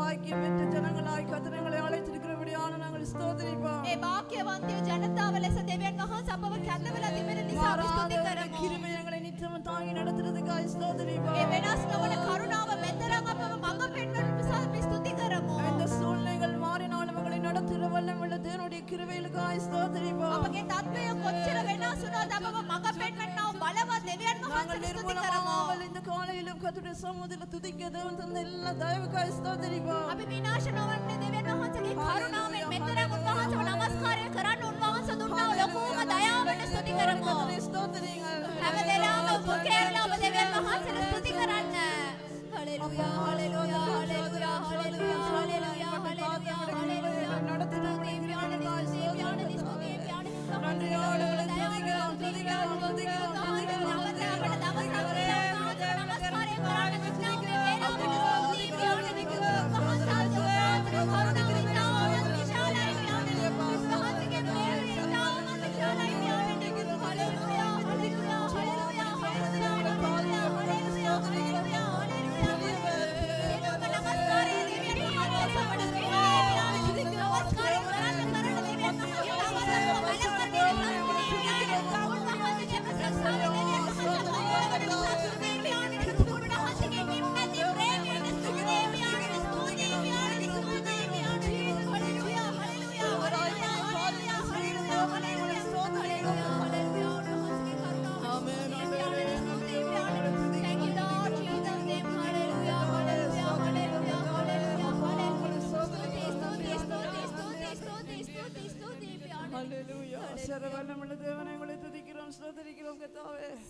பாக்கியம் பெற்ற ஜனங்களாய் கர்த்தரை அழைத்திருக்கிறபடியான நாங்கள் ஸ்தோத்திரிப்போம். ඒ වාක්‍යවන්තය ජනතාව ලෙස දෙවියන් වහන්සේ අපව කැඳවලා තිබෙන නිසා අපි ස්තුති කරමු. கிருபை எங்களை நிச்சயம் தாங்கி நடத்துறதுக்காய் ஸ்தோத்திரிப்போம். ඒ වෙනස් නොවන කරුණාව මෙතරම් අපව මඟ පෙන්වන නිසා අපි ස්තුති කරමු. இந்த சூழ்நிலைகள் மாறினாலும் எங்களை நடத்துகிற வல்லமையுள்ள தேவனுடைய கிருபைகளுக்காய் ஸ்தோத்திரிப்போம். අපගේ තත්ත්වය කොච්චර වෙනස් වුණාද අපව මඟ පෙන්වන්නව බලවත් දෙවියන් நாங்கள் වහන්සේ ස්තුති කරමු. நிர்மூலமாகாமல் இந்த காலையிலும் கர்த்தருடைய சமூகத்தில் துதிக்க தேவன் தந்த எல்லா தயவுக்காய் ஸ்தோத்திரிப்போம். අපි විනාශ නොවන්නේ දෙවියන් වහන්සේගේ කරුණාවෙන් මෙතරම් උන්වහන්සේව නමස්කාරය කරන්න උන්වහන්සේ දුන්නා ලොකුම දයාවට ස්තුති කරමු. கர்த்தரை ஸ்தோத்திரிங்கள். හැමදෙනාම පුකේරලා ඔබ දෙවියන් වහන්සේට ස්තුති කරන්න. Hallelujah hallelujah hallelujah hallelujah hallelujah hallelujah hallelujah நடத்தின தேவியானதாய் ஸ்தோத்திரம். நன்றியோடு துதிக்கிறோம் துதிக்கிறோம் துதிக்கிறோம்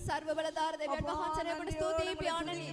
सर्वबलदार देवයන් වහන්සේට ස්තුතියි පියාණනි.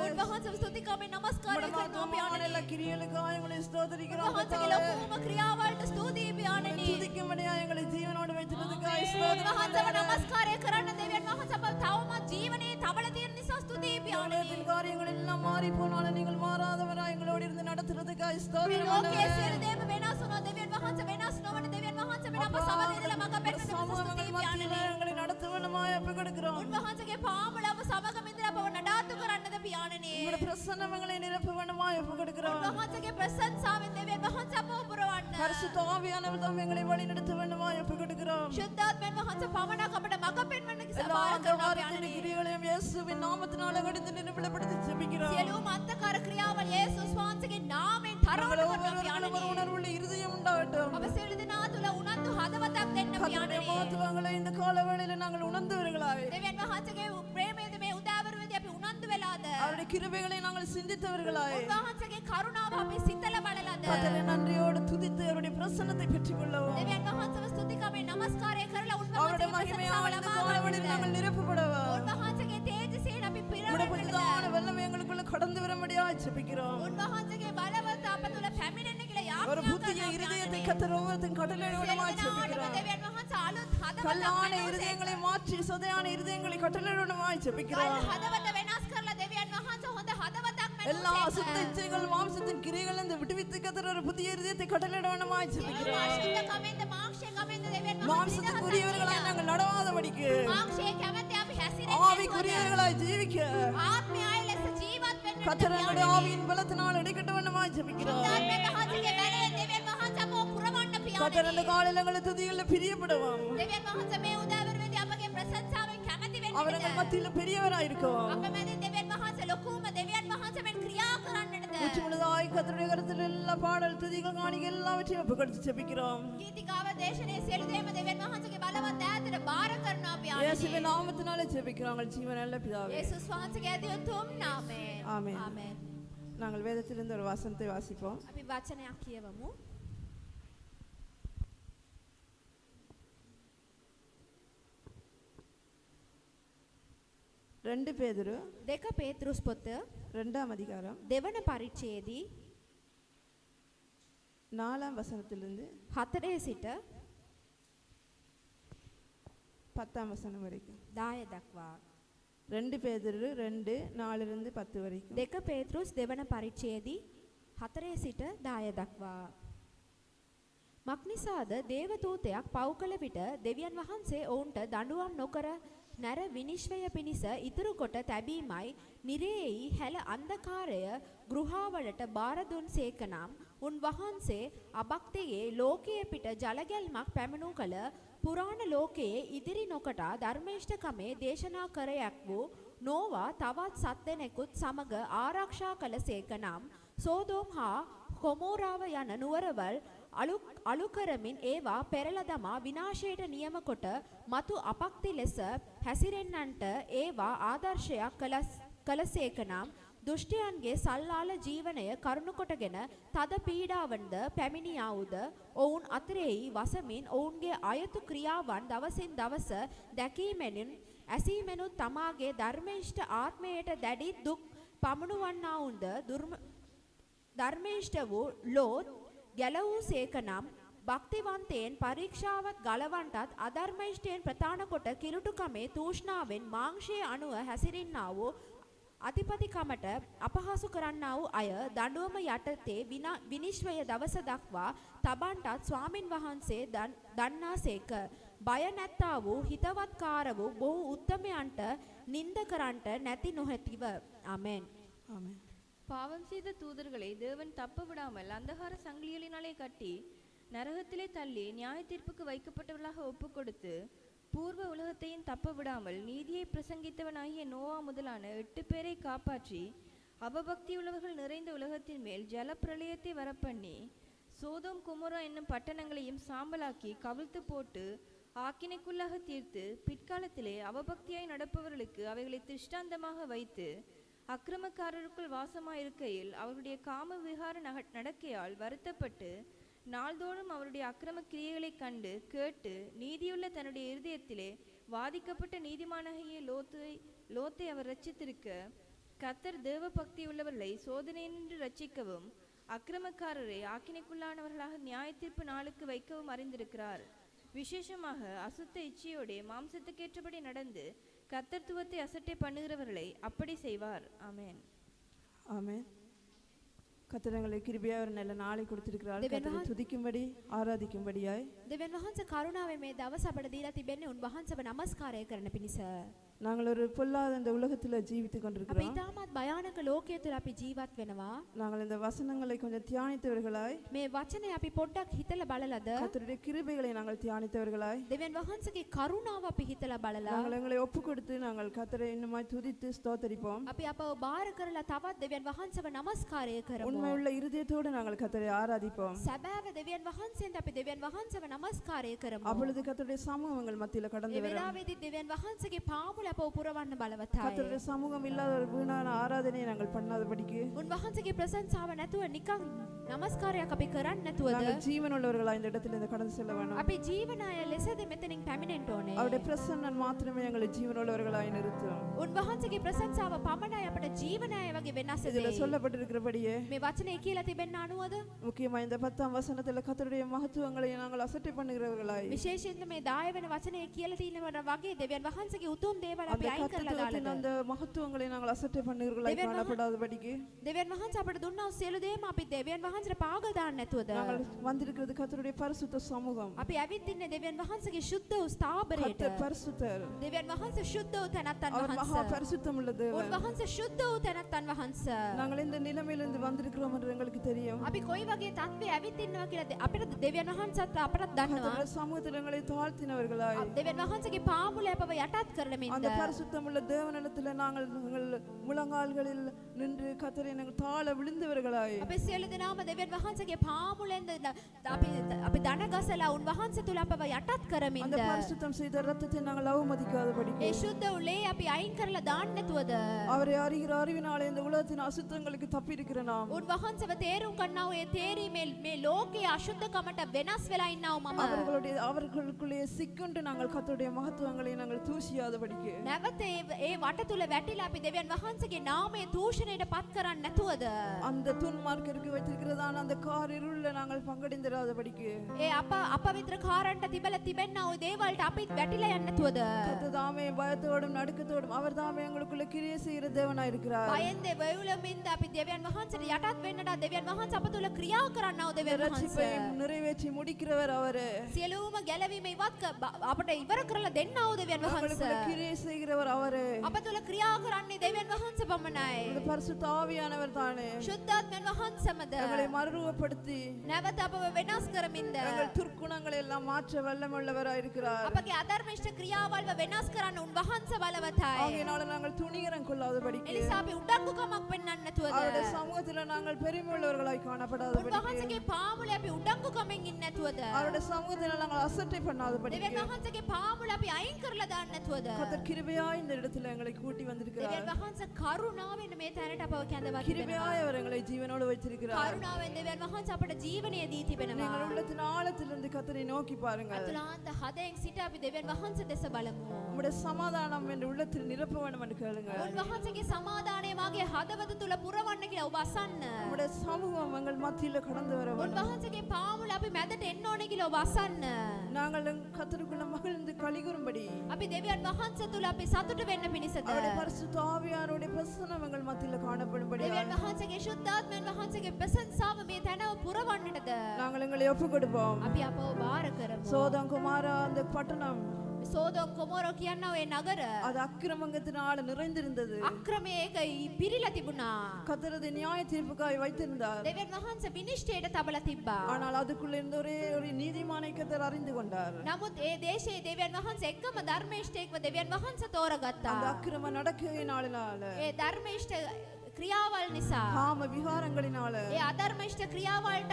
උන්වහන්සේව ස්තුති කරමි නමස්කාරය කරනවා පියාණනි. எல்லா கிரியைகளுக்காக எங்களை ஸ்தோத்திரிக்கிறோம். උන්වහන්සේගේ ලොකුම ක්‍රියාවලට ස්තුතියි පියාණනි. துதிக்கும்படியா எங்களை ஜீவனோடு வைத்திருக்கிறதுக்காக ஸ்தோத்திரம். උන්වහන්සේව නමස්කාරය කරන්න දෙවියන් වහන්සේ අප තවමත් ජීවනයේ තබල තියෙන නිසා ස්තුතියි පියාණනි. உலகத்தின் காரியங்கள் எல்லாம் மாறி போனாலும் நீங்கள் மாறாதவராய் எங்களோடு இருந்து நடத்துறதுக்காக මේ ஸ்தோத்திரம். ලෝකයේ සියලු දේම වෙනස් වුණා දෙවියන් වහන්සේ වෙනස් නොවන දෙවියන් වහන්සේ වෙන අප සමගදලා මඟ පෙන්නන ස්තුතියි පියාණනි. எங்களை நடத்துவனமாய் ஒப்புக்கொடுக்கிறோம். උන්වහන්සේගේ පාමුල අප සමගම ඉඳලා අපව නඩාතු කරන්නද පියාණනි. உங்களுடைய பிரசன்னம் எங்களை நிரப்புவனமாய் ஒப்புக்கொடுக்கிறோம். උන්වහන්සේගේ ප්‍රසන්නතාවෙන් දෙවියන් වහන්සේ අපව පුරවන්න. பரிசுத்த ஆவியானவர் தாம் எங்களை வழிநடத்துவனமாய் ஒப்புக்கொடுக்கிறோம். ශුද්ධාත්මයන් වහන්සේ පමණක් අපට මඟ පෙන්වන්න எல்லா සබාර කරනවා அந்தகாரத்தின் පියාණනි. கிரியைகளையும் இயேசுவின் நாமத்தினால கடிந்து நிர்மூலப்படுத்தி ஜெபிக்கிறோம். සියලුම අන්තකාර ක්‍රියාවල් යේසුස් වහන්සේගේ නාමයෙන් நாங்கள் තරවන්න කරනවා ஒவ்வொருவருக்கும் ஒரு පියාණනි. உணர்வுள்ள இருதயம் உண்டாகட்டும். අප සියලු දෙනා තුළ උනන්දු හදවතක් දෙන්න கர்த்தருடைய පියාණනි. மகத்துவங்களை இந்த காலவேளையில நாங்கள் உணர்ந்தவர்களாய் දෙවියන් වහන්සේගේ ප්‍රේමයේද මේ උදාවරුවේදී අපි උනන්දු වෙලාද? அவருடைய கிருபைகளை நாங்கள் சிந்தித்தவர்களாய் උන්වහන්සේගේ කරුණාව අපි සිතලා බලලාද? கர்த்தரை நன்றியோடு துதித்து அவருடைய பிரசன்னத்தை பெற்றுக்கொள்ளவும் දෙවියන් වහන්සේව ස්තුති කරමින් නමස්කාරය කරලා அவருடைய උන්වහන්සේගේ மகிமையால் இந்த ප්‍රසන්නතාව காலவேளையில் ලබා நாங்கள் நிரப்பப்படவும் උන්වහන්සේගේ තේජසයෙන් අපි உம்முடைய පිරවන්නද? புதிதான வல்லமை எங்களுக்குள்ள கடந்து வரும்படியாக ஜெபிக்கிறோம். උන්වහන්සේගේ බලවත් අප තුළ පැමිණෙන්න කියලා ஒரு යාඥා புதிய කරනවා இருதயத்தை පියාණනි. கர்த்தர் ஒவ்வொருத்தரும் கடலிடுவனமாய் සියලු දෙනාටම ஜெபிக்கிறோம். දෙවියන් වහන්සේ අලුත් හදවතක් கல்லான වෙනස් இருதயங்களை மாற்றி சதையான இருதயங்களை கடலிடுவனமாய் ஜெபிக்கிறோம். හදවත වෙනස් කරලා දෙවියන් වහන්සේ හොඳ හදවතක් எல்லா වෙනස් அசுத்த இச்சைகள் மாம்சத்தின் கிரியைகள் இந்த விடுவித்து கர்த்தர் ஒரு புதிய இருதயத்தை கடலிடுவனமாய் ஜெபிக்கிறோம். අශුද්ධකමෙන්ද මාක්ෂයකමෙන්ද දෙවියන් වහන්සේ மாம்சத்துக்குரியவர்களாய் நாங்கள் நடவாதபடிக்கு මාක්ෂයේ කැමැති අපි හැසිරෙන්නේ ஆவிக்குரியவர்களாய் ஜீவிக்க ආත්මයයි ලෙස ජීවත් වෙන්න கர்த்தர் எங்களுடைய ஆவியின் பலத்தினால் இடைக்கட்டவனமாய் ஜெபிக்கிறோம். ආත්මයේ වහන්සේගේ බලයෙන් දෙවියන් වහන්සේ අපව පුරවන්න கர்த்தர் පියාණනි. இந்த காலையில் எங்களை துதிகளில் பிரியப்படுவோம். දෙවියන් වහන්සේ මේ උදාවරුවේදී අපගේ ප්‍රශංසාවෙන් කැමැති அவர் எங்கள் වෙන්නද? மத்தியில் பெரியவராய் இருக்கும். අප මැදින් දෙවියන් වහන්සේ ලොකුම දෙවියන් වහන්සේ මෙන් ක්‍රියා කරන්නටද? முற்றுமுழுதாய் கர்த்தருடைய கருத்தில் எல்லா பாடல் துதிகள் காணிகள் எல்லாவற்றையும் ஒப்புக்கொடுத்து ஜெபிக்கிறோம். ගීතිකාව දේශනයේ සියලු දේම දෙවියන් වහන්සේගේ බලවත් ඈතට බාර කරනවා පියාණනි. இயேசுவின் நாமத்தினாலே ஜெபிக்கிறோம் எங்கள் ஜீவனுள்ள பிதாவே. යේසුස් වහන්සේගේ ඇති උතුම් නාමයෙන්. ஆமென். ආමෙන්. நாங்கள் வேதத்திலிருந்து ஒரு வசனத்தை வாசிப்போம். අපි වචනයක් කියවමු. 2 பேதுரு දෙක පේතෘස් පොත 2ஆம் அதிகாரம் දෙවන පරිච්ඡේදයේ 4ஆம் வசனத்திலிருந்து 4 සිට 10ஆம் வசனம் வரைக்கும். 10 දක්වා. 2 பேதுரு 2 4லிருந்து 10 வரைக்கும். දෙක පේතෘස් දෙවන පරිච්ඡේදයේ 4 සිට 10 දක්වා. මක්නිසාද දේවදූතයක් පව් කළ විට දෙවියන් වහන්සේ ඔවුන්ට දඬුවම් නොකර නැර විනිශ්වය පිණිස ඉතුරු කොට තැබීමයි නිරේයි හැල අන්ධකාරය ගෘහාවලට බාර දුන්සේක නම් උන්වහන්සේ අභක්තියේ ලෝකයේ පිට ජලගැල්මක් පැමිණු කළ පුරාණ ලෝකයේ ඉදිරි නොකටා ධර්මේෂ්ඨකමේ දේශනා කරයක් වූ නෝවා තවත් සත්දෙනෙකුත් සමග ආරක්ෂා කළසේක නම් සෝදෝම් හා කොමෝරාව යන නුවරවල් අලු කරමින් ඒවා පෙරලා දමා විනාශයට නියම කොට මතු අපක්ති ලෙස හැසිරෙන්නන්ට ඒවා ආදර්ශයක් කළසේක නම් දුෂ්ටයන්ගේ සල්ලාල ජීවනය කරුණු කොටගෙන තද පීඩාවන්ද පැමිණියාවුද ඔවුන් අතරෙහි වසමින් ඔවුන්ගේ අයතු ක්‍රියාවන් දවසින් දවස දැකීමෙනුන් ඇසීමෙනුත් තමාගේ ධර්මේෂ්ඨ ආත්මයට දැඩි දුක් පමුණුවන්නාවුන්ද ධර්මේෂ්ඨ වූ ලෝත් ගැලවූසේක නම් භක්තිවන්තයන් පරීක්ෂාවත් ගලවන්ටත් අධර්මයිෂ්ඨයන් ප්‍රධාන කොට කිලුටුකමේ තූෂ්ණාවෙන් මාංශයේ අනුව හැසිරින්නා වූ අතිපතිකමට අපහාසු කරන්නා වූ අය දඬුවම යටතේ විනිශ්චය දවස දක්වා තබන්ටත් ස්වාමින් වහන්සේ දන්නාසේක. බය නැත්තා වූ හිතවත්කාර වූ බොහෝ උත්තමයන්ට නින්ද කරන්ට නැති නොහැතිව. ආමෙන්. ஆமென். பாவம் செய்த தூதர்களை தேவன் தப்ப விடாமல் அந்தகார சங்கிலிகளினாலே கட்டி நரகத்திலே தள்ளி நியாய தீர்ப்புக்கு வைக்கப்பட்டவர்களாக ஒப்பு கொடுத்து பூர்வ உலகத்தையும் தப்ப விடாமல் நீதியை பிரசங்கித்தவனாகிய நோவா முதலான 8 பேரை காப்பாற்றி அவபக்தியுள்ளவர்கள் நிறைந்த உலகத்தின் மேல் ஜல பிரளயத்தை வரப்பண்ணி சோதோம் குமோரா என்னும் பட்டணங்களையும் சாம்பலாக்கி கவிழ்த்து போட்டு ஆக்கினைக்குள்ளாக தீர்த்து பிற்காலத்திலே அவபக்தியாய் நடப்பவர்களுக்கு அவைகளை திருஷ்டாந்தமாக வைத்து அக்கிரமக்காரருக்குள் வாசமாயிருக்கையில் அவருடைய காம விகார நடக்கையால் வருத்தப்பட்டு நாள்தோறும் அவருடைய அக்கிரம கிரியைகளை கண்டு கேட்டு நீதியுள்ள தன்னுடைய இருதயத்திலே வாதிக்கப்பட்ட நீதிமானாகிய லோத்தை அவர் ரட்சித்திருக்க கர்த்தர் தேவ பக்தி உள்ளவர்களை சோதனையினின்று ரட்சிக்கவும் அக்கிரமக்காரரை ஆக்கினைக்குள்ளானவர்களாக நியாய தீர்ப்பு நாளுக்கு வைக்கவும் அறிந்திருக்கிறார். விசேஷமாக அசுத்த இச்சையோட மாம்சத்துக்கேற்றபடி நடந்து கர்த்தத்துவத்தை அசட்டை பண்ணுகிறவர்களை அப்படி செய்வார். ஆமென். ஆமென். கர்த்தர் எங்களுக்கு கிருபையாய் ஒரு நல்ல நாளை கொடுத்திருக்கிறார். கர்த்தரை துதிக்கும்படி ආරාධිකුம்படியாய் දෙවියන් වහන්සේ කරුණාවෙන් මේ දවස අපට දීලා තිබෙන්නේ උන්වහන්සේව නමස්කාරය කරන පිණිස. நாங்கள் ஒரு பொல்லாத இந்த உலகத்துல ஜீவித்துக் අපි கொண்டிருக்கிறோம். ඉතාමත් භයානක ලෝකයේ තුල අපි ජීවත් වෙනවා. நாங்கள் இந்த வசனங்களை கொஞ்சம் தியானித்தவர்களாய் මේ වචනේ අපි පොඩ්ඩක් හිතලා බලලාද? கர்த்தருடைய கிருபைகளை நாங்கள் தியானித்தவர்களாய் දෙවියන් වහන්සේගේ කරුණාව අපි හිතලා බලලා நாங்கள் எங்களை ஒப்பு கொடுத்து நாங்கள் கர்த்தரை இன்னுமாய் துதித்து ஸ்தோத்தரிப்போம். අපි අපව බාර කරලා තවත් දෙවියන් වහන්සේව නමස්කාරය කරමු. உண்மையுள்ள இருதயத்தோடு நாங்கள் கர்த்தரை ஆராதிப்போம். සැබෑව දෙවියන් වහන්සේට අපි දෙවියන් වහන්සේව නමස්කාරය කරමු. அப்பொழுது கர்த்தருடைய சமூகம் எங்கள் மத்தியில கடந்து ඒ வரும். වෙලාවේදී දෙවියන් වහන්සේගේ පාමුල අපව පුරවන්න බලවතායි. கர்த்தருடைய சமூகம் இல்லாத ஒரு வீணான ஆராதனையை நாங்கள் பண்ணாதபடிக்கு උන්වහන්සේගේ ප්‍රසංසාව නැතුව නිකන් නමස්කාරයක් අපි කරන්නේ නැතුවද நாங்கள் ஜீவனுள்ளவர்களாய் இந்த இடத்துல இந்த கடந்து செல்ல வேண்டும். අපි ජීවනාය ලෙසද මෙතනින් පැමිණෙන්න ඕනේ. அவருடைய பிரசன்னம் மாத்திரமே எங்களை ஜீவனுள்ளவர்களாய் நிறுத்தும். උන්වහන්සේගේ ප්‍රසංසාව පමණයි අපට ජීවනාය වගේ වෙනස් இதுல දෙයි. சொல்லப்பட்டிருக்கிறபடியே මේ වචනේ කියලා තිබෙන්න අනුවද முக்கியமா இந்த 10ஆம் வசனத்துல கர்த்தருடைய மகத்துவங்களை நாங்கள் அசட்டை பண்ணுகிறவர்களாய் විශේෂයෙන්ම මේ 10 වෙනි වචනේ කියලා තියෙනවා වගේ දෙවියන් වහන්සේගේ උතුම් දේවල් அந்த අපි අයින් කරලා கர்த்தத்துவத்தின் දාලා அந்த மகத்துவங்களை நாங்கள் அசட்டை பண்ணுகிறவர்களாய் தேவன் காணப்படாதபடிக்கு දෙවියන් වහන්සේ අපට දුන්නා සියලු දේම අපි දෙවියන් වහන්සේට පාගල් දාන්න නැතුවද நாங்கள் வந்திருக்கிறது கர்த்தருடைய பரிசுத்த சமூகம். අපි ඇවිත් ඉන්නේ දෙවියන් වහන්සේගේ ශුද්ධ වූ ස්ථාවරයට. கர்த்தர் பரிசுத்தர். දෙවියන් වහන්සේ ශුද්ධ වූ තැනැත්තන් அவர் மகா වහන්සේ. பரிசுத்தம் உள்ள தேவன். උන්වහන්සේ ශුද්ධ වූ තැනැත්තන් වහන්සේ. நாங்கள் இந்த நிலைமையிலிருந்து வந்திருக்கிறோம் என்று எங்களுக்கு தெரியும். අපි කොයි වගේ තත්ත්වයේ ඇවිත් ඉන්නවා කියලා අපිට දෙවියන් වහන්සේත් අපටත් දන්නවා. கர்த்தருடைய சமூகத்தில் எங்களை தாழ்த்தினவர்களாய் දෙවියන් වහන්සේගේ පාමුලේ අපව යටත් කරන அந்த මින්ද பரிசுத்தம் உள்ள தேவனிடத்தில் நாங்கள் எங்கள் முழங்கால்களில் நின்று கர்த்தரை நாங்கள் தாழ விழுந்தவர்களாய் අපි සියලු දෙනාම දෙවියන් වහන්සේගේ පාමුලෙන් අපි දන ගසලා උන්වහන්සේ තුල අපව යටත් அந்த කරමින්ද பரிசுத்தம் செய்த ரத்தத்தை நாங்கள் அவமதிக்காதபடிக்கு ඒ ශුද්ධ උලේ අපි අයින් කරලා දාන්න නැතුවද அவரை அறிகிற அறிவினாலே இந்த உலகத்தின் அசுத்தங்களுக்கு தப்பி இருக்கிற நாம் උන්වහන්සේව තේරුම් ගන්නා වූ ඒ තේරීමේ මේ ලෝකයේ අශුද්ධකමට වෙනස් වෙලා ඉන්නා වූ මම அவர்களுக்குள்ளே சிக்குண்டு நாங்கள் கர்த்தருடைய மகத்துவங்களை நாங்கள் தூசியாதபடிக்கு නැවත ඒ වට තුල වැටිලා අපි දෙවියන් වහන්සේගේ නාමයේ දූෂණයට පත් කරන්නේ නැතුවද அந்த துன்மார்க்கருக்கு வைத்திருக்கிறதான அந்த கார் இருள நாங்கள் பங்கடைந்திராதபடிக்கு ඒ අප විතර කාරන්ට තිබල තිබෙන්නා වූ දේවල්ට අපි වැටිලා යන්නේ නැතුවද கர்த்தர் தாமே பயத்தோடும் நடுக்கத்தோடும் அவர் தாமே எங்களுக்குள்ள கிரியை செய்கிற தேவனாய் இருக்கிறார். බයෙන්ද වෙවුලමින්ද අපි දෙවියන් වහන්සේට යටත් වෙන්නට දෙවියන් වහන්සේ අප තුල ක්‍රියා කරන්නා වූ දෙවියන් ரட்சிப்பை වහන්සේ நிறைவேற்றி முடிக்கிறவர் அவரே. සියලුම ගැලවීම ඉවත් අපට ඉවර කරලා දෙන්නා වූ දෙවියන් எங்களுக்குள்ள වහන්සේ கிரியை செய்கிறவர் அவரே. අප තුල ක්‍රියා කරන්නේ දෙවියන් වහන්සේ පමණයි. இந்த பரிசுத்த ஆவியானவர் தானே ශුද්ධාත්මයන් වහන්සේමද எங்களை மறுரூபப்படுத்தி නැවත අපව වෙනස් කරමින්ද எங்கள் துர்க்குணங்களை எல்லாம் மாற்ற வல்லமுள்ளவராய் இருக்கிறார். අපගේ අධර්මිෂ්ඨ ක්‍රියාවල්ව වෙනස් කරන්න උන්වහන්සේ බලවතයි. ஆகையினால நாங்கள் துணிகரம் கொள்ளாதபடிக்கு එනිසා අපි උඩඟුකමක් පෙන්වන්න නැතුවද அவருடைய சமூகத்தில் நாங்கள் பெருமையுள்ளவர்களாய் காணப்படாதபடிக்கு උන්වහන්සේගේ පාමුලේ අපි උඩඟුකමෙන් ඉන්නේ නැතුවද அவருடைய சமூகத்தில் நாங்கள் அசட்டை பண்ணாதபடிக்கு දෙවියන් වහන්සේගේ පාමුල අපි අයින් කරලා දාන්න නැතුවද கர்த்தர் கிருபையாய் இந்த இடத்துல எங்களை கூட்டி வந்திருக்கிறார். දෙවියන් වහන්සේ කරුණාවෙන් මේ තැනට අපව කැඳවා තිබෙනවා. கிருபையாய் அவர் எங்களை ஜீவனோடு வைத்திருக்கிறார். කරුණාවෙන් දෙවියන් වහන්සේ අපට ජීවනය දී තිබෙනවා. நீங்கள் உள்ளத்தின் ஆழத்திலிருந்து கர்த்தரை நோக்கி பாருங்கள். අතුලාන්ත හදයෙන් සිට අපි දෙවියන් වහන්සේ දෙස බලමු. உம்முடைய சமாதானம் என்ற உள்ளத்தில் நிரப்ப வேண்டும் என்று கேளுங்கள். උන්වහන්සේගේ සමාදානය මාගේ හදවත තුල පුරවන්න කියලා ඔබ අසන්න. உம்முடைய சமூகம் எங்கள் மத்தியில் கடந்து வர வேண்டும். උන්වහන්සේගේ පාමුල අපි මැදට එන්න ඕනේ කියලා ඔබ අසන්න. நாங்கள் கர்த்தருக்குள்ள மகிழ்ந்து களிகூரும்படி අපි දෙවියන් වහන්සේ තුල අපි සතුට වෙන්න පිණිසද அவருடைய பரிசுத்த ஆவியானவருடைய பிரசன்னம் எங்கள் மத்தியில் காணப்படும்படி දෙවියන් වහන්සේගේ ශුද්ධාත්මයන් වහන්සේගේ ප්‍රශංසාව මේ තැනව පුරවන්නටද நாங்கள் எங்களை ஒப்புக் கொடுப்போம். අපි අපව බාර කරමු. சோதம் குமாரா அந்த பட்டணம் සෝදොම් කොමෝරෝ කියනවා ඒ නගර அது அக்கிரமங்கத்தினால நிறைந்திருந்தது. අක්‍රමයක පිරීලා තිබුණා. கர்த்தரது நியாய தீர்ப்புக்காய் வைத்திருந்தார். දෙවියන් වහන්සේ විනිශ්චයට තබලා තිබ්බා. ஆனால் அதுக்குள்ள இருந்த ஒரே ஒரு நீதிமானை கர்த்தர் அறிந்து கொண்டார். නමුත් ඒ දේශයේ දෙවියන් වහන්සේ එක්කම ධර්මේෂ්ඨයෙක්ව දෙවියන් වහන්සේ තෝරගත්තා. அந்த அக்கிரம நடக்கையினால ඒ ධර්මේෂ්ඨ ක්‍රියාවල් නිසා காம விகாரங்களினால ඒ අධර්මේෂ්ඨ ක්‍රියාවල්ට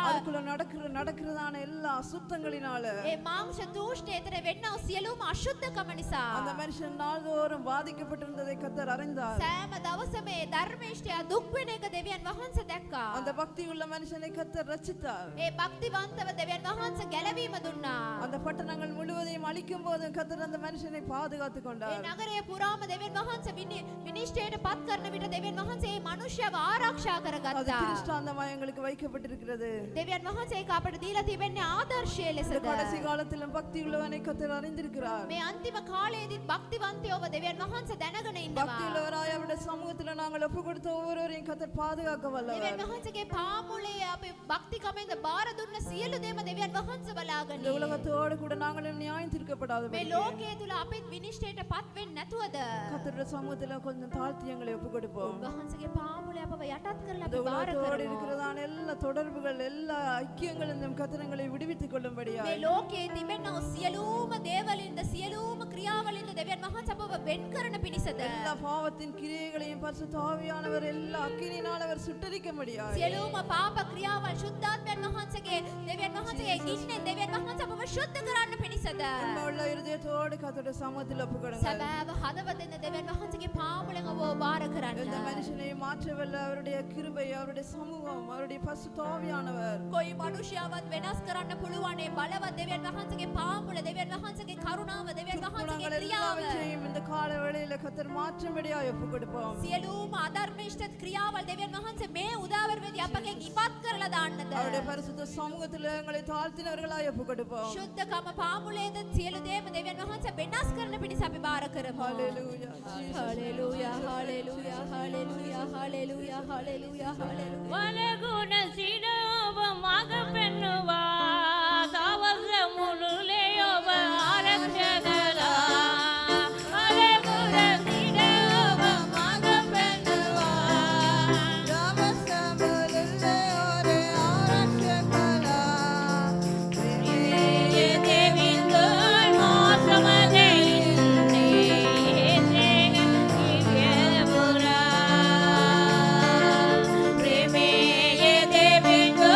அதுக்குள்ள நடக்கிறதான எல்லா அசுத்தங்களினால ඒ මාංශ දූෂ්ණයතර වෙන්නව සියලුම අශුද්ධකම නිසා அந்த மனுஷன் நாள்தோறும் பாதிக்கப்பட்டிருந்ததை கர்த்தர் அறிந்தார். සෑම දවසම ඒ ධර්මේෂ්ඨයා දුක් වෙන එක දෙවියන් වහන්සේ දැක්කා. அந்த பக்தி உள்ள மனுஷனை கர்த்தர் ரட்சித்தார். ඒ භක්තිවන්තව දෙවියන් වහන්සේ ගැලවීම දුන්නා. அந்த பட்டணங்கள் முழுவதையும் அழிக்கும் போது கர்த்தர் அந்த மனுஷனை பாதுகாத்துக் ඒ கொண்டார். නගරය පුරාම දෙවියන් වහන්සේ විනිශ්චයට පත් කරන විට දෙවියන් වහන්සේ මේ මනුෂ්‍යව ආරක්ෂා அது කරගත්තා. கிறிஸ்தாந்தமாய் எங்களுக்கு வைக்கப்பட்டிருக்கிறது. දෙවියන් වහන්සේ ඒක අපට දීලා තිබෙන්නේ ආදර්ශය இந்த ලෙසද. கடைசி காலத்திலும் பக்தி உள்ளவனை கர்த்தர் அறிந்திருக்கிறார். මේ අන්තිම කාලයේදී භක්තිවන්තයව දෙවියන් වහන්සේ දැනගෙන பக்தி ඉන්නවා. உள்ளவராய் அவருடைய சமூகத்தில் நாங்கள் ஒப்பு கொடுத்த ஒவ்வொருவரையும் கர்த்தர் பாதுகாக்க දෙවියන් வல்லவர். වහන්සේගේ පාමුලේ අපි භක්තිකමෙන්ද බාර දුන්න සියලු දේම දෙවියන් වහන්සේ බලාගනි. இந்த உலகத்தோடு கூட நாங்களும் நியாயம் தீர்க்கப்படாத මේ ලෝකයේ තුල අපිත් විනිශ්චයට පත් වෙන්නේ නැතුවද கர்த்தருடைய சமூகத்தில் கொஞ்சம் தாழ்த்தி எங்களை ஒப்பு கொடுப்போம். වහන්සේගේ පාමුලේ අපව යටත් කරලා இந்த අපි බාර உலகத்தோடு කරමු. இருக்கிறதான எல்லா தொடர்புகள் எல்லா ஐக்கியங்களும் நம் கத்திரங்களை விடுவித்துக் கொள்ளும்படியா මේ ලෝකයේ තිබෙන සියලුම දේවලින්ද සියලුම ක්‍රියාවලින්ද දෙවියන් වහන්සේ අපව වෙන් කරන පිණිසද எல்லா பாவத்தின் கிரியைகளையும் பரிசுத்த ஆவியானவர் எல்லா அக்கினியினால் அவர் சுட்டரிக்கும்படியா සියලුම පාප ක්‍රියාවල් ශුද්ධාත්මයන් වහන්සේගේ දෙවියන් වහන්සේගේ ගින්නෙන් දෙවියන් වහන්සේ අපව ශුද්ධ කරන්න පිණිසද உள்ள இருதயத்தோடு கர்த்தருடைய சமூகத்தில் ஒப்பு கொடுங்க. සැබෑව හදවතින් දෙවියන් වහන්සේගේ පාමුලෙන් ඔබ බාර කරන්න. இந்த மனுஷனை மாற்றவல்ல அவருடைய கிருபை அவருடைய சமூகம் அவருடைய பரிசுத்த ஆவியானவர் කොයි මනුෂ්‍යවත් වෙනස් කරන්න පුළුවන් ඒ බලවත් දෙවියන් වහන්සේගේ පාමුල දෙවියන් වහන්සේගේ කරුණාව දෙවියන් වහන්සේගේ குணங்கள் ක්‍රියාව எல்லாவற்றையும் இந்த கால வேளையில கர்த்தர் மாற்றும்படியா ஒப்பு கொடுப்போம். සියලුම අධර්මිෂ්ඨ ක්‍රියාවල් දෙවියන් වහන්සේ මේ උදාවරවේදී අපගෙන් ඉවත් කරලා දාන්නද அவருடைய பரிசுத்த சமூகத்தில் எங்களை தாழ்த்தினவர்களாய் ஒப்பு கொடுப்போம். ශුද්ධකම පාමුලේද සියලු දේම දෙවියන් වහන්සේ වෙනස් කරන පිණිස අපි බාර කරමු. Hallelujah. Hallelujah hallelujah hallelujah hallelujah hallelujah hallelujah වලගුණ සිනව මග පෙන්වා දවස මුළුලේ ඔබ ආරක්ෂකලා වලගුණ සිනව මග පෙන්වා දවස මුළුල්ලේ ඔරේ ආරක්ෂකලා මේ දෙවිඳුන් මොසමදේ ඉන්නේ ඉගේ පුරා ප්‍රේමයේ දෙවිඳුන්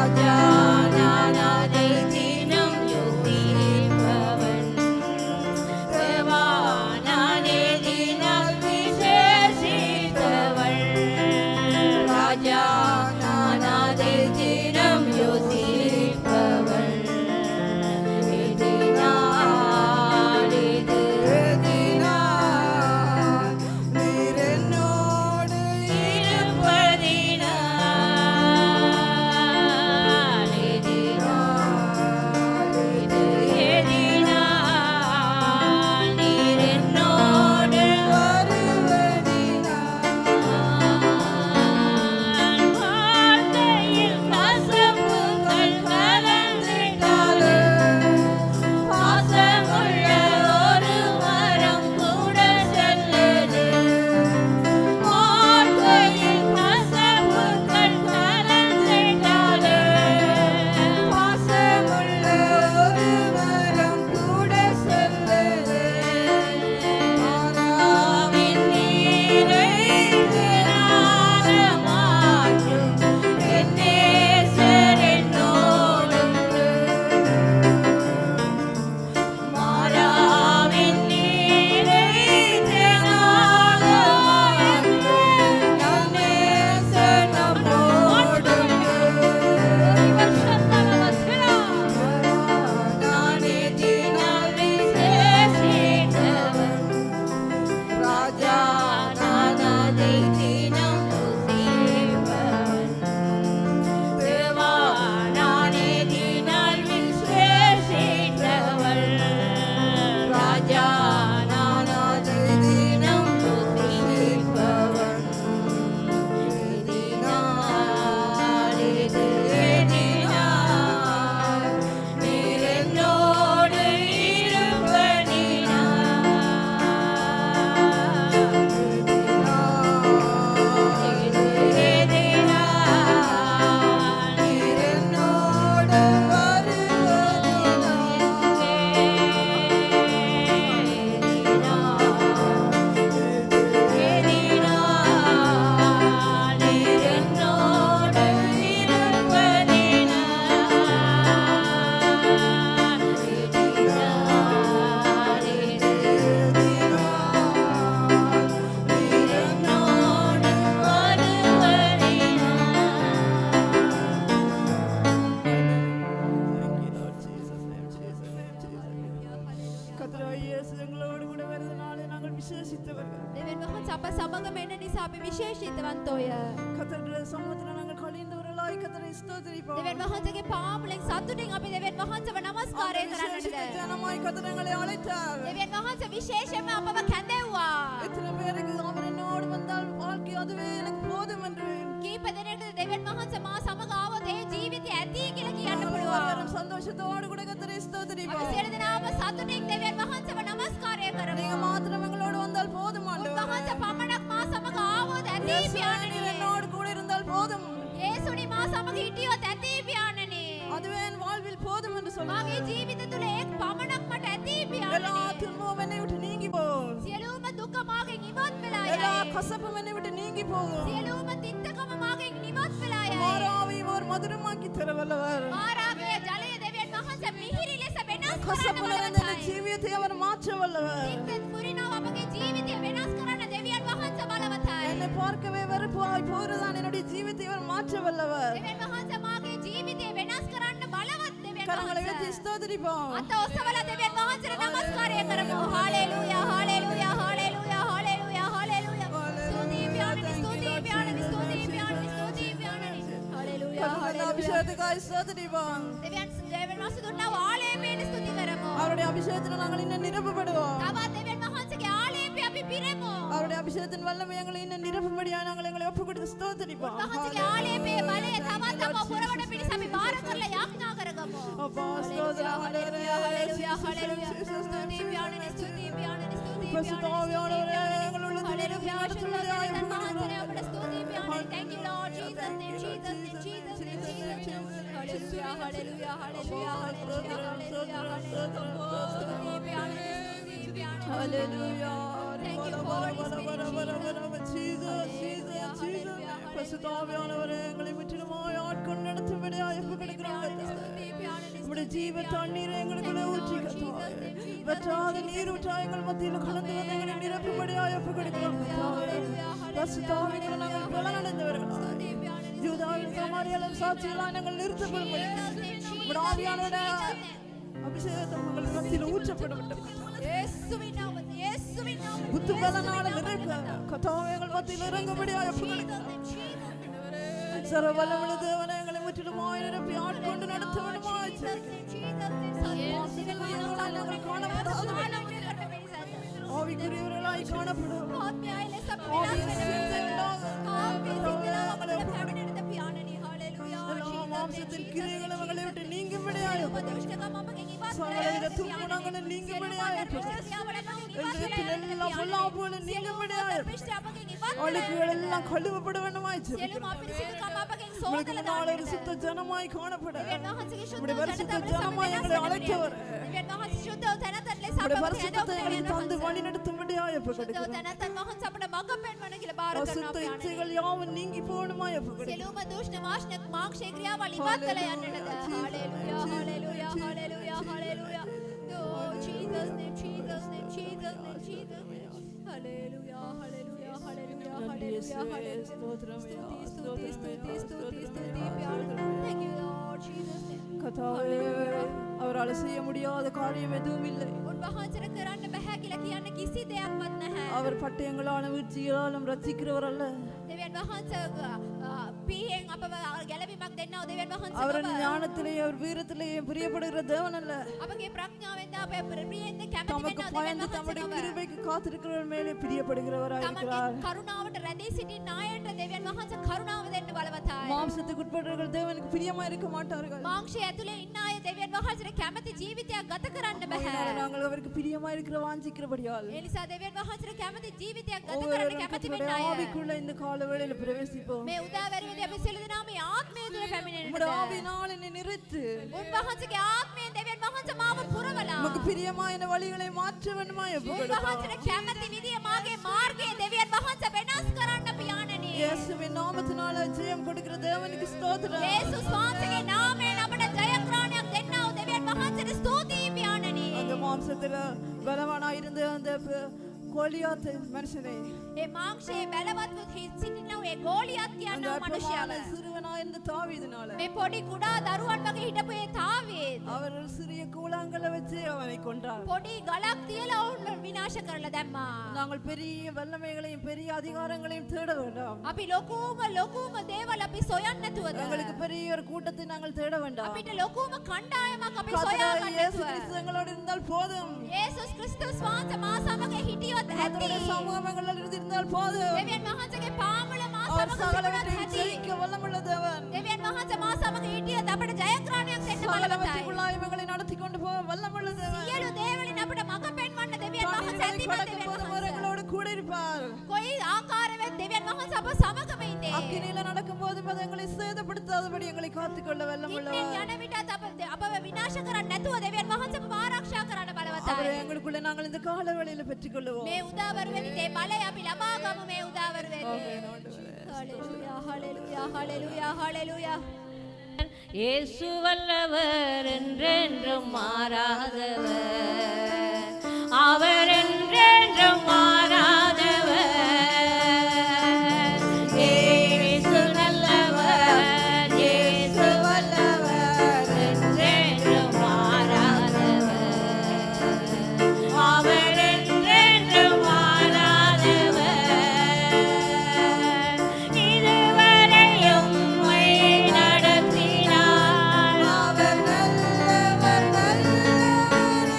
ராஜா நான் அதை தினம் யோசிப்பவன் தேவா நானே தினம் விசேஷித்தவள் ராஜா நான் அதை தினம் யோசிப்பவள் දෙවියන් වහන්සේ අප සමගම එන නිසා අපි විශේෂිතවන්තෝය. දෙවියන් වහන්සේගේ පාමුලෙන් සතුටින් අපි දෙවියන් වහන්සේව නමස්කාරය කරන්නටද. දෙවියන් වහන්සේ විශේෂයෙන්ම අපව කැඳෙව්වා. කීප දෙනෙක්ට දෙවියන් වහන්සේ මා සමග ආවොත් ඒ ජීවිතය ඇති කියලා කියන්න පුළුවන්. சந்தோஷத்தோடு கூட கர்த்தரை ஸ்தோத்திரிப்போம். අපි සියලු දෙනාම සතුටින් දෙවියන් වහන්සේව නමස්කාරය කරමු. நீங்க மாத்திரம் எங்களோடு வந்தால் போதும் ஆண்டவரே. උන්වහන්සේ පමණක් මා සමග ආවොත් ඇති පියාණනි. என்னோடு கூட இருந்தால் போதும். යේසුනි මා සමග හිටියොත් ඇති පියාණනි. அதுவே என் வாழ்வில் போதும் என்று சொல்லுங்க. මාගේ ජීවිත තුල එක් පමණක් මට ඇති எல்லா පියාණනි. துன்பமும் என்னை விட்டு நீங்கி போகும். සියලුම දුක මාගෙන් ඉවත් වෙලා எல்லா යයි. கசப்பும் என்னை விட்டு நீங்கி போகும். සියලුම තිත්තකම මාගෙන් ඉවත් වෙලා යයි. மாறாவை ஒரு மதுரமாக்கி தர வல்லவர். මාරාගේ ජලය දෙවියන් වහන්සේ මිහිරි ලෙස වෙනස් කරන්න கசப்பு நிறைந்த இந்த බලවතයි. ஜீவியத்தை அவர் மாற்ற வல்லவர். තිත්තත් පුරිනව අපගේ ජීවිතය වෙනස් කරන්න දෙවියන් වහන්සේ බලවතයි. என்னை பார்க்கவே வெறுப்பாய் போகிறதான் என்னுடைய ஜீவியத்தை அவர் மாற்ற வல்லவர். දෙවියන් වහන්සේ මාගේ ජීවිතය වෙනස් කරන්න බලවත් දෙවියන් கரங்களை වහන්සේ. உயர்த்தி ஸ்தோத்திரிப்போம். අත ඔසවලා දෙවියන් වහන්සේට නමස්කාරය කරමු. Hallelujah hallelujah hallelujah hallelujah hallelujah. ස්තුතියි පියාණනි ස්තුතියි පියාණනි ස්තුතියි පියාණනි ස්තුතියි පියාණනි. හාලෙලූයා கர்த்தருடைய හාලෙලූයා. அபிஷேகத்துக்காய் ஸ்தோத்திரிப்போம். දෙවියන් වහන්සේ දුන්නා ආලේපයෙන් ස්තුති කරමු. அவருடைய அபிஷேகத்தில் நாங்கள் இன்னும் நிரப்பப்படுவோம். තවත් දෙවියන් වහන්සේගේ ආලේපය අපි පිරෙමු. அவருடைய அபிஷேகத்தின் வல்லமை எங்களை இன்னும் நிரப்பும்படியாக நாங்கள் எங்களை ஒப்புக்கொடுத்து ஸ்தோத்திரிப்போம். උන්වහන්සේගේ ආලේපයේ බලය තවත් අප පුරවන පිණිස අපි බාර කරලා යාඥා කරගමු. அப்பா ஸ்தோத்திரம் ஆண்டவரே. Hallelujah hallelujah. ස්තුති පියාණනි ස්තුති පියාණනි ස්තුති பரிசுத்த ஆவியானவரே, எங்கள் உள்ளத்தில் நிரப்பி நடத்தும்படியாக ஒப்புக்கொடுக்கிறோம். Thank you Lord Jesus in Jesus in Jesus in Jesus. Hallelujah hallelujah hallelujah hallelujah hallelujah. Stuti பியானனி Stuti பியானனி. Hallelujah. Thank you Holy Spirit. Jesus, Jesus, Jesus. பரிசுத்த ஆவியானவரே, எங்களை முற்றிலுமாய் ஆட்கொண்டு நடத்தும்படியாக ஒப்புக்கொடுக்கிறோம். ஜீவ தண்ணீரை எங்களுக்குள்ள ஊற்றி கத்தாவே வற்றாத நீரூற்றாயங்கள் மத்தியில் கலந்து வந்து எங்களை நிரப்பும்படியாய் ஒப்புக்கொடுக்கிறோம் கத்தாவே பரிசுத்தாவியினால் நாங்கள் பலனடைந்தவர்களாய் யூதாவின் சமாரியாலும் சாட்சிகளாய் நாங்கள் நிறுத்தப்படும்படி உம்முடைய ஆவியானவருடைய அபிஷேகத்தை உங்கள் மத்தியில் ஊற்றப்படட்டும் புத்து பலனால நிறைக்க கத்தாவே எங்கள் மத்தியில் இறங்கும்படியாய் ஒப்புக்கொடுக்கிறோம் சர்வ வல்லமுள்ள தேவனே எங்களை முற்றிலுமாய் நிரப்பி ஆட்கொண்டு நடத்த வேண்டுமாய் ஆவிக்குரியவர்களாய் காணப்படும் மாம்சத்தின் கிரியைகளை மகளை விட்டு நீங்கும்படியாய் சகலவித துன்புணங்களும் நீங்கும்படியாய் எல்லாம் பொல்லாப்புகளும் நீங்கும்படியாய் அழுக்குகள் எல்லாம் கழுவப்பட வேண்டுமாய் உங்களுக்கு முன்னால் ஒரு சுத்த ஜனமாய் காணப்பட உங்களுடைய பரிசுத்த ஜனமாய் எங்களை அழைத்தவர் உங்களுடைய பரிசுத்தத்தை எங்களுக்கு தந்து வழி நடத்தும்படியாய் அசுத்த இச்சைகள் யாவும் நீங்கி போகணுமாய் அவரால் செய்ய முடியாத காரியம் எதுவும் இல்லை அவர் பட்டயங்களாலும் வீழ்ச்சிகளாலும் ரட்சிக்கிறவர் அல்ல அவர் ஞானத்திலேயே அவர் வீரத்திலேயே பிரியப்படுகிற தேவன் அல்ல தமக்கு பயந்து தம்முடைய கிருபைக்கு காத்திருக்கிறவர் மேலே பிரியப்படுகிறவராய் இருக்கிறார் மாம்சத்துக்கு உட்பட்டவர்கள் தேவனுக்கு பிரியமா இருக்க மாட்டார்கள் நாங்கள் அவருக்கு பிரியமா இருக்கிற வாஞ்சிக்கிறபடியால் ஆவிக்குள்ள இந்த கால வேளையில பிரவேசிப்போம் நிறுத்து நமக்கு பிரியமான வழிகளை மாற்ற வேண்டுமா இயேசுவின் நாமத்தினால ஜெயம் கொடுக்கிற தேவனுக்கு ஸ்தோத்திரம் அந்த மாம்சத்துல பலவானாய் இருந்த அந்த கோலியாத் மனுஷனே මාංශයේ බැලවත්ව සිටිනව ඒ ගෝලියත් කියන මනුෂ්‍යයාව සිරුවනා இருந்த தாவீதுனால මේ පොඩි කුඩා දරුවන් වගේ හිටපු ඒ තාවීද அவர் சிறிய கூழாங்கல்ல வச்சு அவனை கொன்றார் පොඩි ගලක් තියලා ඔවුන් විනාශ කරලා දැම්මා நாங்கள் பெரிய வல்லமைகளையும் பெரிய அதிகாரங்களையும் தேட வேண்டாம் අපි ලොකුම දේවල් අපි සොයන්න නැතුවද எங்களுக்கு பெரிய ஒரு கூட்டத்தை நாங்கள் தேட வேண்டாம் අපිට ලොකුම කණ්ඩායමක් අපි සොයා ගන්න இயேசு கிறிஸ்து எங்களோடு இருந்தால் போதும் යේසුස් ක්‍රිස්තුස් වහන්සේ මා සමග හිටියොත් ඇති சமூகம் எங்களோடு இருந்தால் போதும் දෙවියන් වහන්සේගේ පාමුල මා அவர் සමග சகலவற்றையும் ஜெயிக்க வல்லமுள்ள தேவன் දෙවියන් වහන්සේ මා සමග හිටියොත් අපිට ජයග්‍රහණයක් දෙන්න බලවතයි சகலவற்றுக்குள்ளாய் எங்களை நடத்தி கொண்டு போக வல்லமுள்ள தேவன் සියලු දේවලින් අපිට මඟ පෙන්වන්න දෙවියන් වහන්සේ அவர் எங்களோடு கூட இருப்பார் කොයි ආකාරයෙන් දෙවියන් වහන්සේ අප සමගම ඉන්නේ அக்கினியில நடக்கும்போது எங்களை சேதப்படுத்தாதபடி எங்களை காத்துக்கொள்ள வல்லமுள்ளவர் ඉන්නේ යන විටත් අපව විනාශ කරන්නේ නැතුව දෙවියන් වහන්සේ අපව ආරක්ෂා කරන්න බලවතයි அவரை எங்களுக்குள்ள நாங்கள் இந்த காலவெளியில பெற்றுக்கொள்வோம் මේ උදාවරුවේදී මේ බලය අපි ලබා ගමු මේ උදාවරුවේදී ஹalleluya ஹalleluya ஹalleluya ஹalleluya இயேசு வல்லவர் என்றென்றும் மாறாதவர் அவர் என்றென்றும் மாறாதவர் இயேசு நல்லவர் இயேசு வல்லவர் என்றென்றும் மாறாதவர் அவர் என்றென்றும் மாறாதவர் இதுவரையும் நடத்தினார் அவர் நல்லவர் நல்லவர்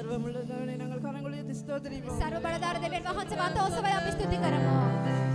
சர்வமுள்ள தேவனே நாங்கள் கரங்களை உயர்த்தி ஸ்தோத்திரிப்போம். सर्व बलदार देवेन वහන්සේ මත ඔසවලා අපි ස්තුති කරමු.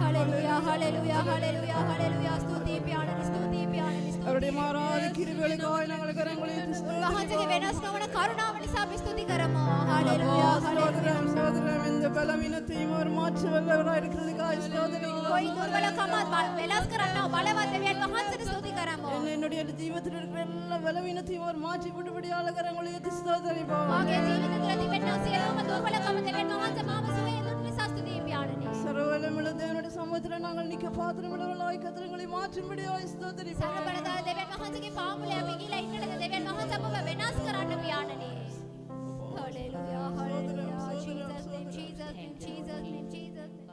හලෙලූයා හලෙලූයා හලෙලූයා හලෙලූයා ස්තුති පියාණනි ස්තුති පියාණනි ස්තුති. அவருடைய மாறாத கிருபைகளுக்காய் நாங்கள் கரங்களை உயர்த்தி වහන්සේගේ ஸ்தோத்திரிப்போம். වෙනස් නොවන කරුණාව නිසා අපි ස්තුති කරමු. Hallelujah hallelujah. சோதரம் இந்த பலவீனத்தையும் அவர் மாற்ற வல்லவராய் இருக்கிறதுக்காய் ஸ்தோத்திரிக்கிறோம். કોઈ දුර්වලකම වෙනස් කරන්නව බලවත් දෙවියන් වහන්සේට ස්තුති කරමු. என்னுடைய ஜீவிதத்தில் இருக்கிற எல்லா பலவீனத்தையும் அவர் மாற்றி விடுபடியால கரங்களை உயர்த்தி ஸ்தோத்திரிப்போம். මාගේ ජීවිත තුළ තිබෙනා සියලුම දුර්වලකම දෙවියන් වහන්සේ මාව සුවය දුන් නිසා ස්තුති පියාණනි. சர்வவல்லமையுள்ள தேவனுடைய சமூகத்தில் நாங்கள் நிற்க பாத்திரமுள்ளவர்களாய் கர்த்தர்களை மாற்றும்படியாய் ஸ்தோத்திரிப்போம். सर्व बलदार देवेन वහන්සේගේ පාමුලේ අපි ගිහිලා ඉන්නද දෙවියන් වහන්සේ අපව වෙනස් කරන්න පියාණනි. Hallelujah hallelujah. Jesus name Jesus name Jesus name Jesus name.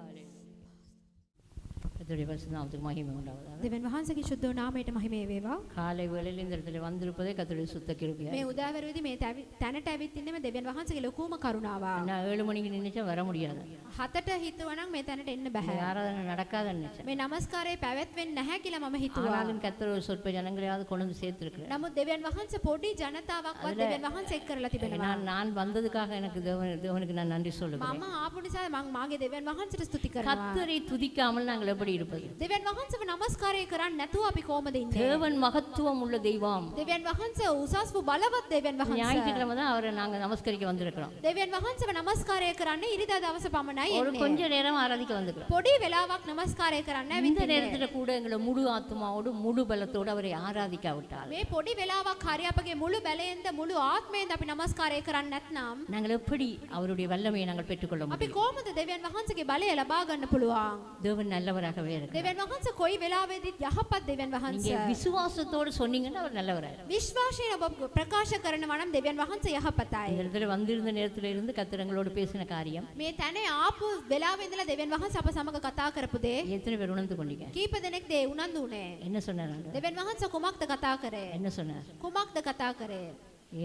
கர்த்தருடைய பரிசுத்த நாமத்துக்கு மகிமை உண்டாவதாக. දෙවියන් වහන්සේගේ ශුද්ධ නාමයට මහිමේ වේවා. காலை வேளையில் இந்த இடத்துல வந்திருப்பதே கர்த்தருடைய சுத்த கிருபையா. මේ උදාවරුවේදී මේ තැනට ඇවිත් ඉන්නේ මේ දෙවියන් වහන්සේගේ ලොකුම කරුණාව. நான் 7 மணிக்கு நினைச்சா வர முடியாது. 7ට හිතුවනම් මේ තැනට එන්න இந்த බෑ. ஆராதனை நடக்காதுன்னு நினைச்சேன். මේ නමස්කාරයේ පැවැත්වෙන්නේ නැහැ කියලා මම හිතුවා. ஆனாலும் கர்த்தர் ஒரு சொற்ப ஜனங்களையாவது கொண்டு வந்து சேர்த்திருக்கிறார். නමුත් දෙවියන් වහන්සේ පොඩි ජනතාවක්වත් දෙවියන් වහන්සේ එක් කරලා තිබෙනවා. நான் வந்ததுக்காக எனக்கு தேவனுக்கு நான் நன்றி சொல்லுகிறேன். මම ආපු නිසා මම මාගේ දෙවියන් වහන්සේට ස්තුති කරනවා. கர்த்தரை துதிக்காமல் நாங்கள் எப்படி இருப்பது? දෙවියන් වහන්සේව නමස්කාරය කරන්නේ නැතුව අපි කොහොමද ඉන්නේ? தேவன் மகத்துவம் உள்ள தெய்வம். දෙවියන් වහන්සේ උසස් වූ බලවත් දෙවියන් වහන්සේ. ஞாயிற்றுக்கிழமை தான் அவரை நாங்கள் நமஸ்கரிக்க வந்திருக்கிறோம். දෙවියන් වහන්සේව නමස්කාරය කරන්නේ ඉරිදා දවසේ පමණයි ஒரு එන්නේ. கொஞ்ச நேரம் ஆராதிக்க வந்திருக்கிறோம். පොඩි වෙලාවක් නමස්කාරය කරන්න இந்த ඇවිත් நேரத்துல கூட எங்களை முழு ஆத்மாவோடு முழு பலத்தோடு அவரை ஆராதிக்காவிட்டால் මේ පොඩි වෙලාවක් හරි අපගේ මුළු බැලයෙන්ද මුළු ආත්මයෙන්ද අපි නමස්කාරය කරන්නේ නැත්නම් நாங்கள் எப்படி அவருடைய வல்லமையை நாங்கள் பெற்றுக்கொள்ள අපි முடியும்? කොහොමද දෙවියන් වහන්සේගේ බලය ලබා ගන්න පුළුවන්? தேவன் நல்லவராகவே இருக்கிறார். දෙවියන් වහන්සේ කොයි වෙලාවෙදිත් යහපත් දෙවියන් நீங்க වහන්සේ. விசுவாசத்தோடு சொன்னீங்கன்னா அவர் நல்லவராக. විශ්වාසයෙන් ඔබ ප්‍රකාශ කරනවා නම් දෙවියන් වහන්සේ යහපතයි. இந்த இடத்துல வந்திருந்த நேரத்துல இருந்து கர்த்தரங்களோடு பேசின காரியம் මේ තැනේ ආපු වෙලාවෙ ඉඳලා දෙවියන් වහන්සේ අප සමග කතා කරපු දේ எத்தனை பேர் உணர்ந்து கொண்டீங்க? කීප දෙනෙක් දේ උනන්දු උනේ. என்ன சொன்னார் ஆண்டவர்? දෙවියන් වහන්සේ කුමක්ද කතා කරේ? என்ன சொன்னார்? කුමක්ද කතා කරේ?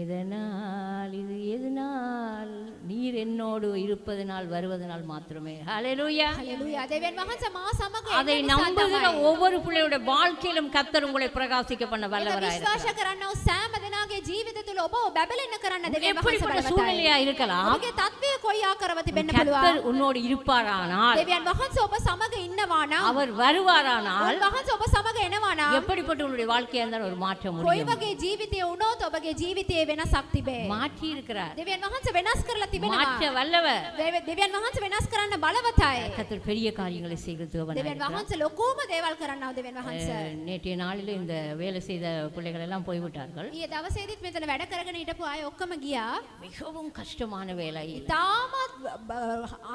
எதனால் இது எதனால் நீர் என்னோடு இருப்பதனால் வருவதனால் மாத்திரமே. ஹalleluya. හලෙලූයා. දෙවියන් වහන්සේ මා සමග அதை ඉන්න නිසා நம்புகிற තමයි. ஒவ்வொரு பிள்ளையோட வாழ்க்கையிலும் கர்த்தர் உங்களை பிரகாசிக்க பண்ண ඒක வல்லவராக විශ්වාස இருக்கிறார். කරන්නව සෑම දෙනාගේ ජීවිත තුළ ඔබ බැබලෙන්න කරන්න දෙවියන් වහන්සේ எப்படிப்பட்ட බලවතයි. சூழ்நிலையா இருக்கலாம், ඔබගේ තත්ත්වය කොයි ආකාරව තිබෙන්න கர்த்தர் පුළුවන්? உன்னோடு இருப்பாரானால், දෙවියන් වහන්සේ ඔබ සමග ඉන්නවා නම්, அவர் வருவாரானால், උන්වහන්සේ ඔබ සමග එනවා නම්, எப்படிப்பட்ட உன்னுடைய வாழ்க்கையா இருந்தாலும் ஒரு மாற்றம் කොයි முடியும். වගේ ජීවිතය වුණොත් ඔබගේ ජීවිතයේ වෙනසක් තිබේ. மாற்றி இருக்கிறார், දෙවියන් වහන්සේ වෙනස් කරලා තිබෙනවා. மாற்ற வல்லவர். දෙවියන් වහන්සේ වෙනස් කරන්න බලවතයි. கர்த்தர் பெரிய காரியங்களை செய்கிற தேவனாக දෙවියන් இருக்கிறார். වහන්සේ ලොකුම දේවල් කරන්නව දෙවියන් වහන්සේ. நேற்றைய நாளில் இந்த வேலை செய்த பிள்ளைகள் எல்லாம் போய்விட்டார்கள். ඊයේ දවසේදීත් මෙතන වැඩ කරගෙන හිටපු අය ඔක්කොම ගියා. மிகவும் கஷ்டமான வேலை. තාමත්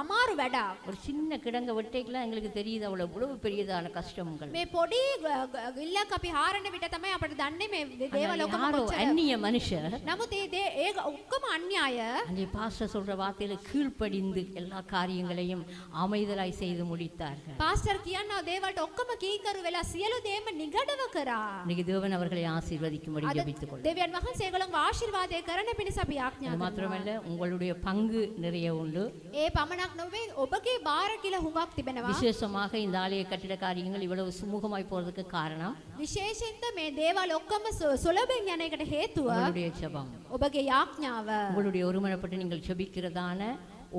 අමාරු වැඩක්. ஒரு சின்ன கிடங்க வெட்டைக்கெல்லாம் எங்களுக்கு தெரியுது அவ்வளவு பெரியதான கஷ்டங்கள். මේ පොඩි ගිල්ලක් අපි හාරන විට තමයි අපිට දන්නේ මේ දේවල් ඔක්කොම யாரோ කොච්චර. அந்நிய மனுஷர் නමුත් ඒ ඔක්කොම අන්‍යය அந்த பாஸ்டர் சொல்ற வார்த்தையில கீழ்ப்படிந்து எல்லா காரியங்களையும் அமைதலாய் செய்து முடித்தார்கள். පාස්ටර් කියනවා දේවල්ට ඔක්කොම කීකරු වෙලා සියලු දේම නිගඩව කරා. இன்னைக்கு தேவன் அவர்களை ஆசீர்வதிக்கும்படி ஜெபித்துக் கொள்ளுங்கள். දෙවියන් වහන්සේ ඒගොල්ලන්ව ආශිර්වාදය කරන පිණිස අපි ආඥා அது කරනවා. மாத்திரமல்ல, உங்களுடைய பங்கு நிறைய உண்டு. ඒ පමණක් නොවේ ඔබගේ බාර කියලා හුඟක් තිබෙනවා. விசேஷமாக இந்த ஆலய கட்டிட காரியங்கள் இவ்வளவு சுமூகமாய் போறதுக்கு காரணம் විශේෂයෙන්ද මේ දේවල් ඔක්කොම සුලභයෙන් යන එකට හේතුව உங்களுடைய ஜெபம். ඔබගේ යාඥාව. உங்களுடைய ஒருமனப்பட்டு நீங்கள் ஜெபிக்கிறதான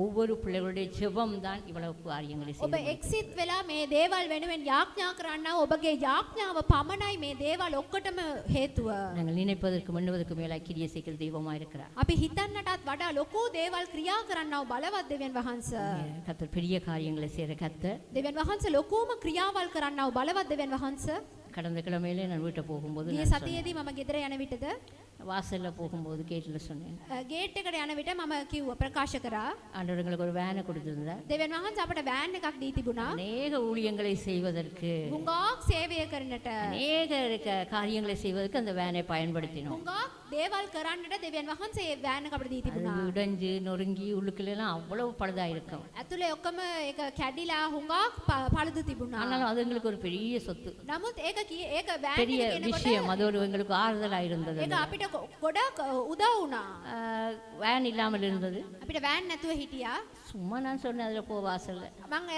ஒவ்வொரு பிள்ளைகளுடைய ஜெபம் தான் இவ்வளவு காரியங்களை ඔබ செய்யும். එක්සිත් වෙලා මේ දේවල් වෙනුවෙන් යාඥා කරන්නව ඔබගේ යාඥාව පමණයි මේ දේවල් ඔක්කොටම හේතුව. நாங்கள் நினைப்பதற்கு மண்ணுவதற்கு மேலாய் கிரியை செய்கிற தெய்வமா இருக்கிறார். අපි හිතන්නටත් වඩා ලොකු දේවල් ක්‍රියා කරන්නව බලවත් දෙවියන් වහන්සේ. கர்த்தர் பெரிய காரியங்களை செய்கிற கர்த்தர். දෙවියන් වහන්සේ ලොකුම ක්‍රියාවල් කරන්නව බලවත් දෙවියන් වහන්සේ. கடந்த கிழமையிலே நான் வீட்டை போகும்போது ගිය நான் சொன்னேன். සතියේදී මම ගෙදර යන විටද வாசல்ல போகும்போது கேட்டில் சொன்னேன், ගේට් එකට යන විට මම කිව්වා ප්‍රකාශ කරා ஆண்டவர் எங்களுக்கு ஒரு வேனை கொடுத்திருந்தார். දෙවියන් වහන්සේ අපට වෑන් එකක් දී තිබුණා. அநேக ஊழியங்களை செய்வதற்கு, හුඟක් සේවය කරන්නට, அநேக காரியங்களை செய்வதற்கு அந்த வேனை பயன்படுத்தினோம். හුඟක් දේවල් කරන්නට දෙවියන් වහන්සේ ඒ වෑන් එක අපට දී அது තිබුණා. உடைஞ்சு நொறுங்கி உள்ளுக்குள்ள எல்லாம் அவ்வளவு பழுதா இருக்கும். ඇතුලේ ඔක්කොම ඒක කැඩිලා හුඟක් පළුදු තිබුණා. ஆனாலும் அது எங்களுக்கு ஒரு பெரிய சொத்து, නමුත් ඒක ඒක වෑන් பெரிய එක කියනකොට விஷயம். அது ஒரு எங்களுக்கு ஆறுதலா இருந்தது. ඒක අපිට ගොඩක් උදව් වුණා. வேன் இல்லாமல் இருந்தது. අපිට වෑන් නැතුව හිටියා. சும்மா நான் சொன்னேன் அதில் போ வாசல்ல. මම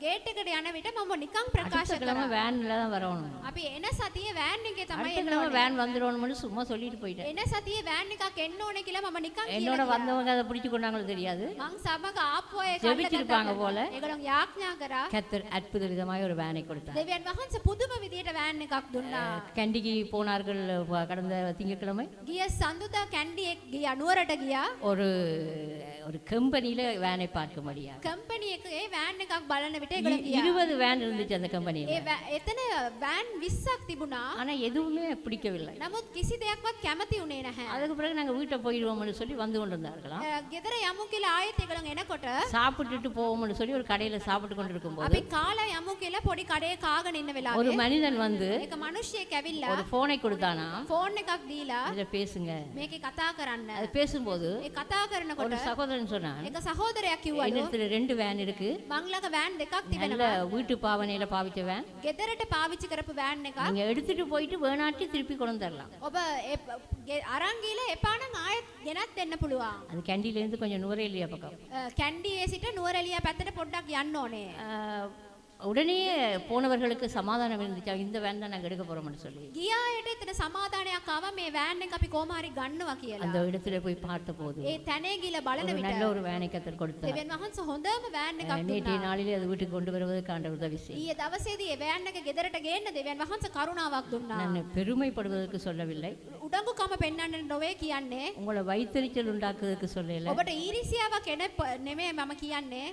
ගේට් එකට යන විට මම නිකන් ප්‍රකාශ அடுத்த கிழமை කරා. வேன்ல தான் வரணும். අපි එන සතියේ වෑන් එකේ තමයි அடுத்த கிழமை வேன் வந்துடணும்னு சும்மா சொல்லிட்டு போயிட்டேன். එන සතියේ වෑන් එකක් එන්න ඕනේ කියලා මම නිකන් என்னோட කියලා. வந்தவங்க அதை பிடிச்சு கொண்டாங்களோ தெரியாது. මං සමග ආපු අය ஜெபிச்சிருப்பாங்க போல. ඒගොල්ලෝ යාඥා කරා. கர்த்தர் அற்புத விதமாய் ஒரு வேனை கொடுத்தார். දෙවියන් වහන්සේ පුදුම විදියට වෑන් එකක් දුන්නා. கண்டிக்கு போனார்கள் கடந்த திங்கட்கிழமை. ගිය සඳුදා කැන්ඩි එක ගියා නුවරට ගියා. ஒரு ஒரு கம்பெனியில வேனை பார்க்கும்படியா. කම්පැනි එකේ වෑන් එකක් බලන විට ඒගොල්ලෝ ගියා. 20 வேன் இருந்துச்சு அந்த கம்பெனியில. එතන වෑන් 20ක් තිබුණා. ஆனா எதுவுமே பிடிக்கவில்லை. නමුත් කිසි දෙයක්වත් කැමති උනේ නැහැ. அதுக்கு பிறகு நாங்க வீட்டை போயிடுவோம்னு சொல்லி வந்து கொண்டிருந்தார்களாம். ගෙදර යමු කියලා ආයෙත් ඒගොල්ලෝ එනකොට சாப்பிட்டுட்டு போவோம்னு சொல்லி ஒரு கடையில சாப்பிட்டு கொண்டிருக்கும் போது අපි කාලා යමු කියලා පොඩි කඩේ කාගෙන ඉන්න ஒரு වෙලාවේ மனிதன் வந்து එක මිනිහෙක් ඇවිල්ලා ஒரு போனை கொடுத்தானா. ෆෝන් එකක් දීලා இதுல பேசுங்க. මේකේ කතා කරන්න. அது பேசும்போது ඒ කතා කරනකොට ஒரு சகோதரன் சொன்னான், එක සහෝදරයෙක් කිව්වලු என்னிடத்துல 2 வேன் இருக்கு. මං ළඟ වෑන් දෙකක් நல்ல තිබෙනවා. வீட்டு பாவனையில பாவிச்ச வேன். ගෙදරට පාවිච්චි කරපු වෑන් එකක්. நீங்க எடுத்துட்டு போயிட்டு வேணாட்டி திருப்பி கொண்டு தரலாம். ඔබ අරන් ගිහලා එපා නම් ආයෙත් ගෙනත් දෙන්න පුළුවන්. அது கேண்டில இருந்து கொஞ்சம் நுரையிலியா பக்கம். කැන්ඩියේ සිට නුවරඑළිය පැත්තට පොඩ්ඩක් යන්න ඕනේ. உடனே போனவர்களுக்கு சமாதானம் இருந்துச்சு. இந்த வேன் தான் நாங்க எடுக்க போறோம்னு சொல்லி. ගියායට එතන සමාදානයක් ආවා මේ වෑන් එක අපි කොහොම හරි ගන්නවා කියලා. அந்த இடத்துல போய் பார்த்தபோது ඒ තැනේ ගිහලා බලන ஒரு විට நல்ல ஒரு வேனை கத்தர் கொடுத்தார். දෙවියන් වහන්සේ හොඳම වෑන් එකක් நேற்றைய දුන්නා. நாளிலே அது வீட்டுக்கு கொண்டு வருவதற்கு ஆண்டவர் உதவி செய்தார். ඊයේ දවසේදී ඒ වෑන් එක ගෙදරට ගේන්න දෙවියන් වහන්සේ කරුණාවක් දුන්නා. நான் பெருமைப்படுவதற்கு சொல்லவில்லை. උඩඟුකම පෙන්වන්න නොවේ කියන්නේ. உங்களை வைத்தறிச்சல் உண்டாக்குவதற்கு சொல்லல. ඔබට ඊර්ෂ්‍යාවක් එන නෙමෙයි මම කියන්නේ.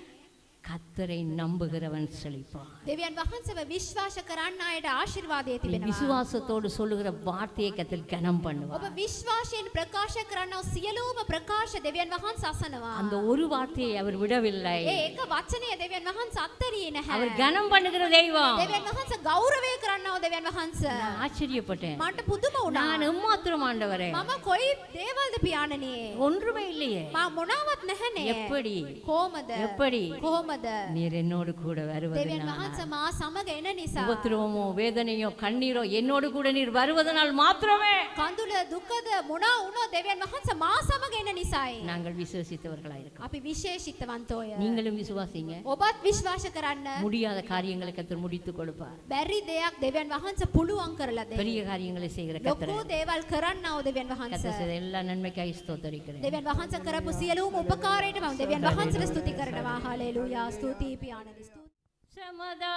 கத்தரை நம்புகிறவன் செழிப்பான். දෙවියන් වහන්සේව විශ්වාස කරන්න අයට ආශිර්වාදය நீ තිබෙනවා. விசுவாசத்தோடு சொல்லுகிற வார்த்தையை கத்தர் கனம் பண்ணுவார். ඔබ විශ්වාසයෙන් ප්‍රකාශ කරනව සියලුම ප්‍රකාශ දෙවියන් වහන්සේ අසනවා. அந்த ஒரு வார்த்தையை அவர் விடவில்லை. ඒ එක වචනය දෙවියන් වහන්සේ අත්තරියේ නැහැ. அவர் கனம் பண்ணுகிற தெய்வம். දෙවියන් වහන්සේ ගෞරවය කරනව දෙවියන් වහන්සේ. நான் ஆச்சரியப்பட்டேன். මට පුදුම වුණා. நான் எம்மாத்திரம் ஆண்டவரே. මම කොයි දේවල්ද පියාණනි? ஒன்றுமே இல்லையே. මම මොනවත් නැහනේ. எப்படி කොහමද? எப்படி කොහමද? நீர் என்னோடு கூட දෙවියන් வருவதனால் වහන්සේ මා සමග එන නිසා. உபத்திரவமோ வேதனையோ கண்ணீரோ என்னோடு கூட நீர் வருவதனால் மாத்திரமே කඳුල දුකද මොනවා වුණා දෙවියන් වහන්සේ මා සමග එන නිසායි. நாங்கள் விசுவாசித்தவர்களாக இருக்கோம். අපි විශේෂිතවන්තෝය. நீங்களும் விசுவாசிங்க. ඔබත් විශ්වාස කරන්න. முடியாத காரியங்களை கத்தர் முடித்து கொடுப்பார். බැරි දෙයක් දෙවියන් වහන්සේ පුළුවන් කරලා දෙයි. பெரிய காரியங்களை செய்கிற ලොකු கத்தர் දේවල් කරන්නව දෙවියන් கத்தர் වහන්සේ. செய்த எல்லா நன்மைக்காய் ஸ்தோத்தரிக்கிறேன். දෙවියන් වහන්සේ කරපු සියලුම උපකාරයට මම දෙවියන් වහන්සේට ස්තුති කරනවා. හලෙලූයා. ස්තුති පියාණනි. ස්තුති. ಸಮದಾ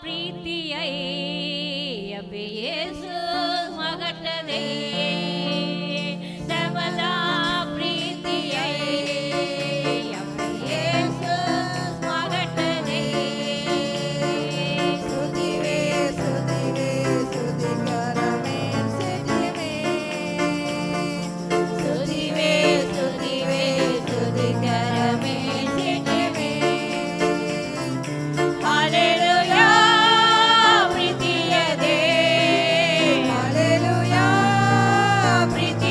ಪ್ರೀತಿಯೈ ಅಬೆ ಯೇಸು ಮಗಟದೆ ಸಮದಾ ಪ್ರೀತಿಯೈ ಅಬೆ ಯೇಸು ಮಗಟದೆ ಸ್ತುತಿವೆ ಸ್ತುತಿವೆ ಸ್ತುತಿಕರಮೇ ಸ್ತುತಿವೆ ಸ್ತುತಿವೆ ಸ್ತುತಿವೆ ಸ್ತುತಿಕರಮೇ ಸ್ತುತಿವೆ Hallelujah, ಪ್ರೀತಿಯದೇ Hallelujah, ಪ್ರೀತಿ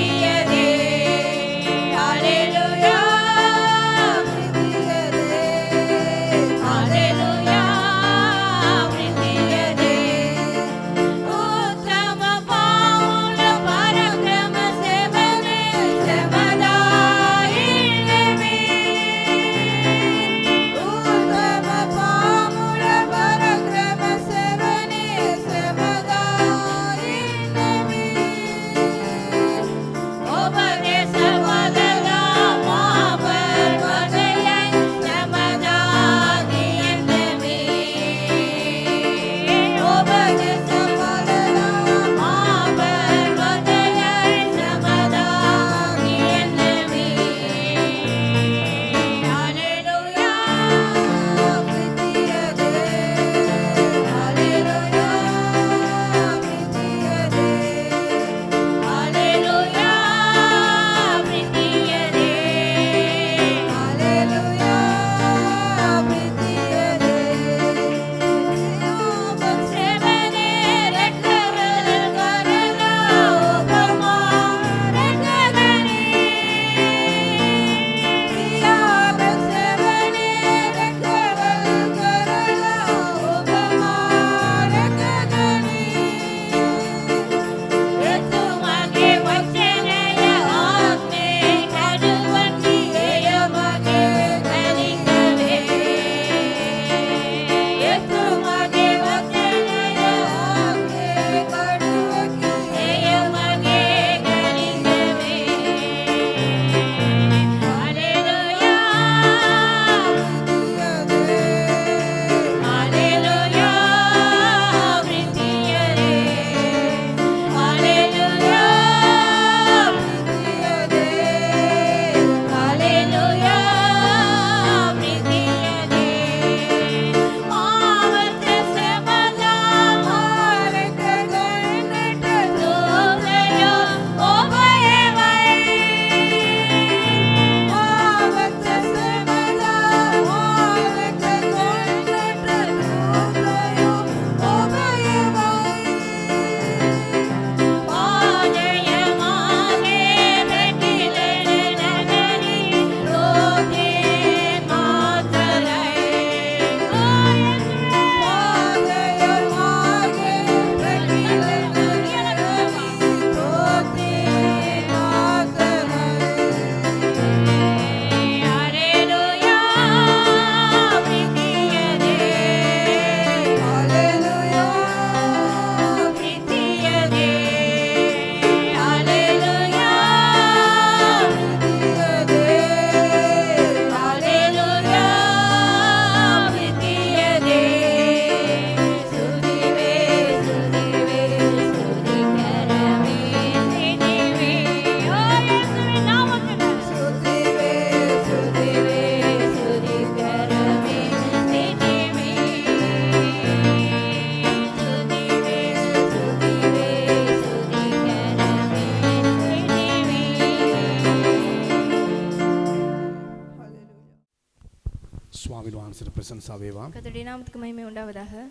ස්වාමීන් වහන්සේට ප්‍රශංසා වේවා. கர்த்தருடைய நாமத்துக்கு மகிமை உண்டாவதாக.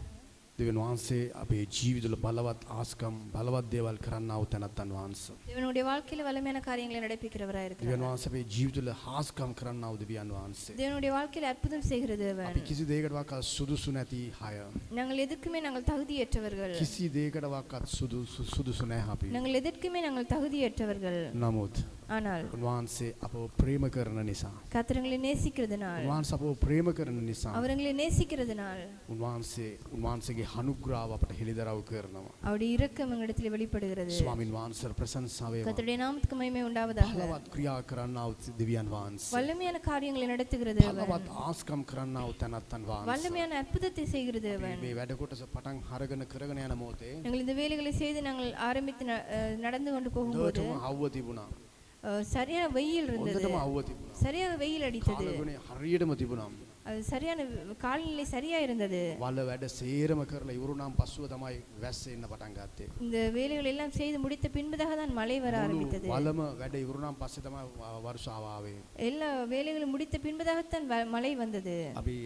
දෙවියන් වහන්සේ අපේ ජීවිතවල බලවත් ආස්කම් බලවත් දේවල් කරන්නා වූ තැනැත්තන් වහන්සේ. தேவனுடைய வாழ்க்கையில வல்லமையான காரியங்களை நடப்பிக்கிறவராய் දෙවියන් இருக்கிறார். වහන්සේ අපේ ජීවිතවල ආස්කම් කරන්නා වූ දෙවියන් වහන්සේ. தேவனுடைய வாழ்க்கையில අற்புதம் செய்கிற தேவன். අපි කිසි දෙයකටවත් සුදුසු නැති අය. நாங்கள் எதுக்குமே நாங்கள் தகுதியற்றவர்கள். කිසි දෙයකටවත් සුදුසු නැහැ අපි. நாங்கள் எதற்குமே நாங்கள் தகுதியற்றவர்கள். නමුත් ஆனால் උන්වහන්සේ අපව ප්‍රේම කරන නිසා கர்த்தர்களை நேசிக்கிறதுனால் උන්වහන්සේ අපව ප්‍රේම කරන නිසා அவர்களை நேசிக்கிறதுனால் උන්වහන්සේගේ අනුග්‍රහව අපට හෙළිදරව් කරනවා. அவருடைய இரக்கம் எங்களிடத்தில் வெளிப்படுகிறது. ස්වාමීන් වහන්සේට ප්‍රශංසා වේවා. கர்த்தருடைய நாமத்துக்கு மகிமை உண்டாவதாக. බලවත් ක්‍රියා කරන්නා වූ දෙවියන් වහන්සේ. வல்லமையான காரியங்களை நடத்துகிற தேவன். බලවත් ආස්කම් කරන්නා වූ තැනැත්තන් වහන්සේ. வல்லமையான அற்புதத்தை செய்கிற தேவன். මේ වැඩ කොටස පටන් අරගෙන කරගෙන යන මොහොතේ நாங்கள் இந்த வேலைகளை செய்து நாங்கள் ஆரம்பித்து நடந்து கொண்டு போகும்போது හොඳටම අවුව තිබුණා. சரியான வெயில் இருந்தது. හොඳටම අවුව තිබුණා. சரியாக வெயில் அடித்தது. කාලගුණේ හරියටම තිබුණා. அது சரியான காலநிலை சரியா இருந்தது. වල වැඩ සේරම කරලා ඉවරුනාම් පස්සුව තමයි වැස්ස එන්න පටන් ගත්තේ. இந்த வேலைகள் எல்லாம் செய்து முடித்த பின்பதாக தான் மழை வர ஆரம்பித்தது. වලම වැඩ ඉවරුනාම් පස්සේ තමයි වර්ෂාව ආවේ. எல்லா வேலைகளும் முடித்த பின்பதாகத்தான் மழை வந்தது. අපි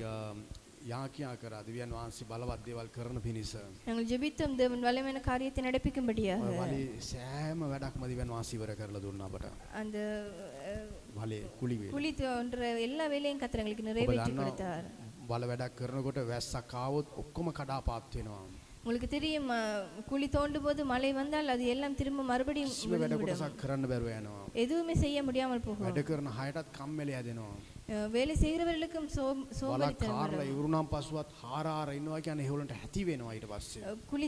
යාකියා කරා දෙවියන් වහන්සේ බලවත් දේවල් කරන පිණිස. நாங்கள் ஜெபித்தோம் தேவன் வல்லமையான காரியத்தை நடப்பிக்கும்படியாக. වලේ සෑම වැඩක්ම දෙවියන් වහන්සේ ඉවර කරලා දුන්නා අපට. அந்த වලේ කුලි වේ. குழி தோன்ற எல்லா வேலையும் கர்த்தர் எங்களுக்கு நிறைவேற்றி கொடுத்தார். වල වැඩක් කරනකොට වැස්සක් ආවොත් ඔක්කොම කඩාපාත් වෙනවා. உங்களுக்கு தெரியும் குழி தோண்டும் போது மழை வந்தால் அது எல்லாம் திரும்ப மறுபடியும் වැඩ කොටසක් කරන්න බැරුව යනවා. எதுவுமே செய்ய முடியாமல் போகும். වැඩ කරන හයටත් කම්මැලි හැදෙනවා. வேலை செய்கிறவர்களுக்கும் சோம்பேறித்தனம் කාරලා வரும். ඉවරුනාම් පස්සුවත් හාරාර ඉන්නවා කියන්නේ ඒගොල්ලන්ට හැටි වෙනවා ඊට පස්සේ. குழி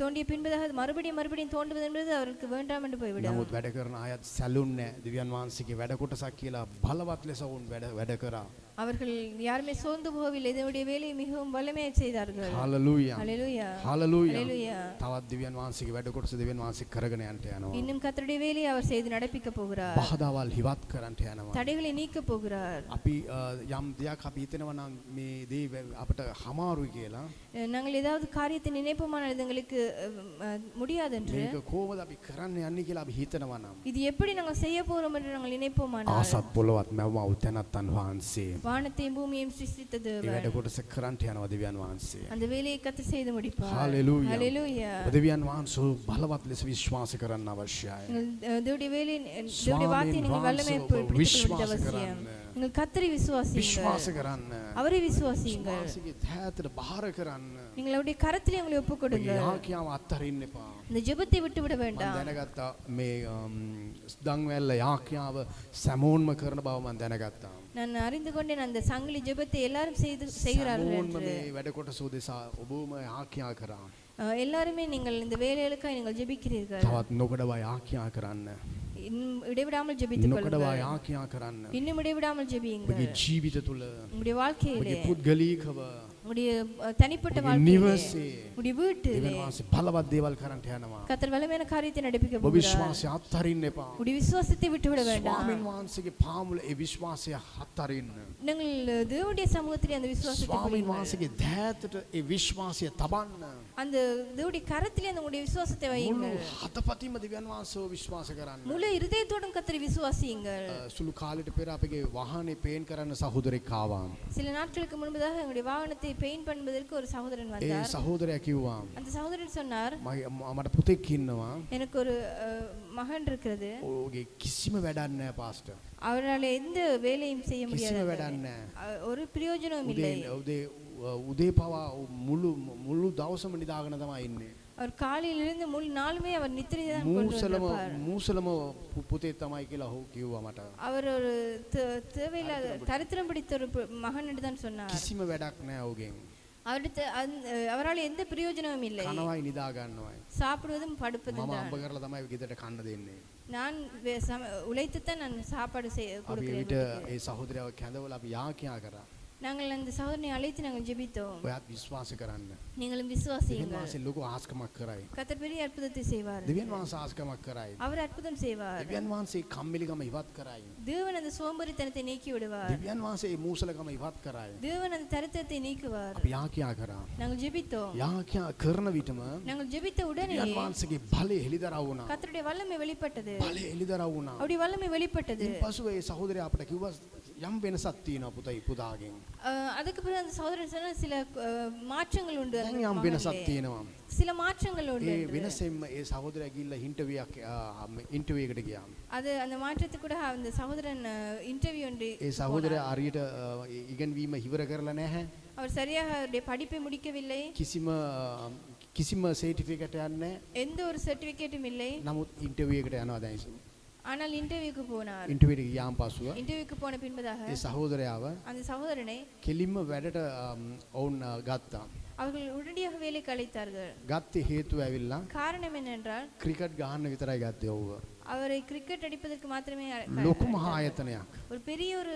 தோண்டிய பின்பதாக மறுபடியும் தோண்டுவது என்பது அவருக்கு வேண்டாம் என்று போய்விடும். නමුත් වැඩ කරන අයත් සැලුන්නේ දෙවියන් වහන්සේගේ වැඩ කොටසක් කියලා බලවත් ලෙස වුන් වැඩ කරා. அவர்கள் யாருமே சோர்ந்து போகவில்லை. இதனுடைய வேலையை மிகவும் வல்லமையாக செய்தார்கள். හලලූයා. ஹalleluya. හලලූයා. ஹalleluya. තවත් දෙවියන් වහන්සේගේ වැඩ කොටස දෙවියන් වහන්සේ කරගෙන යන්නට යනවා. இன்னும் கர்த்தருடைய வேலையை அவர் செய்து நடப்பிக்க போகிறார். බාධාවල් හිවත් කරන්නට යනවා. தடைகளை நீக்க போகிறார். අපි යම් දෙයක් අපි හිතනවා නම් මේ දේ අපිට හමාරුයි කියලා. நாங்கள் ஏதாவது காரியத்தை நினைப்போமானால் இது எங்களுக்கு முடியாது என்று. මේක කොහොමද අපි කරන්න යන්නේ කියලා අපි හිතනවා නම්. இது எப்படி நாங்கள் செய்ய போறோம் என்று நாங்கள் நினைப்போமானால். ආසත් පොළවත් මැවුම උතනත්තන් වහන්සේ. வானத்தையும் பூமியையும் சிருஷ்டித்த ඒ தேவன். වැඩ කොටස කරන්නට යනවා දෙවියන් වහන්සේ. அந்த வேலையை கர்த்தர் செய்து முடிப்பார். හලලූයා. ஹalleluya. දෙවියන් වහන්සේ බලවත් ලෙස විශ්වාස කරන්න අවශ්‍යයි. தேவனுடைய வேலை தேவனுடைய வார்த்தையை நீங்கள் வல்லமையாக பிடித்துக் கொள்ள அவசியம். நீங்கள் கர்த்தரை விசுவாசியுங்கள். විශ්වාස කරන්න. அவரை விசுவாசியுங்கள். විශ්වාසයේ ධාතට බාර කරන්න. நீங்கள் அவருடைய கரத்திலே உங்களை ஒப்புக்கொடுங்கள். යාකියාව අත්හරින්න එපා. இந்த ஜெபத்தை விட்டுவிட මම வேண்டாம். දැනගත්තා මේ දන්වැල්ල යාකියාව සැමෝන්ම කරන බව මම දැනගත්තා. நான் அறிந்து கொண்டேன் அந்த சங்கிலி ஜெபத்தை எல்லாரும் செய்கிறார்கள் සැමෝන්ම என்று. මේ වැඩ කොටස උදෙසා ඔබම යාකියා කරා. எல்லாருமே நீங்கள் இந்த வேலைகளுக்காக நீங்கள் ஜெபிக்கிறீர்கள். තවත් නොකඩව යාකියා කරන්න. இன்னும் இடைவிடாமல் ஜெபித்துக் නොකඩව கொள்ளுங்கள். යාකියා කරන්න. இன்னும் இடைவிடாமல் ஜெபியுங்கள். ඔබගේ ජීවිත තුළ உங்களுடைய வாழ்க்கையிலே ඔබගේ පුද්ගලීකව உங்களுடைய தனிப்பட்ட ඔබගේ வாழ்க்கையிலே නිවසේ உங்களுடைய வீட்டிலே දෙවියන් වහන්සේ බලවත් දේවල් කරන්නට යනවා. கர்த்தர் வல்லமையான காரியத்தை நடப்பிக்க ඔබ போகிறார். විශ්වාසය අත්හරින්න එපා. உங்களுடைய விசுவாசத்தை விட்டுவிட வேண்டாம். ස්වාමීන් වහන්සේගේ පාමුල ඒ විශ්වාසය අත්හරින්න. நீங்கள் தேவனுடைய சமூகத்திலே அந்த விசுவாசத்தை ස්වාමීන් வையுங்கள். වහන්සේගේ ධාතට ඒ විශ්වාසය තබන්න. அந்த தேவனுடைய கரத்திலே அந்த உங்களுடைய விசுவாசத்தை මුළු வையுங்கள். හතපතින්ම දෙවියන් වහන්සේව විශ්වාස කරන්න. முழு இருதயத்தோடும் கர்த்தரை விசுவாசியுங்கள். සුළු කාලෙට පෙර අපගේ වාහනේ පේන් කරන්න සහෝදරෙක් ආවා. சில நாட்களுக்கு முன்பதாக எங்களுடைய வாகனத்தை பெயிண்ட் பண்ணுவதற்கு ஒரு சகோதரன் ඒ வந்தார். සහෝදරයා කිව්වා அந்த சகோதரன் சொன்னார், මට පුතෙක් ඉන්නවා. எனக்கு ஒரு மகன் இருக்கிறது. ඔහුගේ කිසිම වැඩක් නැහැ පාස්ටර්. அவரால் எந்த வேலையும் செய்ய කිසිම முடியாது. වැඩක් නැහැ. ஒரு பிரயோஜனமும் இல்லை. උදේ පවා මුළු දවසම නිදාගෙන තමයි ඉන්නේ. அவர் காலையிலிருந்து முழு நாளுமே அவர் நித்திரை தான் கொண்டு வந்திருப்பார். මූසලම පුතේ තමයි කියලා ඔහු කිව්වා මට. அவர் ஒரு தேவையில்லாத தரித்திரம் பிடித்த ஒரு மகன் என்று தான் சொன்னார். කිසිම වැඩක් නැහැ ඔහුගෙන්. அவரால் எந்த பிரயோஜனமும் இல்லை. කනවයි නිදා ගන්නවයි. சாப்பிடுவதும் படுப்பதும் මම தான். අම්බ කරලා තමයි ගෙදරට කන්න දෙන්නේ. நான் உழைத்துத்தான் நான் சாப்பாடு අපි கொடுக்கிறேன். විට ඒ සහෝදරයව කැඳවලා අපි යාකියා කරා. நாங்கள் அந்த சகோதரனை அழைத்து நாங்கள் ஜெபித்தோம். ඔයත් විශ්වාස කරන්න. நீங்களும் දෙවියන් விசுவாசியுங்கள். වහන්සේ ලොකු ආස්කමක් කරයි. கர்த்தர் பெரிய அற்புதத்தை செய்வார். දෙවියන් වහන්සේ ආස්කමක් කරයි. அவர் அற்புதம் செய்வார். දෙවියන් වහන්සේ කම්මැලිකම ඉවත් කරයි. தேவன் அந்த சோம்பேறித்தனத்தை நீக்கி விடுவார். දෙවියන් වහන්සේ මූසලකම ඉවත් කරයි. தேவன் அந்த தரித்திரத்தை நீக்குவார். අපි යාකියා කරා. நாங்கள் ஜெபித்தோம். යාකියා කරන විටම நாங்கள் ஜெபித்த உடனே දෙවියන් වහන්සේගේ බලය එළිදරව් වුණා. கர்த்தருடைய வல்லமை வெளிப்பட்டது. බලය එළිදරව් වුණා. அவருடைய வல்லமை வெளிப்பட்டது. පසුව ඒ සහෝදරයා අපට කිව්වා යම් වෙනසක් තියෙනවා පුතයි පුතාගෙන්. அதுக்கு பிறகு அந்த சகோதரன் சொன்ன சில மாற்றங்கள் உண்டு அந்த දැන් යම් වෙනසක් மகனிலே. තියෙනවා. சில மாற்றங்கள் உண்டு ඒ என்று. වෙනසෙන්ම ඒ සහෝදරයා ගිහිල්ලා ඉන්ටර්විව් එකට ගියා. அது அந்த மாற்றத்துக்கு கூட அந்த சகோதரன் இன்டர்வியூ உண்டு. ඒ සහෝදරයා හරියට ඉගෙනවීම ඉවර කරලා නැහැ. அவர் சரியாக அவருடைய படிப்பை முடிக்கவில்லை. කිසිම සර්ටිෆිකේට් එකක් නැහැ. எந்த ஒரு சர்டிபிகேட்டும் இல்லை. නමුත් ඉන්ටර්විව් එකට යනවා දැන්. ஆனால் இன்டர்வியூக்கு போனார். ඉන්ටර්විව් එකට ගියාන් පස්සුව இன்டர்வியூக்கு போன பின்பதாக ඒ සහෝදරයාව அந்த சகோதரனை කෙලින්ම වැඩට ඔවුන් ගත්තා. அவர்கள் உடனடியாக வேலைக்கு அழைத்தார்கள். ගත්තේ හේතුව ඇවිල්ලා காரணம் என்னென்றால் ක්‍රිකට් ගහන්න විතරයි ගත්තේ ඔව්ව. அவரை கிரிக்கெட் அடிப்பதற்கு மாத்திரமே ලොකුම ආයතනයක්. ஒரு பெரிய ஒரு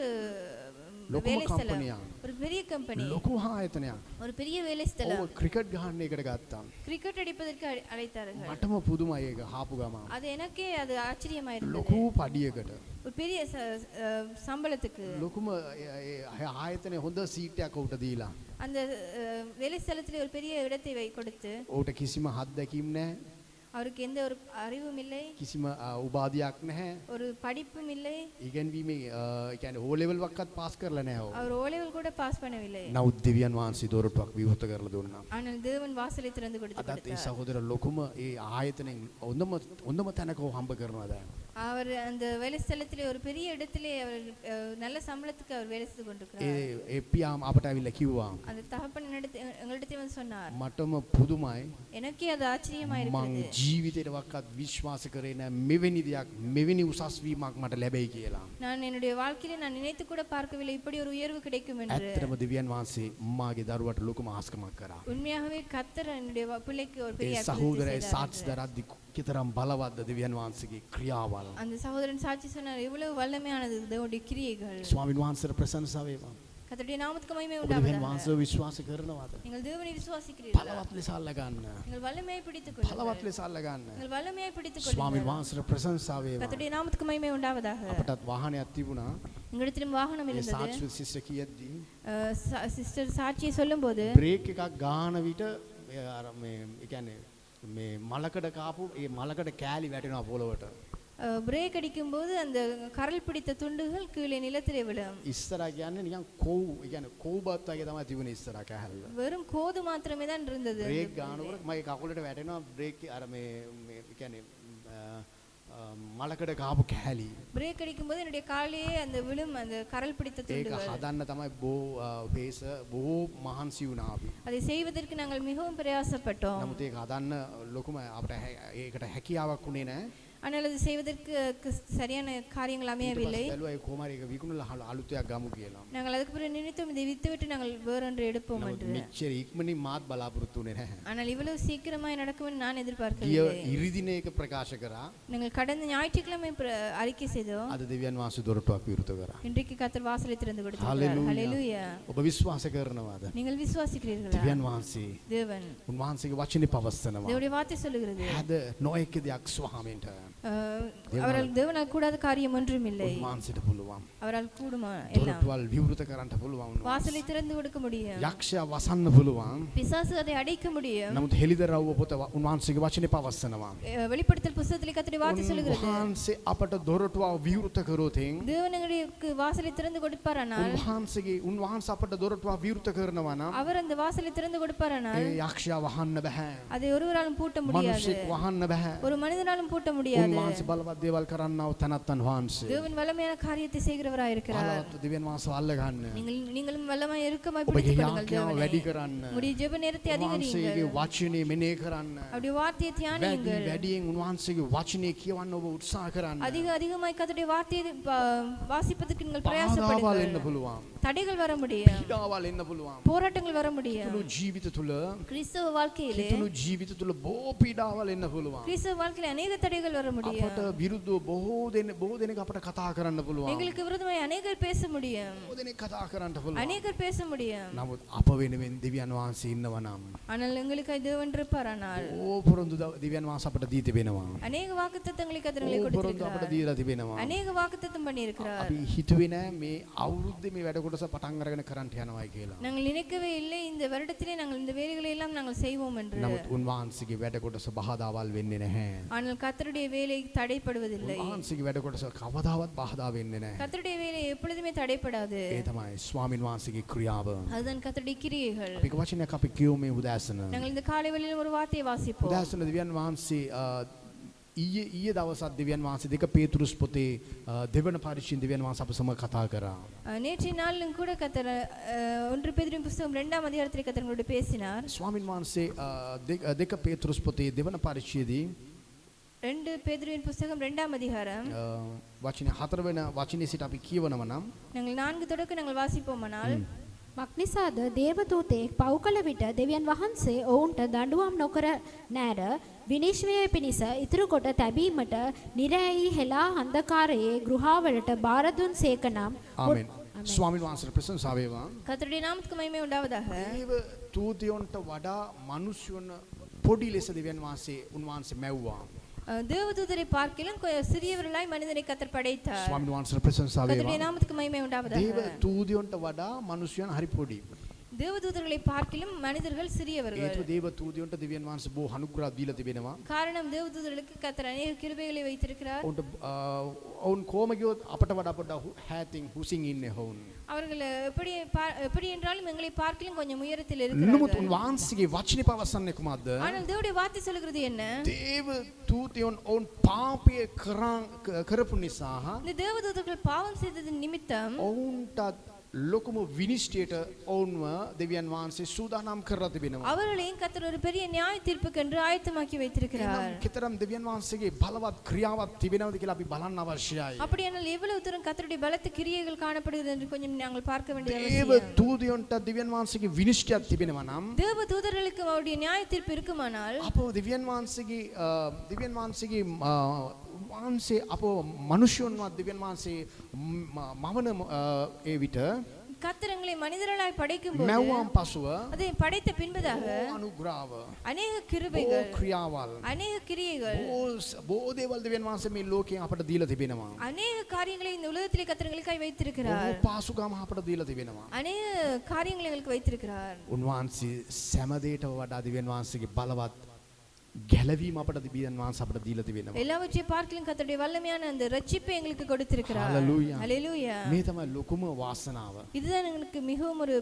ලොකුම வேலை ஸ்தலம், කම්පනියක්. ஒரு பெரிய கம்பெனி, ලොකු ආයතනයක්. ஒரு பெரிய வேலை ஸ்தலம். ඔව් ක්‍රිකට් ගහන්න එකට ගත්තා. கிரிக்கெட் அடிப்பதற்கு அழைத்தார்கள். මටම පුදුමයි ඒක ආපු ගමන්. அது எனக்கே அது ஆச்சரியமா இருந்தது. ලොකු පඩියකට ஒரு பெரிய சம்பளத்துக்கு ලොකුම ආයතනයේ හොඳ සීට් එකක් උට දීලා. அந்த வேலை ஸ்தலத்தில் ஒரு பெரிய இடத்தை கொடுத்து ඌට කිසිම අත්දැකීම් නැහැ. அவருக்கு எந்த ஒரு அறிவும் இல்லை, කිසිම උපාධියක් නැහැ. ஒரு படிப்பும் இல்லை. ඉගෙනීමේ කියන්නේ ඕ ලෙවල් වක්වත් පාස් කරලා නැහැ ඔව්. அவர் ஓ லெவல் கூட பாஸ் பண்ணவில்லை. නමුත් දෙවියන් වහන්සේ දොරටුවක් විවෘත කරලා දුන්නා. ஆனால் தேவன் வாசலை திறந்து கொடுத்து අදත් ඒ கொடுத்தார். සහෝදර ලොකුම ඒ ආයතනෙන් හොඳම තැනක හම්බ කරනවා දැන්. அவர் அந்த வேலை ஸ்தலத்திலே ஒரு பெரிய இடத்திலே அவர் நல்ல சம்பளத்துக்கு அவர் வேலை செய்து கொண்டிருக்கிறார். ඒ පියාම අපට ඇවිල්ලා කිව්වා அந்த தகப்பன் எங்களிடத்தில் வந்து சொன்னார், මටම පුදුමයි எனக்கே அது ஆச்சரியமா මං இருக்கிறது. ජීවිතේට වක්වත් විශ්වාස කරේ නැහැ මෙවැනි දෙයක් මෙවැනි උසස් වීමක් මට ලැබෙයි කියලා. நான் என்னுடைய வாழ்க்கையிலே நான் நினைத்து கூட பார்க்கவில்லை இப்படி ஒரு உயர்வு கிடைக்கும் என்று. ඇත්තටම දෙවියන් වහන්සේ මාගේ දරුවට ලොකුම ආස්කමක් කරා. உண்மையாகவே கர்த்தர் என்னுடைய பிள்ளைக்கு ஒரு ඒ பெரிய සහෝදරය அற்புதத்தை සාක්ෂි செய்தார். දරද්දි කිතරම් බලවත්ද දෙවියන් වහන්සේගේ ක්‍රියාවල්. அந்த சகோதரன் சாட்சி சொன்னார், எவ்வளவு வல்லமையானது தேவனுடைய கிரியைகள். ස්වාමීන් වහන්සේට ප්‍රශංසා වේවා. கர்த்தருடைய நாமத்துக்கு மகிமை ඔබ දෙවියන් உண்டாவதாக. වහන්සේව විශ්වාස කරනවාද? நீங்கள் தேவனை விசுவாசிக்கிறீர்களா? බලවත් ලෙස අල්ලගන්න. நீங்கள் வல்லமையை பிடித்துக் கொள்ளுங்கள். බලවත් ලෙස අල්ලගන්න. நீங்கள் வல்லமையை பிடித்துக் ස්වාමීන් கொள்ளுங்கள். වහන්සේට ප්‍රශංසා වේවා. கர்த்தருடைய நாமத்துக்கு மகிமை உண்டாவதாக. අපටත් වාහනයක් තිබුණා. எங்களிடத்திலும் வாகனம் ඒ இருந்தது. සාක්ෂි සිස්ටර් කියද්දි சிஸ்டர் சாட்சியை சொல்லும்போது බ්‍රේක් එකක් ගාන විට අර මේ ඒ කියන්නේ මේ මලකඩ කාපු ඒ මලකඩ කෑලි වැටෙනවා පොළොවට. பிரேக் அடிக்கும்போது அந்த கரல் பிடித்த துண்டுகள் கீழே நிலத்திலே விழும். ඉස්සරහ කියන්නේ නිකන් කොව් ඒ කියන්නේ කොව්බත් වගේ තමයි තිබුණේ ඉස්සරහ කෑල්ල. வெறும் கோது மாத்திரமே தான் இருந்தது. බ්‍රේක් ගානකොට මගේ කකුලට වැටෙනවා බ්‍රේක් අර මේ ඒ කියන්නේ මලකඩ කාපු කෑලි. பிரேக் அடிக்கும்போது என்னுடைய காலையே அந்த விழும் அந்த கரல் பிடித்த ඒක துண்டுகள். හදන්න තමයි බොහෝ මහන්සි වුණා අපි. அதை செய்வதற்கு நாங்கள் மிகவும் பிரயாசப்பட்டோம். නමුත් ඒක හදන්න ලොකුම අපිට ඒකට හැකියාවක් උනේ නැහැ. ஆனால் அது செய்வதற்கு சரியான காரியங்கள் அமையவில்லை. ඊට පස්සේ බැලුවා ඒ කොහොමරි ඒක විකුණලා අලුතයක් ගමු කියලා. நாங்கள் அதுக்கு பிறகு நினைத்தோம் இதை வித்துவிட்டு நாங்கள் வேறொன்று எடுப்போம் නමුත් என்று. මෙච්චර ඉක්මනින් මාත් බලාපොරොත්තු වෙන්නේ නැහැ. ஆனால் இவ்வளவு சீக்கிரமாய் நடக்கும் என்று நான் ගිය எதிர்பார்க்கவில்லை. ඉරිදින එක ප්‍රකාශ කරා. நாங்கள் கடந்த ஞாயிற்றுக்கிழமை அறிக்கை செய்தோம். අද දෙවියන් වහන්සේ දොරටුවක් විවෘත කරා. இன்றைக்கு கர்த்தர் வாசலை திறந்து கொடுத்தார். Hallelujah. ஹalleluya. ඔබ විශ්වාස කරනවාද? நீங்கள் விசுவாசிக்கிறீர்களா? දෙවියන් වහන්සේ தேவன் උන්වහන්සේගේ වචනේ පවස්සනවා. தேவனுடைய வார்த்தை சொல்லுகிறது. හැද නොයෙක් දෙයක් ස්වාමීන්ට அவரால் தேவனால் கூடாத காரியம் ஒன்றும் இல்லை. උන්වහන්සේට පුළුවන්. அவரால் கூடுமா எல்லாம். දොරටුවල් විවෘත කරන්න පුළුවන්. வாசலை திறந்து கொடுக்க முடியும். යක්ෂයා වසන්න පුළුවන්. பிசாசு அதை அடைக்க முடியும். නමුත් හෙලිදරව්ව පොත උන්වහන්සේගේ වචනේ පවස්සනවා. வெளிப்படுத்தல் புத்தகத்திலே கர்த்தருடைய வார்த்தை சொல்லுகிறது. උන්වහන්සේ අපට දොරටුව විවෘත කරොතින් தேவனுக்கு வாசலை திறந்து கொடுப்பாரானால் උන්වහන්සේ අපට දොරටුව විවෘත කරනවා නම් அவர் அந்த வாசலை திறந்து கொடுப்பாரானால் ඒ යක්ෂයා වහන්න බෑ. அதை ஒருவராலும் பூட்ட முடியாது. මිනිසෙක් වහන්න බෑ. ஒரு மனிதனாலும் பூட்ட முடியாது. උන්වහන්සේ බලවත් දේවල් කරන්නව තනත්තන් වහන්සේ. தேவன் வல்லமையான காரியத்தை செய்கிறவராய் இருக்கிறார். බලවත් දෙවියන් වහන්සේ අල්ල ගන්න. நீங்களும் வல்லமை இருக்கமாய் ඔබගේ பிடித்துக் கொள்ளுங்கள் යාඥාව தேவனை. වැඩි කරන්න. உடைய ஜெப நேரத்தை அதிகரியுங்கள். උන්වහන්සේගේ වචනේ මෙනෙහි කරන්න. அவருடைய வார்த்தையை தியானியுங்கள். වැඩියෙන් උන්වහන්සේගේ වචනේ කියවන්න ඔබ උත්සාහ කරන්න. அதிகமாய் கர்த்தருடைய வார்த்தையை வாசிப்பதற்கு நீங்கள் බාධාවල් එන්න பிரயாசப்படுங்கள். පුළුවන්. தடைகள் வர முடியும். පීඩාවල් එන්න පුළුවන්. போராட்டங்கள் வர முடியும். තුළු ජීවිත තුළ கிறிஸ்தவ வாழ்க்கையிலே තුළු ජීවිත තුළ බොහෝ පීඩාවල් එන්න පුළුවන්. கிறிஸ்தவ வாழ்க்கையில அநேக தடைகள் வர முடியும். අපට විරුද්ධව බොහෝ දෙනෙක් අපට කතා කරන්න පුළුවන්. எங்களுக்கு விரோதமாய் அநேகர் பேச முடியும். බොහෝ දෙනෙක් කතා කරන්න පුළුවන්. அநேகர் பேச முடியும். නමුත් අප වෙනුවෙන් දෙවියන් වහන්සේ ඉන්නවා නම් ஆனால் எங்களுக்காய் தேவன் இருப்பாரானால் ඕ පොරොන්දු දෙවියන් වහන්සේ අපට දී තිබෙනවා. அநேக வாக்குத்தத்தங்களை கர்த்தர் ඕ පොරොන්දු අපට கொடுத்திருக்கிறார். දීලා තිබෙනවා. அநேக வாக்குத்தத்தம் பண்ணியிருக்கிறார். අපි හිතුවේ නෑ මේ අවුරුද්දේ මේ වැඩ කොටස කොටස පටන් අරගෙන කරන්න යනවායි කියලා. நாங்கள் நினைக்கவே இல்லை இந்த வருடத்திலே நாங்கள் இந்த வேலைகளை எல்லாம் நாங்கள் செய்வோம் என்று. නමුත් උන්වහන්සේගේ වැඩ කොටස බාධාවල් වෙන්නේ නැහැ. ஆனால் கர்த்தருடைய வேலை தடைப்படுவதில்லை. උන්වහන්සේගේ වැඩ කොටස කවදාවත් බාධා වෙන්නේ නැහැ. கர்த்தருடைய வேலை எப்பொழுதுமே தடைப்படாது. ඒ තමයි ස්වාමින් වහන්සේගේ ක්‍රියාව. அதுதான் கர்த்தருடைய கிரியைகள். අපි වචනයක් අපි කියමු මේ උදෑසන. நாங்கள் இந்த காலை வேளையில் ஒரு வார்த்தையை வாசிப்போம். උදෑසන දෙවියන් වහන්සේ ඊයේ දවසත් දෙවියන් වහන්සේ දෙක පේතුරුස් පොතේ දෙවන පරිච්ඡේදයෙන් දෙවියන් වහන්සේ අප සමග කතා කරා. நேற்றைய நாளிலும் கூட கர்த்தர் 1 பேதுருவின் புத்தகம் 2ஆம் அதிகாரத்திலே கர்த்தர் உங்களோடு பேசினார். ස්වාමින් වහන්සේ දෙක පේතුරුස් පොතේ දෙවන පරිච්ඡේදයේ 2 பேதுருவின் புத்தகம் 2ஆம் அதிகாரம் වචනේ 4 වෙන වචනේ සිට අපි කියවනවා නම් நாங்கள் 4 தொடக்க நாங்கள் வாசிப்போமானால் මක්නිසාද දේවදූතයෙක් පව් කළ විට දෙවියන් වහන්සේ ඔවුන්ට දඬුවම් නොකර නෑර විනිශ්චය පිණිස ඉතුරු කොට තැබීමට නිරැයි හෙලා අන්ධකාරයේ ගෘහවලට බාර දුන් සේකනම් ආමෙන්. ස්වාමින් වහන්සේට ප්‍රශංසා වේවා. கர்த்தருடைய நாமத்துக்கு மகிமை உண்டாவதாக. දේව දූතයන්ට වඩා මිනිසුන් පොඩි ලෙස දෙවියන් වහන්සේ උන්වහන්සේ මැව්වා. தேவதூதரை பார்க்கிலும் சிறியவர்களாய் மனிதனை கர்த்தர் படைத்தார். ස්වාමින් වහන්සේට ප්‍රශංසා கர்த்தருடைய වේවා. நாமத்துக்கு மகிமை உண்டாவதாக. දේව දූතයන්ට වඩා මිනිසුන් හරි පොඩි. தேவதூதர்களை பார்க்கிலும் மனிதர்கள் சிறியவர்கள். ඒතු දේව දූතයන්ට දෙවියන් වහන්සේ බොහෝ අනුග්‍රහ දීලා තිබෙනවා. காரணம் தேவதூதர்களுக்கு கர்த்தர் अनेक கிருபைகளை வைத்திருக்கிறார். ඔවුන් කොහොම ගියොත් අපට වඩා පොඩ්ඩක් හැතින් හුසින් ඉන්නේ ඔවුන්. அவர்கள் எப்படி என்றாலும் எங்களை பார்க்கிலும் கொஞ்சம் உயரத்தில் නමුත් இருக்கிறார்கள். උන්වහන්සේගේ වචනේ පවසන්නේ කුමක්ද? ஆனால் தேவனுடைய வார்த்தை சொல்கிறது என்ன? දේව දූතයන් ඔවුන් පාපය කරපු නිසා இந்த தேவதூதர்கள் பாவம் செய்ததின் நிமித்தம் ඔවුන්ට ලොකුම විනිශ්චයට ඔවුන්ව දෙවියන් වහන්සේ සූදානම් කරලා තිබෙනවා. அவர்களையும் கர்த்தர் ஒரு பெரிய நியாய தீர்ப்புக்கென்று ஆயத்தமாக்கி வைத்திருக்கிறார். කෙතරම් දෙවියන් වහන්සේගේ බලවත් ක්‍රියාවක් තිබෙනවද කියලා අපි බලන්න අවශ්‍යයි. அப்படியானால் எவ்வளவு தூரம் கர்த்தருடைய பலத்த கிரியைகள் காணப்படுகிறது என்று கொஞ்சம் நாங்கள் பார்க்க வேண்டியது දේව அவசியம். දූතයන්ට දෙවියන් වහන්සේගේ විනිශ්චයක් තිබෙනවා නම් தேவ தூதர்களுக்கு அவருடைய நியாய தீர்ப்பு இருக்குமானால் අපෝ දෙවියන් වහන්සේගේ වහන්සේ අපෝ මනුෂ්‍යයන්වත් දෙවියන් වහන්සේ මවන ඒ විට கர்த்தர் எங்களை மனிதர்களாய் படைக்கும் போது මැව්වාන් පසුව அதை படைத்த பின்பதாக අනුග්‍රාව அநேக கிருபைகள் ක්‍රියාවල් அநேக கிரியைகள் බොහෝ දේවල් දෙවියන් වහන්සේ මේ ලෝකයෙන් අපට දීලා තිබෙනවා. அநேக காரியங்களை இந்த உலகத்திலே கர்த்தர் எங்களுக்காய் வைத்திருக்கிறார். බොහෝ පාසුකම් අපට දීලා තිබෙනවා. அநேக காரியங்களை எங்களுக்கு வைத்திருக்கிறார். උන්වහන්සේ සෑම දෙයකටම වඩා දෙවියන් වහන්සේගේ බලවත් ගැලවීම අපට දෙවියන් වහන්සේ අපට දීලා තිබෙනවා. எல்லாவற்றையும் பார்க்கிலும் கர்த்தருடைய வல்லமையான அந்த ரட்சிப்பை எங்களுக்கு கொடுத்திருக்கிறார். Hallelujah. ஹalleluya. මේ තමයි ලොකුම වාසනාව. இதுதான் எங்களுக்கு மிகவும் ஒரு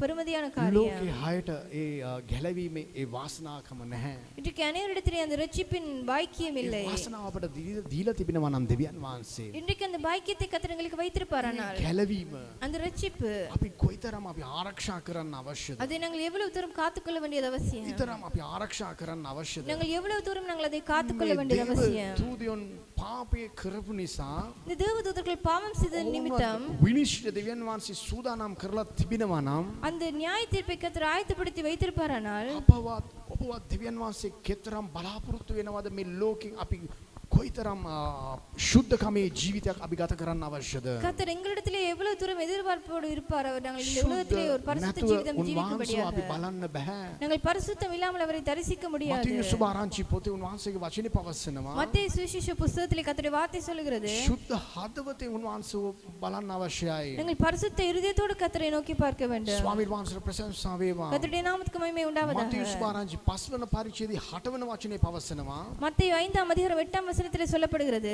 பெருமதியான காரியம். ලෝකේ හයට ඒ ගැලවීමේ ඒ වාසනාවකම නැහැ. இன்றைக்கு அநேகரிடத்திலே அந்த ரட்சிப்பின் பாக்கியம் இல்லை. ඒ වාසනාව අපට දීලා තිබෙනවා නම් දෙවියන් වහන්සේ. இன்றைக்கு அந்த பாக்கியத்தை கர்த்தர் எங்களுக்கு வைத்திருப்பாரானால் ගැලවීම அந்த ரட்சிப்பு අපි කොයිතරම් අපි ආරක්ෂා කරන්න අවශ්‍යද? அதை நாங்கள் எவ்வளவு தூரம் காத்துக்கொள்ள வேண்டியது அவசியம். ඊතරම් අපි ආරක්ෂා කරන්න අවශ්‍යද? நாங்கள் எவ்வளவு தூரம் நாங்கள் அதை காத்துக்கொள்ள வேண்டியது அவசியம். දූතයන් පාපය කරපු නිසා இந்த தேவதூதர்கள் பாவம் செய்ததன் நிமித்தம் විනිශ්චය දෙවියන් වහන්සේ සූදානම් කරලා තිබෙනවා නම් அந்த நியாய தீர்ப்பை கர்த்தர் ஆயத்தப்படுத்தி வைத்திருப்பாரானால் ඔබවත් දෙවියන් වහන්සේ කෙතරම් බලාපොරොත්තු වෙනවද මේ ලෝකෙන් අපි කොයිතරම් සුද්ධකමේ ජීවිතයක් අපි ගත කරන්න අවශ්‍යද? கர்த்தர் எங்களிடத்திலே எவ்வளவு தூரம் எதிர்பார்ப்போடு இருப்பார். நாங்கள் இந்த உலகத்திலே ஒரு பரிசுத்த ஜீவிதம் උන්වහන්සේ ஜீவிக்கும்படியாக අපි බලන්න බෑ. நாங்கள் பரிசுத்தம் இல்லாமல் அவரை தரிசிக்க முடியாது. මතී සුභාරංචි පොතේ උන්වහන්සේගේ වචනේ පවස්සනවා. மத்தேயு சுவிசேஷ புத்தகத்திலே கர்த்தருடைய வார்த்தை சொல்கிறது සුද්ධ හදවතේ උන්වහන්සේ බලන්න අවශ්‍යයි. நாங்கள் பரிசுத்த இருதயத்தோடு கர்த்தரை நோக்கி பார்க்க வேண்டும். ස්වාමීන් වහන්සේට ප්‍රශංසා වේවා. கர்த்தருடைய நாமத்துக்கு மகிமை உண்டாவதாக. මතී සුභාරංචි 5 වන පරිච්ඡේදයේ 8 වන වචනේ පවස්සනවා. மத்தேயு 5ஆம் அதிகாரம் 8ஆம் வசனத்திலே சொல்லப்படுகிறது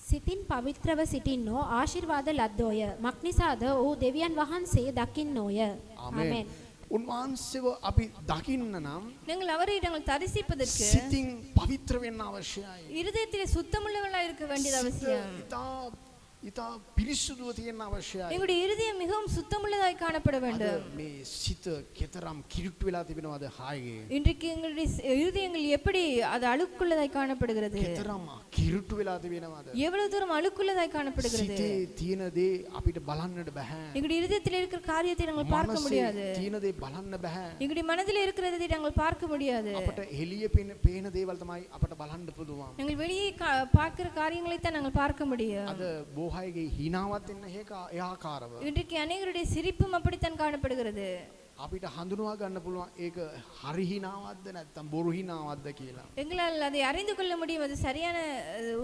සිතින් පවිත්‍රව සිටින්නෝ ආශිර්වාද ලද්දෝය. මක්නිසාද ඔහු දෙවියන් වහන්සේ දකින්නෝය. ආමේන්. උන්වහන්සේව අපි දකින්න නම් நாங்கள் அவரை நாங்கள் தரிசிப்பதற்கு සිතින් පවිත්‍ර වෙන්න අවශ්‍යයි. இருதயத்திலே சுத்தமுள்ளவர்களாய் இருக்க வேண்டியது அவசியம். ඉතා පිරිසුදුව තියෙන්න අවශ්‍යයි. எங்களுடைய இருதயம் மிகவும் சுத்தமுள்ளதாய் காணப்பட வேண்டும். මේ සිත කෙතරම් කිරිට්ටු වෙලා තිබෙනවද හායගේ? இன்றைக்கு எங்களுடைய இருதயங்கள் எப்படி அது அழுக்குள்ளதாய் காணப்படுகிறது? කෙතරම් කිරිට්ටු වෙලා තිබෙනවද? எவ்வளவு தூரம் அழுக்குள்ளதாய் காணப்படுகிறது? සිතේ තියෙන දේ අපිට බලන්නට බෑ. எங்களுடைய இருதயத்தில் இருக்கிற காரியத்தை நாங்கள் பார்க்க முடியாது. තියෙන දේ බලන්න බෑ. எங்களுடைய மனதில் இருக்கிறதை நாங்கள் பார்க்க முடியாது. අපට එළියේ පේන දේවල් තමයි අපට බලන්න පුළුවන්. நாங்கள் வெளியே பார்க்கிற காரியங்களை தான் நாங்கள் பார்க்க முடியும். අද බොහෝයිගේ හිනාවත් එන්න ඒක ඒ ආකාරව. இன்றைக்கு அநேகருடைய சிரிப்பும் அப்படித்தான் காணப்படுகிறது. අපිට හඳුනවා ගන්න පුළුවන් ඒක හරි හිනාවක්ද නැත්නම් බොරු හිනාවක්ද කියලා. எங்களால் அதை அறிந்து கொள்ள முடியும் அது சரியான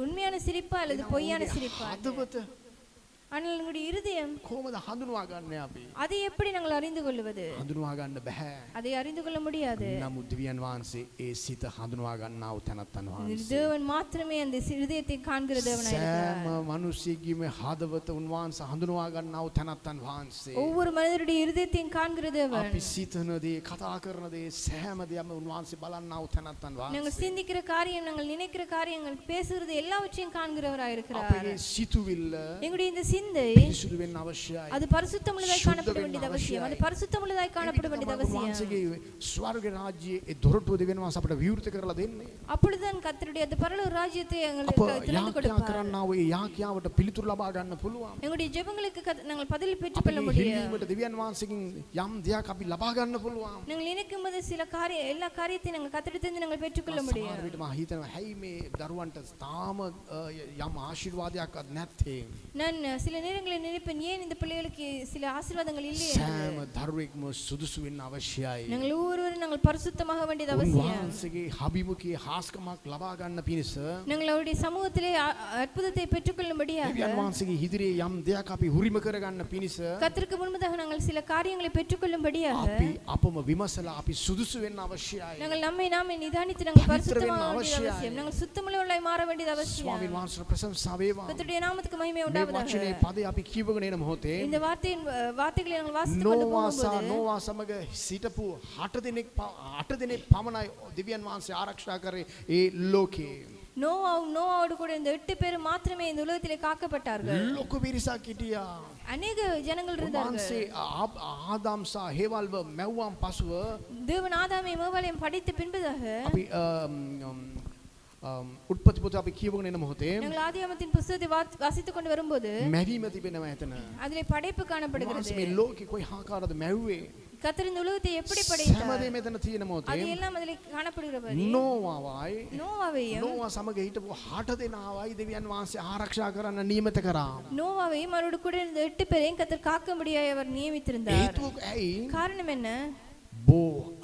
உண்மையான சிரிப்பா அல்லது பொய்யான சிரிப்பா. හදවත ஆனால் உங்களுடைய இருதயம் කොහොමද හඳුනවා ගන්න අපි? அதை எப்படி நாங்கள் அறிந்து கொள்வது? හඳුනවා ගන්න බෑ. அதை அறிந்து கொள்ள முடியாது. නමුත් දෙවියන් වහන්සේ ඒ සිත හඳුනවා ගන්නා වූ තැනත්තන් වහන්සේ. தேவன் மாத்திரமே அந்த இருதயத்தை காண்கிற தேவனாய் இருக்கிறார். සෑම මිනිසෙකීමේ හදවත උන්වහන්සේ හඳුනවා ගන්නා වූ තැනත්තන් වහන්සේ. ஒவ்வொரு மனிதருடைய இருதயத்தையும் காண்கிற தேவன். අපි සිතන දේ කතා කරන දේ සෑම දෙයක්ම උන්වහන්සේ බලන්නා වූ තැනත්තන් நாங்கள் වහන්සේ. சிந்திக்கிற காரியம் நாங்கள் நினைக்கிற காரியங்கள் பேசுகிறது எல்லாவற்றையும் காண்கிறவராய் இருக்கிறார். අපේ සිතුවිල්ල எங்களுடைய இந்த சிந்தை පිරිසුදු වෙන්න අවශ්‍යයි. அது பரிசுத்தமுள்ளதாய் காணப்பட வேண்டியது அவசியம். அது பரிசுத்தமுள்ளதாய் காணப்பட வேண்டியது அவசியம். උන්වහන්සේගේ ස්වර්ග ராஜ்‍යයේ ඒ දොරටුව දෙවියන් වහන්සේ අපට විවෘත කරලා දෙන්නේ. அப்பொழுதுதான் கர்த்தருடைய அந்த பரலோக ராஜ்யத்தை අප எங்களுக்கு திறந்து යාඥා கொடுப்பார். කරන්නා වූ ඒ යාඥාවට පිළිතුරු ලබා ගන්න පුළුවන්. எங்களுடைய ஜெபங்களுக்கு நாங்கள் பதில் අපි பெற்றுக்கொள்ள முடியும். හිල්ලීමට දෙවියන් වහන්සේගෙන් යම් දෙයක් අපි ලබා ගන්න පුළුවන්. நாங்கள் நினைக்கும் போது சில எல்லா காரியத்தையும் நாங்கள் கர்த்தரிடமிருந்து நாங்கள் பெற்றுக்கொள்ள முடியும். සමහර විට මම හිතනවා හැයි මේ දරුවන්ට තාම යම් ආශිර්වාදයක්වත් නැත්තේ. நான் சில நேரங்களில் நினைப்பேன் ஏன் இந்த பிள்ளைகளுக்கு சில ஆசீர்வாதங்கள் இல்லையே. සෑම දරුවෙක්ම සුදුසු වෙන්න අවශ්‍යයි. நாங்கள் ஒவ்வொருவரும் நாங்கள் பரிசுத்தமாக வேண்டியது அவசியம். උන්වහන්සේගේ අභිමුඛයේ හාස්කමක් ලබා ගන්න පිණිස நாங்கள் அவருடைய சமூகத்திலே அற்புதத்தை பெற்றுக்கொள்ளும்படியாக දෙවියන් වහන්සේගේ ඉදිරියේ යම් දෙයක් අපි හුරිම කරගන්න පිණිස கர்த்தருக்கு முன்பதாக நாங்கள் சில காரியங்களை பெற்றுக்கொள்ளும்படியாக අපි අපම විමසලා අපි සුදුසු වෙන්න අවශ්‍යයි. நாங்கள் நம்மை நாமே நிதானித்து நாங்கள் பவித்திர பரிசுத்தமாக வேண்டியது வேண்டியது அவசியம். அவசியம். நாங்கள் சுத்தமுள்ளவர்களாய் மாற வேண்டியது அவசியம். ස්වාමීන් වහන්සේට ප්‍රශංසා වේවා. கர்த்தருடைய நாமத்துக்கு மகிமை මේ உண்டாவதாக. වචනේ පදේ අපි කියවගෙන එන මොහොතේ இந்த வார்த்தைகளை நாங்கள் வாசித்துக் கொண்டு නෝවා போகும்போது නෝවා සමග සිටපු 8 දෙනෙක් පමණයි දෙවියන් වහන්සේ ආරක්ෂා කරේ ඒ ලෝකේ. நோவாவோடு கூட இந்த 8 பேர் மாத்திரமே இந்த உலகத்திலே காக்கப்பட்டார்கள். ලොකු පිරිසක් හිටියා. அநேக ஜனங்கள் இருந்தார்கள். වහන්සේ ආදාම් සහ හේවල්ව මැව්වම් පසුව தேவன் ஆதாமை ஏவாளையும் படைத்த பின்பதாக අපි උත්පත්ති පොත අපි කියවගෙන එන මොහොතේ நாங்கள் ஆதியாகமத்தின் புத்தகத்தை வாசித்துக் கொண்டு வரும்போது මැවීම තිබෙනවා එතන. அதிலே படைப்பு காணப்படுகிறது. වහන්සේ මේ ලෝකේ කොයි ආකාරද මැව්වේ? கர்த்தர் இந்த உலகத்தை எப்படி හැම படைத்தார்? දෙයක්ම එතන තියෙන அது මොහොතේ எல்லாம் அதிலே காணப்படுகிறது. නෝවාවයි நோவாவையும் නෝවා සමග හිටපු 8 දෙනාවයි දෙවියන් වහන්සේ ආරක්ෂා කරන්න නියමිත කරා. நோவாவையும் அவரோடு கூட இந்த 8 பேரையும் கர்த்தர் காக்கும்படியாக அவர் நியமித்திருந்தார். හේතුව ඇයි? காரணம் என்ன? බෝ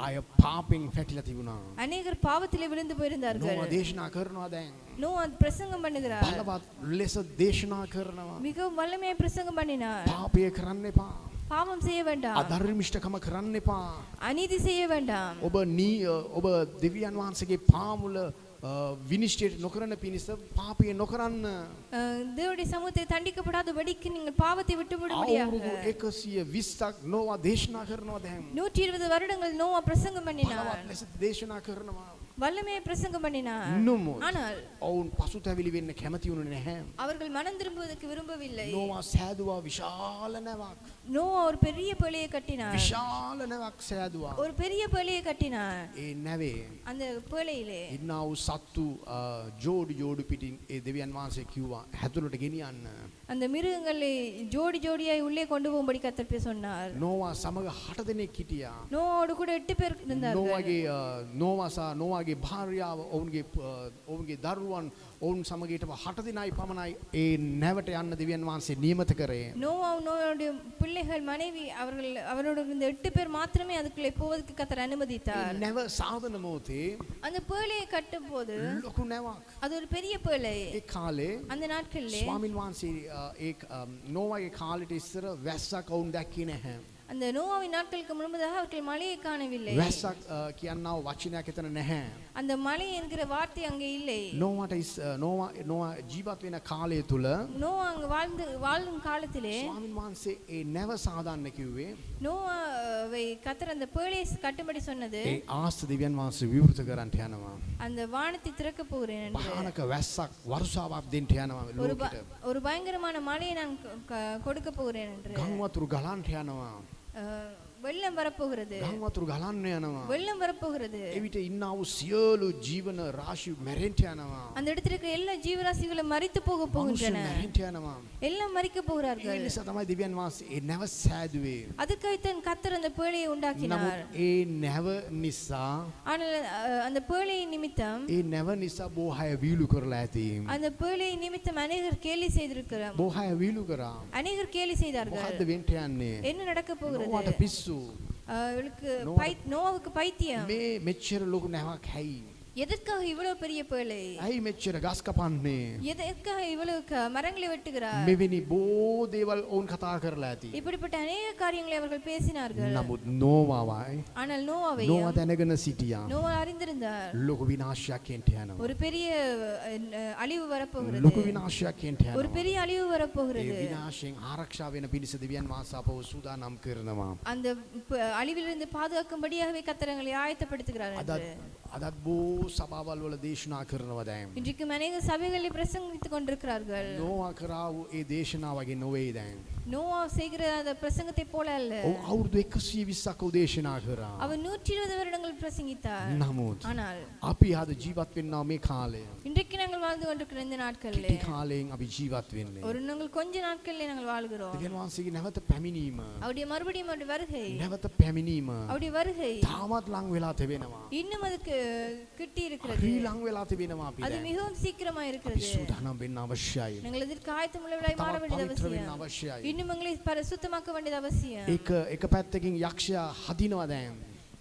අය පාපෙන් පැටිලා තිබුණා. அநேகர் பாவத்திலே விழுந்து போயிருந்தார்கள். නෝවා දේශනා කරනවා දැන්. நோவா பிரசங்கம் பண்ணுகிறார். බලවත් ලෙස දේශනා කරනවා. மிகவும் வல்லமையாய் பிரசங்கம் பண்ணினார். පාපය කරන්න එපා. பாவம் செய்ய வேண்டாம். අධර්මිෂ්ඨකම කරන්න එපා. அநீதி செய்ய வேண்டாம். ඔබ දෙවියන් වහන්සේගේ පාමුල විනිශ්චයට නොකරන පිණිස පාපය නොකරන්න. தேவனுடைய சமூகத்தை தண்டிக்கப்படாதபடிக்கு நீங்கள் பாவத்தை விட்டுவிடும்படியாக අවුරුදු 120ක් නෝවා දේශනා කරනවා දැන්. 120 வருடங்கள் நோவா பிரசங்கம் பண்ணினார். බලවත් ලෙස දේශනා කරනවා. வல்லமையை பிரசங்கம் பண்ணினார். නමුත් ஆனால் ඔවුන් පසුතැවිලි වෙන්න කැමති වුණේ නැහැ. அவர்கள் மனம் திரும்புவதற்கு விரும்பவில்லை. නෝවා සෑදුවා විශාල නැවක්. நோவா ஒரு பெரிய பேழையை கட்டினார். විශාල නැවක් සෑදුවා. ஒரு பெரிய பேழையை கட்டினார். ඒ නැවේ அந்த பேழையிலே ඉන්නා වූ සත්තු ජෝඩු පිටින් ඒ දෙවියන් වහන්සේ කිව්වා හැතුලට ගෙනියන්න. அந்த மிருகங்களை ஜோடி ஜோடியாய் உள்ளே கொண்டு போகும்படி கர்த்தர் சொன்னார். නෝවා සමග 8 දෙනෙක් හිටියා. நோவாவோடு கூட 8 பேர் இருந்தார்கள். නෝවාගේ භාර්යාව ඔවුන්ගේ දරුවන් ඔවුන් සමග හිටපු 8 දිනයි පමණයි ඒ නැවට යන්න දෙවියන් වහන්සේ නියමිත කරේ. நோவாவுடைய பிள்ளைகள் மனைவி அவரோட இருந்த 8 பேர் மாத்திரமே அதுக்குள்ளே போவதற்கு கர்த்தர் அனுமதித்தார். නැව සාධන මොහොතේ அந்த பேழையை கட்டும் போது ලොකු නැවක්. அது ஒரு பெரிய பேழை. ඒ කාලේ அந்த நாட்களிலே ස්වාමීන් වහන්සේ ඒ නෝවාගේ කාලෙට ඉස්සර වැස්සක් ඔවුන් දැක්කේ නැහැ. அந்த நோவாவின் நாட்களுக்கு முன்பதாக அவர்கள் மழையை காணவில்லை. වැස්සක් කියනවා වචනයක් එතන නැහැ. அந்த மழை என்கிற வார்த்தை அங்கே இல்லை. නෝවා ජීවත් වෙන කාලය තුල நோவா அங்கு வாழும் காலத்திலே ස්වාමීන් වහන්සේ ඒ නැව සාදාන්න කිව්වේ. நோவாவை கர்த்தர் அந்த பேழையை கட்டும்படி சொன்னது ඒ ආස්ත දෙවියන් වහන්සේ විවෘත කරන්න යනවා. அந்த வானத்தை திறக்க போகிறேன் என்று. භයානක වැස්සක් වර්ෂාවක් දෙන්න යනවා ලෝකෙට. ஒரு பயங்கரமான மழையை நான் கொடுக்க போகிறேன் என்று. ගම් වතුරු ගලන්ට යනවා. வெள்ளம் வரப்போகிறது. ගම් වතුරු ගලන්න යනවා. வெள்ளம் வரப்போகிறது. එවිට ඉන්නා වූ සියලු ජීවන රාශි මැරෙන්න යනවා. அந்த இடத்துல இருக்க எல்லா ஜீவராசிகளும் மரித்து போக போகின்றன. මැරෙන්න යනවා. எல்லாம் மரிக்க ඒ போகிறார்கள். නිසා තමයි දෙවියන් වහන්සේ ඒ නැව සෑදුවේ. அதுக்காகத்தான் கர்த்தர் அந்த பேழையை உண்டாக்கினார். නමුත් ඒ නැව නිසා ஆனால் அந்த பேழை நிமித்தம் ඒ නැව නිසා බොහෝ වීලු කරලා ඇති. அந்த பேழை நிமித்தம் அநேகர் கேலி செய்திருக்கிறார். බොහෝ වීලු කරා. அநேகர் கேலி செய்தார்கள். මොකද්ද වෙන්න යන්නේ? என்ன நடக்க போகிறது? නෝවාට පිස්සු. இவளுக்கு நோவாவுக்கு பைத்தியம். මේ මෙච්චර ලොකු නැවක් හැයි. எதற்காக இவ்வளவு பெரிய பேழை? ඇයි මෙච්චර ගස් කපන්නේ? எதற்காக இவ்வளவு மரங்களை வெட்டுகிறார்? මෙවැනි බොහෝ දේවල් ඔවුන් කතා කරලා ඇති. இப்படிப்பட்ட அநேக காரியங்களை அவர்கள் பேசினார்கள். නමුත් නෝවාවයි ஆனால் நோவாவை නෝවා දැනගෙන සිටියා. நோவா அறிந்திருந்தார் ලොකු විනාශයක් එන්ට යනවා. ஒரு பெரிய அழிவு வரப்போகிறது. ලොකු විනාශයක් එන්ට ஒரு යනවා. பெரிய அழிவு ඒ வரப்போகிறது. විනාශයෙන් ආරක්ෂා වෙන පිණිස දෙවියන් වහන්සේ අපව සූදානම් කරනවා. அந்த அழிவிலிருந்து பாதுகாக்கும்படியாகவே கர்த்தரங்களை ஆயத்தப்படுத்துகிறார் என்று. අදත් බොහෝ සභාවල් වල දේශනා කරනවා දැන්. இன்றைக்கு அநேக சபைகளில் பிரசங்கித்துக் கொண்டிருக்கிறார்கள். නෝවා කරා වූ ඒ දේශනාව වගේ නොවේ දැන්. நோவா செய்கிற அந்த பிரசங்கத்தை போல அல்ல. ඔව් අවුරුදු 120ක් ඔව් දේශනා කරා. அவர் 120 வருடங்கள் பிரசங்கித்தார். නමුත් ஆனால் අපි අද ජීවත් වෙන්නා මේ කාලය இன்றைக்கு நாங்கள் வாழ்ந்து கொண்டிருக்கிற இந்த நாட்களிலே කිටි කාලයෙන් අපි ජීවත් වෙන්නේ. ஒரு நாங்கள் கொஞ்ச நாட்களிலே நாங்கள் வாழ்கிறோம். දෙවියන් වහන්සේගේ නැවත පැමිණීම அவருடைய மறுபடியும் அவருடைய வருகை නැවත පැමිණීම அவருடைய வருகை තාමත් ලං වෙලා තිබෙනවා. இன்னும் அதுக்கு கிட்டி இருக்கிறது. හරි ලං වෙලා තිබෙනවා අපි அது දැන්. மிகவும் சீக்கிரமா අපි இருக்கிறது. සූදානම් වෙන්න අවශ්‍යයි. நாங்கள் இதற்கு ஆயத்தமுள்ளவர்களாய் மாற තවත් வேண்டியது පවිත්‍ර වෙන්න அவசியம். අවශ්‍යයි. இன்னும் எங்களை பரிசுத்தமாக்க வேண்டியது அவசியம். එක පැත්තකින් යක්ෂයා හදිනවා දැන්.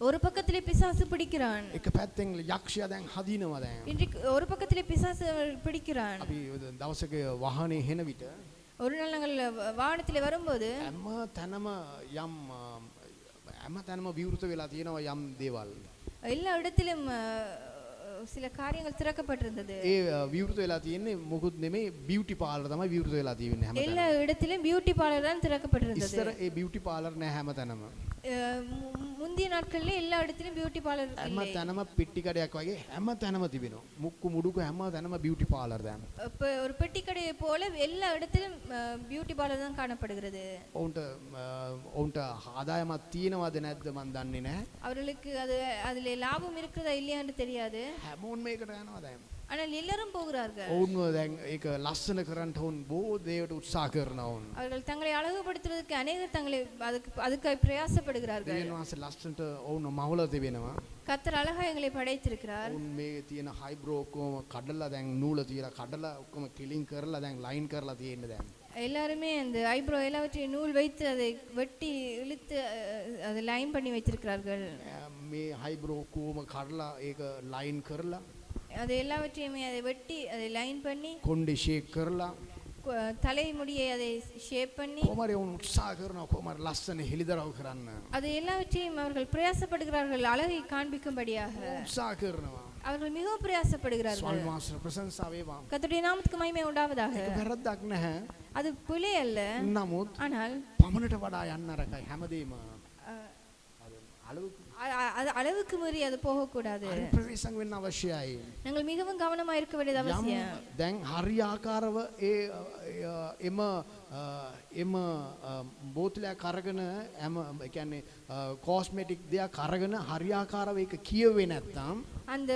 ஒரு பக்கத்திலே பிசாசு பிடிக்கிறான். එක පැත්තෙන් යක්ෂයා දැන් හදිනවා දැන්. இன்றைக்கு ஒரு பக்கத்திலே பிசாசு பிடிக்கிறான். අපි දවසක வாහනේ හෙන විට ஒரு நாள் நாங்கள் வாகனத்திலே வரும்போது හැම තැනම විවෘත වෙලා තියෙනවා යම් දේවල්. எல்லா இடத்திலும் சில காரியங்கள் திறக்கப்பட்டிருந்தது. ඒ විවෘත වෙලා තියෙන්නේ මොකුත් නෙමෙයි බියුටි පාර්ලර් තමයි විවෘත වෙලා තියෙන්නේ හැම எல்லா තැනම. இடத்திலும் பியூட்டி பார்லர் தான் திறக்கப்பட்டிருந்தது. ඉස්සර ඒ බියුටි පාර්ලර් නෑ හැම තැනම. முந்தைய நாட்களிலே எல்லா இடத்திலும் பியூட்டி பார்லர் හැම இல்லை. තැනම පෙට්ටි කඩයක් වගේ හැම තැනම තිබෙනවා. මුක්කු මුඩුක හැම තැනම බියුටි පාර්ලර් දැන්. இப்ப ஒரு பெட்டி கடையை போல எல்லா இடத்திலும் பியூட்டி பார்லர் தான் காணப்படுகிறது. ඔවුන්ට ආදායමක් තියෙනවද නැද්ද මන් දන්නේ නැහැ. அவர்களுக்கு அதிலே லாபம் இருக்கிறதா இல்லையா என்று தெரியாது. හැමෝම මේකට යනවා දැන්. ஆனால் எல்லாரும் போகிறார்கள். ඔවුන්ව දැන් ඒක ලස්සන කරන්න ඕන් බොහෝ දේවට උත්සාහ කරනවා ඔවුන්. அவர்கள் தங்களை அழகுபடுத்துவதற்கு அநேகர் தங்களை அதுக்காக பிரயாசப்படுகிறார்கள். දෙවියන් වහන්සේ ලස්සනට ඔවුන් මවල තිබෙනවා. கர்த்தர் அழகா எங்களை படைத்திருக்கிறார். ඔවුන් මේ තියෙන හයිබ්‍රෝ ඔක්කොම කඩලා දැන් නූල තියලා කඩලා ඔක්කොම ක්ලින් කරලා දැන් ලයින් කරලා තියෙන්නේ දැන්. எல்லாருமே அந்த ஐப்ரோ எல்லாவற்றையும் நூல் வைத்து அதை வெட்டி இழுத்து அதை லைன் பண்ணி வைத்திருக்கிறார்கள். මේ හයිබ්‍රෝ ඔක්කොම කඩලා ඒක ලයින් කරලා அது எல்லாவற்றையுமே அதை வெட்டி அதை லைன் பண்ணி කොණ්ඩේ ෂේක් කරලා தலைமுடியை அதை ஷேப் பண்ணி කොහමද ඔවුන් උත්සාහ කරනවා කොහමද ලස්සන හෙලිදරව් කරන්න. அது எல்லாவற்றையும் அவர்கள் பிரயாசப்படுகிறார்கள் அழகை காண்பிக்கும்படியாக. උත්සාහ කරනවා. அவர்கள் மிகவும் பிரயாசப்படுகிறார்கள். ස්වාමීන් වහන්සේ ප්‍රශංසා වේවා. கர்த்தருடைய நாமத்துக்கு மகிமை உண்டாவதாக. ඒක වැරද්දක් නැහැ. அது பிழை அல்ல. නමුත් ஆனால் පමණට වඩා යන්න අරකයි හැමදේම அது அளவுக்கு மீறி அது போகக்கூடாது. ප්‍රවේශම් වෙන්න අවශ්‍යයි. நாங்கள் மிகவும் கவனமா இருக்க வேண்டியது அவசியம். දැන් හරි ආකාරව එම බෝතලයක් අරගෙන ඒ කියන්නේ කොස්මෙටික් දෙයක් අරගෙන හරි ආකාරව ඒක කියුවේ නැත්නම් அந்த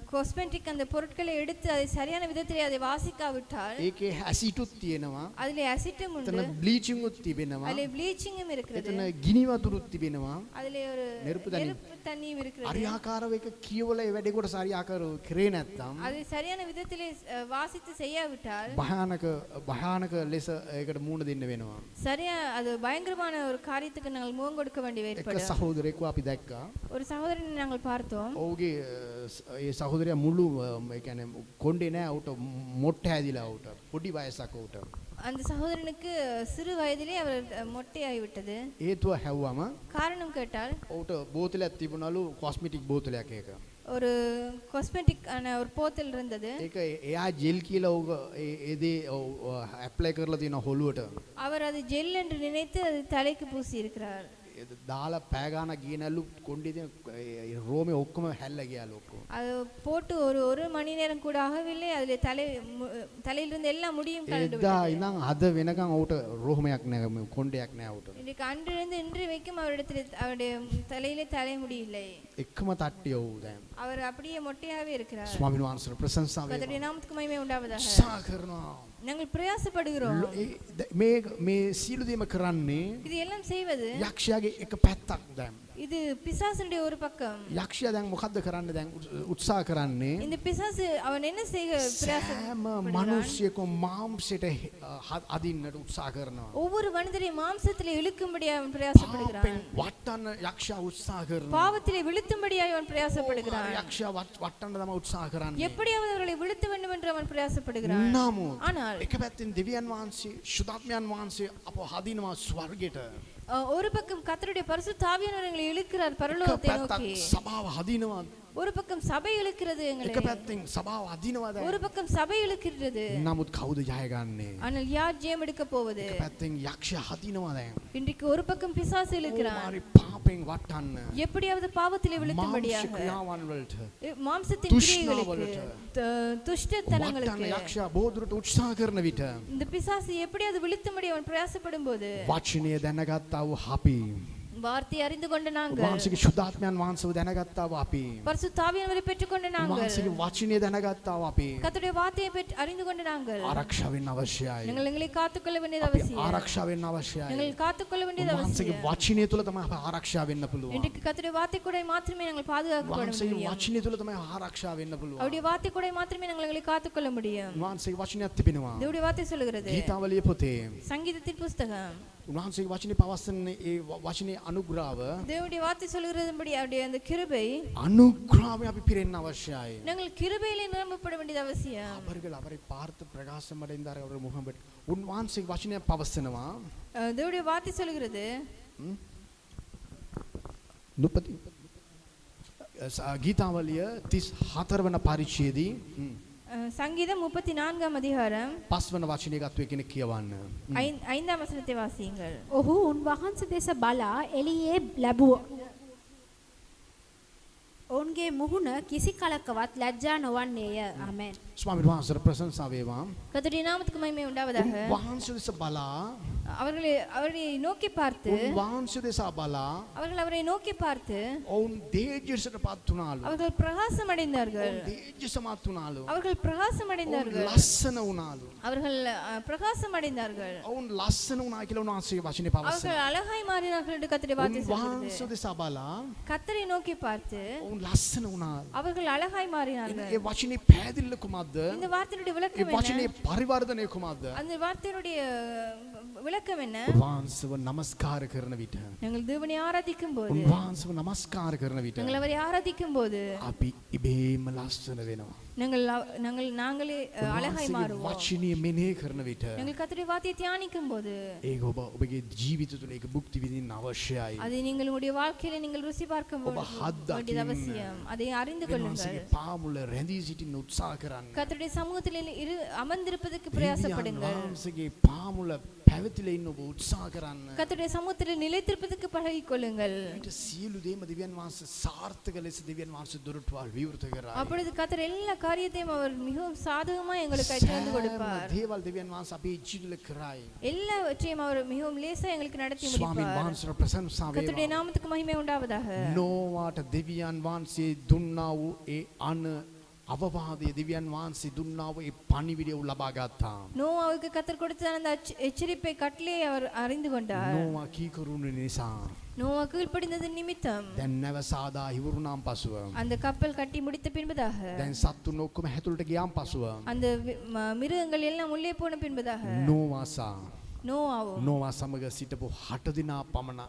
காஸ்மெட்டிக் அந்த பொருட்களை எடுத்து அதை சரியான விதத்திலே அதை வாசிக்காவிட்டால் ඒකේ ඇසිඩුත් තියෙනවා. அதிலே அசிட்டும் உண்டு. එතන බ්ලීචින් උත් තිබෙනවා. அதிலே ப்ளீச்சிங்கும் இருக்கிறது. එතන ගිනි වතුරුත් තිබෙනවා. அதிலே ஒரு நெருப்பு தண்ணியும் இருக்கிறது. හරි ආකාරව ඒක කියවල ඒ වැඩේ කොට හරි ආකාරව කරේ නැත්නම් அதை சரியான விதத்திலே வாசித்து செய்யாவிட்டால் භයානක ලෙස ඒකට මූණ දෙන්න වෙනවා. சரியா அது பயங்கரமான ஒரு காரியத்துக்கு நாங்கள் முகம் கொடுக்க வேண்டிய එක ஏற்படும். සහෝදරයෙක්ව අපි දැක්කා. ஒரு சகோதரனை நாங்கள் பார்த்தோம். ඔහුගේ ඒ සහෝදරයා මුළු ඒ කියන්නේ කොණ්ඩේ නෑ උට මොට්ට හැදිලා උට පොඩි වයසක උට. அந்த சகோதரனுக்கு சிறு வயதிலே அவர் மொட்டையாகி விட்டது. හේතුව හැව්වම காரணம் கேட்டால் උට බෝතලයක් තිබුණලු කොස්මෙටික් බෝතලයක් ඒක. ஒரு காஸ்மெட்டிக் ஆன ஒரு போத்தல் இருந்தது. ඒක එයා ජෙල් කියලා ඔහු ඒදී ඇප්ලයි කරලා තියෙන හොළුවට. அவர் அது ஜெல் என்று நினைத்து அது தலைக்கு பூசி இருக்கிறார். දාලා පෑ ගානක් ගියනලු කොණ්ඩේ තියෙන රෝමේ ඔක්කොම හැල්ල ගියාලු ඔක්කොම. அது போட்டு ஒரு மணி நேரம் கூட ஆகவில்லை. அதிலே தலையிலிருந்து எல்லா முடியும் கலந்து එදා விட்டது. ඉඳන් අද වෙනකන් ඔහුට රෝමයක් නෑ කොණ්ඩයක් නෑ ඔහුට. இன்னைக்கு அன்றிலிருந்து இன்று வைக்கும் அவரிடத்தில் அவருடைய தலையிலே தலைமுடி இல்லை. එකම තට්ටිය ඔහු දැන්. அவர் அப்படியே மொட்டையாவே இருக்கிறார். ස්වාමීන් වහන්සේට ප්‍රශංසා වේවා. கர்த்தருடைய நாமத்துக்கு மகிமை உண்டாவதாக. උත්සාහ කරනවා. நாங்கள் பிரயாசப்படுகிறோம். මේ සියලු දේම කරන්නේ இது எல்லாம் செய்வது යක්ෂයාගේ එක පැත්තක් දැන්. இது பிசாசுடைய ஒரு பக்கம். යක්ෂයා දැන් මොකද්ද කරන්න දැන් උත්සාහ කරන්නේ? இந்த பிசாசு அவன் என்ன செய்ய සෑම මිනිසියෙකු මාංශයට අදින්නට උත්සාහ කරනවා. ஒவ்வொரு மனிதரையும் மாம்சத்திலே இழுக்கும்படியாக அவன் பிரயாசப்படுகிறான். පාපෙන් වටන්න යක්ෂයා උත්සාහ කරනවා. பாவத்திலே விழுத்தும்படியாக அவன் பிரயாசப்படுகிறான். යක්ෂයා වටන්න තමයි උත්සාහ කරන්නේ. எப்படியாவது அவர்களை விழுத்த வேண்டும் என்று அவன் பிரயாசப்படுகிறான். නමුත් ஆனால் එක පැත්තෙන් දෙවියන් වහන්සේ සුදාත්මයන් වහන්සේ අපව හදිනවා ස්වර්ගයට. ஒரு பக்கம் கர்த்தருடைய பரிசுத்த ஆவியானவரை இழுக்கிறார் එක பரலோகத்தை පැත්තක් நோக்கி. සභාව හදිනවා. ஒரு பக்கம் சபை இழுக்கிறது எங்களை. එක පැත්තෙන් සභාව හදිනවා දැන්. ஒரு பக்கம் சபை இழுக்கிறது. නමුත් කවුද ජය ගන්නේ? ஆனால் யார் ஜெயம் எடுக்க போவது? එක පැත්තෙන් යක්ෂයා හදිනවා දැන්. இன்றைக்கு ஒரு பக்கம் பிசாசு இழுக்கிறான். මාරි පාපෙන් වටන්න. எப்படியாவது பாவத்திலே මාංශ விழுத்தும்படியாக ක්‍රියාවන් වලට மாம்சத்தின் துஷ்ணாவலට. கிரியைகளுக்கு துஷ்டத்தனங்களுக்கு යක්ෂයා බෝධුරට උත්සාහ කරන විට இந்த பிசாசு எப்படியாவது விழுத்தும்படி அவன் பிரயாசப்படும் போது වචනය දැනගත්තා වූ අපි வார்த்தை அறிந்து கொண்ட நாங்கள் වහන්සේගේ සුදාත්මයන් වහන්සේව දැනගත්තා වූ අපි பரிசுத்த ஆவியானவரை பெற்றுக்கொண்ட நாங்கள் වහන්සේගේ වචනය දැනගත්තා වූ අපි கர்த்தருடைய வார்த்தையை அறிந்து கொண்ட நாங்கள் ආරක්ෂා වෙන්න අවශ්‍යයි. நீங்கள் எங்களை காத்துக்கொள்ள வேண்டியது අපි அவசியம். ආරක්ෂා වෙන්න අවශ්‍යයි. நீங்கள் காத்துக்கொள்ள வேண்டியது වහන්සේගේ அவசியம். වචනය තුළ තමයි අප ආරක්ෂා වෙන්න පුළුවන්. இன்றைக்கு கர்த்தருடைய வார்த்தை கூட மாத்திரமே நாங்கள் பாதுகாக்கப்பட වහන්සේගේ முடியும். වචනය තුළ තමයි ආරක්ෂා වෙන්න පුළුවන්. அவருடைய வார்த்தை கூட மாத்திரமே நாங்கள் எங்களை காத்துக்கொள்ள முடியும். වහන්සේගේ වචනයක් තිබෙනවා. தேவனுடைய வார்த்தை சொல்கிறது. ගීතාවලිය පොතේ சங்கீதத்தின் புஸ்தகம் උන්වහන්සේගේ වචනේ පවස්සන්නේ ඒ වචනේ අනුග්‍රහව தேவனுடைய வார்த்தை சொல்கிறதுபடி அவருடைய அந்த கிருபை අනුග්‍රහව අපි පිරෙන්න අවශ්‍යයි. நாங்கள் கிருபையிலே நிரம்பப்பட வேண்டியது அவசியம். அவர்கள் அவரை பார்த்து பிரகாசம் அடைந்தார். அவர் முகம்பட் உன்வான்சிக்கு வசனය පවස්සනවා. தேவனுடைய வார்த்தை சொல்கிறது නුපති ගීතාවලිය 34 වන පරිච්ඡේදී சங்கீதம் 34 அதிகாரம் 5 වන වචනේ ගත්ත කෙනෙක් කියවන්න. 5 வசனத்தை வாசியுங்கள். ඔහු උන්වහන්සේ දෙස බලා එළියේ ලැබුවා. ඔවුන්ගේ මුහුණ කිසි කලකවත් ලැජ්ජා නොවන්නේය. ආමෙන්. ස්වාමීන් වහන්සේට ප්‍රශංසා වේවා. கர்த்தருடைய நாமத்துக்கு மகிமை உண்டாவதாக. වහන්සේ දෙස බලා அவரை நோக்கி பார்த்து වහන්සේ දෙස බලා அவர்கள் அவரை நோக்கி பார்த்து ඔවුන් තේජසට පත් වුණාලු. அவர்கள் பிரகாசம் அடைந்தார்கள். තේජසමත් වුණාලු. அவர்கள் பிரகாசம் அடைந்தார்கள். ලස්සන වුණාලු. அவர்கள் பிரகாசம் அடைந்தார்கள். ඔවුන් ලස්සන වුණා කියලා උන්වහන්සේ වචනේ පවස්සනවා. அவர்கள் அழகாய் மாறினார்கள் என்று கர்த்தருடைய வார்த்தை சொல்கிறது. වහන්සේ දෙස බලා கர்த்தரை நோக்கி பார்த்து ඔවුන් ලස්සන වුණාලු. அவர்கள் அழகாய் மாறினார்கள். ඒ වචනේ පැහැදිල්ල කුමක්ද? இந்த வார்த்தையினுடைய ඒ விளக்கம் என்ன? වචනේ පරිවර්තනය කුමක්ද? அந்த வார்த்தையினுடைய விளக்கம் என்ன? වහන්සේව නමස්කාර කරන විට நாங்கள் தேவனை ஆராதிக்கும் போது වහන්සේව නමස්කාර කරන විට நாங்கள் அவரை ஆராதிக்கும் போது අපි ඉබේම ලස්සන වෙනවා. நாங்களே அழகாய் மாறுவோம். වචනේ මෙනෙහි කරන විට நாங்கள் கர்த்தருடைய வார்த்தையை தியானிக்கும் போது ඒක ඔබගේ ජීවිත තුළ ඒක භුක්ති විඳින්න අවශ්‍යයි. அதை உங்களுடைய வாழ்க்கையில நீங்கள் ருசி பார்க்க வேண்டியது அவசியம். அதை அறிந்து கொள்ளுங்கள். වහන්සේගේ පාමුල රැඳී සිටින්න උත්සාහ කරන්න. கர்த்தருடைய சமூகத்தில் அமர்ந்திருப்பதற்கு பிரயாசப்படுங்கள். වහන්සේගේ පාමුල පැවතිලා ඉන්න ඔබ උත්සාහ කරන්න. கர்த்தருடைய சமூகத்தில் நிலைத்திருப்பதற்கு பழகிக் கொள்ளுங்கள். ඊට සියලු දේම දෙවියන් වහන්සේ සාර්ථක ලෙස දෙවියන් වහන්සේ දොරටුවල් විවෘත කරා. அப்பொழுது கர்த்தர் எல்லா காரியத்தையும் அவர் மிகவும் சாதகமாக எங்களுக்கு திறந்து கொடுப்பார். දේවල් දෙවියන් වහන්සේ අපේ ජීවිතවල කරයි. எல்லாவற்றையும் அவர் மிகவும் லேசா எங்களுக்கு நடத்தி ස්වාමීන් முடிப்பார். වහන්සේට ප්‍රශංසා கர்த்தருடைய වේවා. நாமத்துக்கு மகிமை உண்டாவதாக. නෝවාට දෙවියන් වහන්සේ දුන්නා වූ ඒ අන අවවාදයේ දෙවියන් වහන්සේ දුන්නා වූ ඒ පණිවිඩය ලබා ගත්තා. நோவாவுக்கு கர்த்தர் கொடுத்த அந்த எச்சரிப்பை கட்டளையை அவர் அறிந்து கொண்டார். නෝවා කීකරුණු නිසා நோவா கீழ்ப்படிந்தது நிமித்தம் දැන් නැව සාදා ඉවරුණාන් පසුව அந்த கப்பல் கட்டி முடித்த பின்பதாக දැන් සත්තුන් ඔක්කොම හැතුළට ගියාන් පසුව அந்த மிருகங்கள் எல்லாம் உள்ளே போன பின்பதாக නෝවාසා நோவாவும் නෝවා සමග සිටපු 6 දිනා පමණ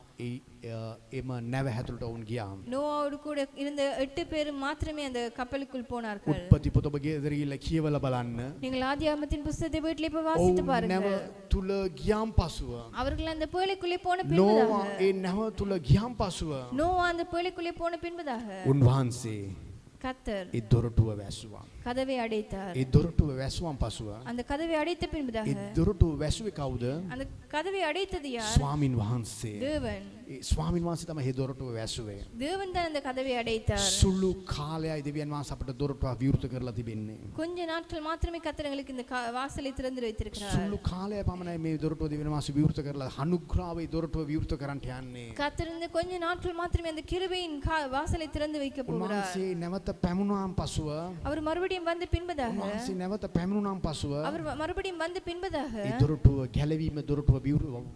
එම නැව හැතුළට වුන් ගියා. நோவாவோடு கூட இருந்த 8 பேர் மாத்திரமே அந்த கப்பலுக்குள் போனார்கள். උත්පත්ති පොත ඔබ ගෙදර ගිහලා කියවලා බලන්න. நீங்கள் ஆதியாகமத்தின் புத்தகத்தை வீட்டிலே போய் வாசித்து නැව பாருங்கள். තුල ගියාන් පසුව அவர்கள் அந்த பேழைக்குள்ளே போன නෝවා பின்பதாக ඒ නැව තුල ගියාන් පසුව நோவா அந்த பேழைக்குள்ளே போன பின்பதாக උන්වහන්සේ கர்த்தர் ඒ දොරටුව වැසුවා. கதவை அடைத்தார். ඒ දොරටුව වැසුවාන් පසුව அந்த கதவை அடைத்த பின்பதாக ඒ දොරටුව වැසුවේ කවුද? அந்த கதவை அடைத்தது யார்? ස්වාමින් වහන්සේ. தேவன். ඒ ස්වාමින් වහන්සේ තමයි මේ දොරටුව වැසුවේ. தேவன் தான் அந்த கதவை அடைத்தார். සුළු කාලයයි දෙවියන් වහන්සේ අපට දොරටුව විවෘත කරලා තිබෙන්නේ. கொஞ்ச நாட்கள் மாத்திரமே கர்த்தர் எங்களுக்கு இந்த வாசலை திறந்து வைத்திருக்கிறார். සුළු කාලය පමණයි මේ දොරටුව දෙවියන් වහන්සේ විවෘත කරලා අනුග්‍රහවේ දොරටුව විවෘත කරන්නට යන්නේ. கர்த்தர் இந்த கொஞ்ச நாட்கள் மாத்திரமே அந்த கிருபையின் வாசலை திறந்து வைக்க போகிறார். උන්වහන්සේ නැවත නැවත පැමුණාන් පසුව அவர் மறுபடியும் வந்த பின்பதாக උන්වහන්සේ නැවත පැමුණාන් පසුව அவர் மறுபடியும் வந்த பின்பதாக ඒ දොරටුව ගැලවීම දොරටුව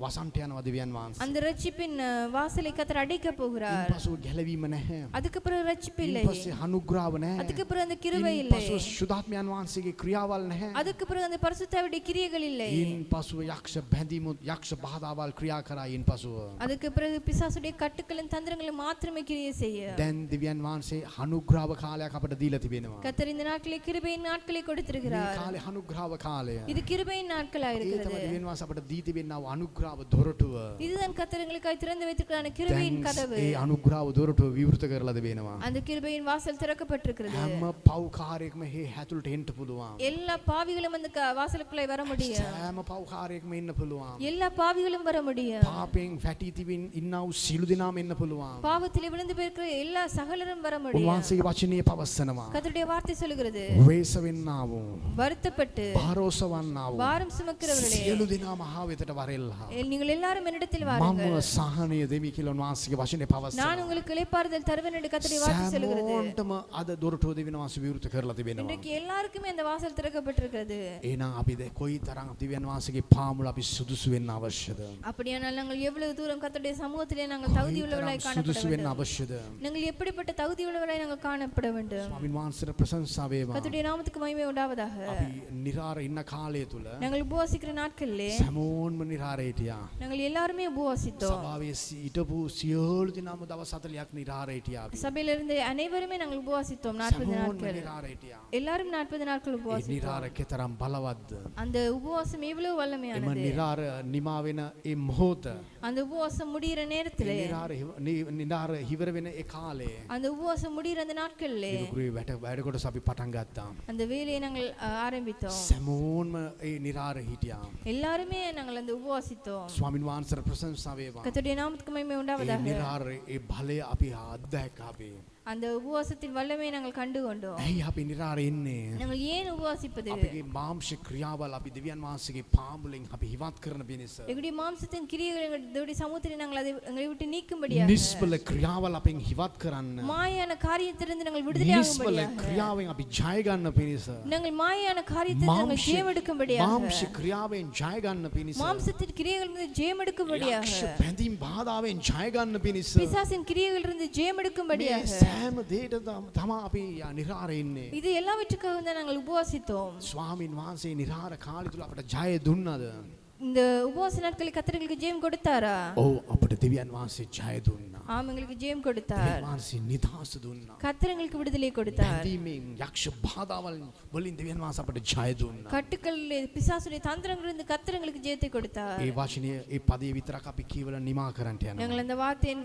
වසන්ට යනවා දෙවියන් වහන්සේ. அந்த ரட்சிப்பின் வாசலை கத்தர் அடைக்க போகிறார். පසුව ගැලවීම නැහැ. அதுக்கு பிறகு ரட்சிப்பு இல்லை. පස්සේ අනුග්‍රහව නැහැ. அதுக்கு பிறகு அந்த கிருபை இல்லை. පසුව සුදාත්මයන් වහන්සේගේ ක්‍රියාවල් නැහැ. அதுக்கு பிறகு அந்த பரிசுத்தாவியுடைய கிரியைகள் இல்லை. ඉන් පසුව යක්ෂ බැඳීමුත් යක්ෂ බාධාවල් ක්‍රියා කරා ඉන් පසුව. அதுக்கு பிறகு பிசாசுடைய கட்டுக்களும் தந்திரங்களும் மாத்திரமே கிரியை செய்ய. දැන් දෙවියන් වහන්සේ අනුග්‍රහව කාලයක් අපට දීලා තිබෙනවා. கத்தர் இந்த நாட்களே கிருபையின் நாட்களை මේ கொடுத்திருக்கிறார். කාලේ අනුග්‍රහව කාලය. இது கிருபையின் நாட்களாக ඒ இருக்கிறது. තමයි දෙවියන් වහන්සේ අපට දී තිබෙනා අනුග්‍රහව දොරටුව. இதுதான் கத்தர் எங்களுக்காக திறந்து வைத்திருக்கிறான கிருபையின் கதவு. ඒ අනුග්‍රහව දොරටුව විවෘත කරලා දෙවෙනවා. அந்த கிருபையின் வாசல் திறக்கப்பட்டிருக்கிறது. හැම පව්කාරයෙක්ම මේ හැතුළට එන්න පුළුවන්. எல்லா பாவிகளும் அந்த வாசலுக்குள்ளே வர முடியும். හැම පව්කාරයෙක්ම එන්න පුළුවන්. எல்லா பாவிகளும் வர முடியும். පාපයෙන් වැටී තිබෙන ඉන්නා වූ සියලු දෙනාම එන්න පුළුවන්. பாவத்தில் விழுந்து போயிருக்கிற எல்லா சகலரும் வர முடியும். උන්වහන්සේගේ වචනය පවස්සනවා. கர்த்தருடைய வார்த்தை சொல்லுகிறது, වේස වෙන්නා වූ வருத்தப்பட்டு භාරෝස වන්නා වූ பாரம் சுமக்கிறவர்களே, සියලු දෙනා මහ වෙතට වරෙල්ලා. நீங்கள் எல்லாரும் என்னிடத்தில் මම வாருங்கள், සහනය දෙමි කියලා උන්වහන්සේගේ වචනේ நான் පවස්සනවා. உங்களுக்கு இளைப்பாறுதல் தருவேன் என்று கர்த்தருடைய வார்த்தை சொல்லுகிறது. සෑමෝන්ටම අද දොරටුව දෙවියන් වහන්සේ විවෘත කරලා තිබෙනවා. இன்றைக்கு எல்லாருக்குமே அந்த வாசல் திறக்கப்பட்டிருக்கிறது. එහෙනම් අපි කොයි තරම් දෙවියන් වහන්සේගේ පාමුල අපි සුදුසු වෙන්න අවශ්‍යද? அப்படியானால் நாங்கள் எவ்வளவு தூரம் கர்த்தருடைய சமூகத்திலே நாங்கள் தகுதி உள்ளவர்களாய் காணப்பட සුදුසු වෙන්න வேண்டும். අවශ්‍යද? நாங்கள் எப்படிப்பட்ட தகுதி உள்ளவர்களாய் நாங்கள் காணப்பட வேண்டும். ස්වාමීන් වහන්සේට ප්‍රශංසා වේවා. கர்த்தருடைய நாமத்துக்கு மகிமை உண்டாவதாக. අපි නිරාර ඉන්න කාලය තුල நாங்கள் உபவாசிக்கிற நாட்களிலே සෑමෝන්ම නිරාරේ හිටියා. நாங்கள் எல்லாருமே உபவாசித்தோம். සභාවේ හිටපු සියලු දෙනාම දවස් 40ක් නිරාරේ හිටියා. අපි சபையில இருந்த அனைவருமே நாங்கள் உபவாசித்தோம் 40 සෑමෝන්ම நாட்கள். නිරාරේ හිටියා. எல்லாரும் 40 நாட்கள் ඒ உபவாசித்தோம். නිරාර කෙතරම් බලවත්ද? அந்த உபவாசம் எவ்வளவு එම வல்லமையானது. නිරාර නිමා වෙන ඒ මොහොත அந்த உபவாசம் முடிகிற நேரத்திலே, නිරාර හිවර වෙන ඒ කාලේ அந்த உபவாசம் முடிகிற அந்த நாட்களிலே ගුරුයි වැඩ කොටස අපි පටන් ගත්තා. அந்த வேலையை நாங்கள் ஆரம்பித்தோம். සෑමෝන්ම ඒ නිරාර හිටියා. எல்லாருமே நாங்கள் அந்த உபவாசித்தோம். ස්වාමීන් වහන්සේට ප්‍රශංසා වේවා. கர்த்தருடைய நாமத்துக்கு மகிமை ඒ உண்டாவதாக. නිරාරේ ඒ බලය අපි අත්දැක්කා අපි. அந்த உபவாசத்தின் வல்லமையை நாங்கள் கண்டு கொண்டோம். ඇයි අපි නිරාරේ ඉන්නේ? நாங்கள் ஏன் உபவாசிப்பது? අපගේ මාංශ ක්‍රියාවල් අපි දෙවියන් වහන්සේගේ පාමුලෙන් අපි හිවත් කරන පිණිස எங்களுடைய மாம்சத்தின் கிரியைகள் எங்களுடைய சமூகத்தில் நாங்கள் அதை எங்களை விட்டு நீக்கும்படியாக, නිස්පල ක්‍රියාවල් අපෙන් හිවත් කරන්න மாயான காரியத்திலிருந்து நாங்கள் නිස්පල விடுதலையாகும்படியாக, ක්‍රියාවෙන් අපි ජය ගන්න පිණිස நாங்கள் மாயான காரியத்திலிருந்து நாங்கள் ஜெயம் எடுக்கும்படியாக, මාංශ ක්‍රියාවෙන් ජය ගන්න පිණිස மாம்சத்தின் கிரியைகள் மீது ஜெயம் எடுக்கும்படியாக, යක්ෂ බැඳීම් බාධාවෙන් ජය ගන්න පිණිස பிசாசின் கிரியைகள் இருந்து ஜெயம் මේ எடுக்கும்படியாக, සෑම දෙයකට තමා අපි නිරාරේ ඉන්නේ. இது எல்லாவற்றுக்காக தான் நாங்கள் உபவாசித்தோம். ස්වාමීන් වහන්සේ නිරාර කාලය තුල අපට ජය දුන්නද? இந்த உபவாச நாட்களில் கர்த்தர்களுக்கு ஜெயம் கொடுத்தாரா? ඔව් අපට දෙවියන් වහන්සේ ජය දුන්නා. ஆம், எங்களுக்கு ஜெயம் கொடுத்தார். දෙවියන් වහන්සේ නිදහස දුන්නා. கர்த்தர் எங்களுக்கு விடுதலை கொடுத்தார். බැඳීමෙන් යක්ෂ බාධාවල් වලින් දෙවියන් වහන්සේ අපට ජය දුන්නා. கட்டுக்கள் பிசாசுடைய தந்திரங்களிலிருந்து கர்த்தர் எங்களுக்கு ஜெயத்தை கொடுத்தார். ඒ වචනය ඒ පදේ විතරක් අපි කියවලා නිමා කරන්නට යනවා. நாங்கள் அந்த வார்த்தையை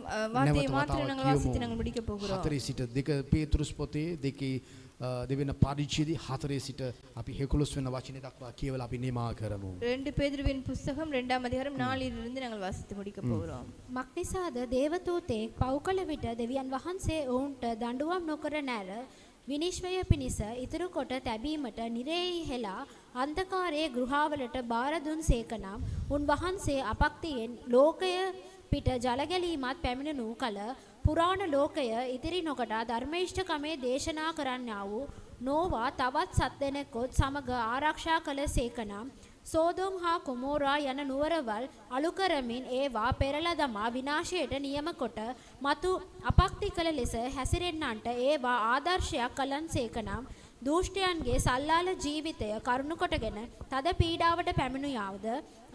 மாத்திரம் நாங்கள் வாசித்து நாங்கள் முடிக்க போகிறோம். 4 සිට 2 පේතෘස් පොතේ 2 දෙවෙනි පරිච්ඡේදය 4 සිට අපි 11 වෙනි වචනේ දක්වා කියවලා අපි නිමා කරමු. 2 பேதுருவின் புத்தகம் 2ஆம் அதிகாரம் 4 இலிருந்து நாங்கள் வாசித்து முடிக்க போகிறோம். මක්නිසාද දේවදූතෙක් පව් කළ විට දෙවියන් වහන්සේ ඔවුන්ට දඬුවම් නොකර නැර විනිශ්චය පිණිස ඉතුරු කොට තැබීමට නිරේහි හෙලා අන්ධකාරයේ ගෘහාවලට බාර දුන් සේකනම් උන්වහන්සේ අපක්තියෙන් ලෝකය පිට ජලගැලීමත් පැමිණෙනු කල පුරාණ ලෝකය ඉදිරි නොකඩා ධර්මේෂ්ඨකමේ දේශනා කරන්නා වූ නෝවා තවත් 7 දෙනෙකුත් සමග ආරක්ෂා කළ සේකනම් සෝදොම් හා කොමෝරා යන නුවරවල් අලු කරමින් ඒවා පෙරලා දමා විනාශයට නියම කොට මතු අපක්ති කළ ලෙස හැසිරෙන්නන්ට ඒවා ආදර්ශයක් කලන් සේකනම් දූෂ්ටයන්ගේ සල්ලාල ජීවිතය කරුණු කොටගෙන තද පීඩාවට පැමිණියාවද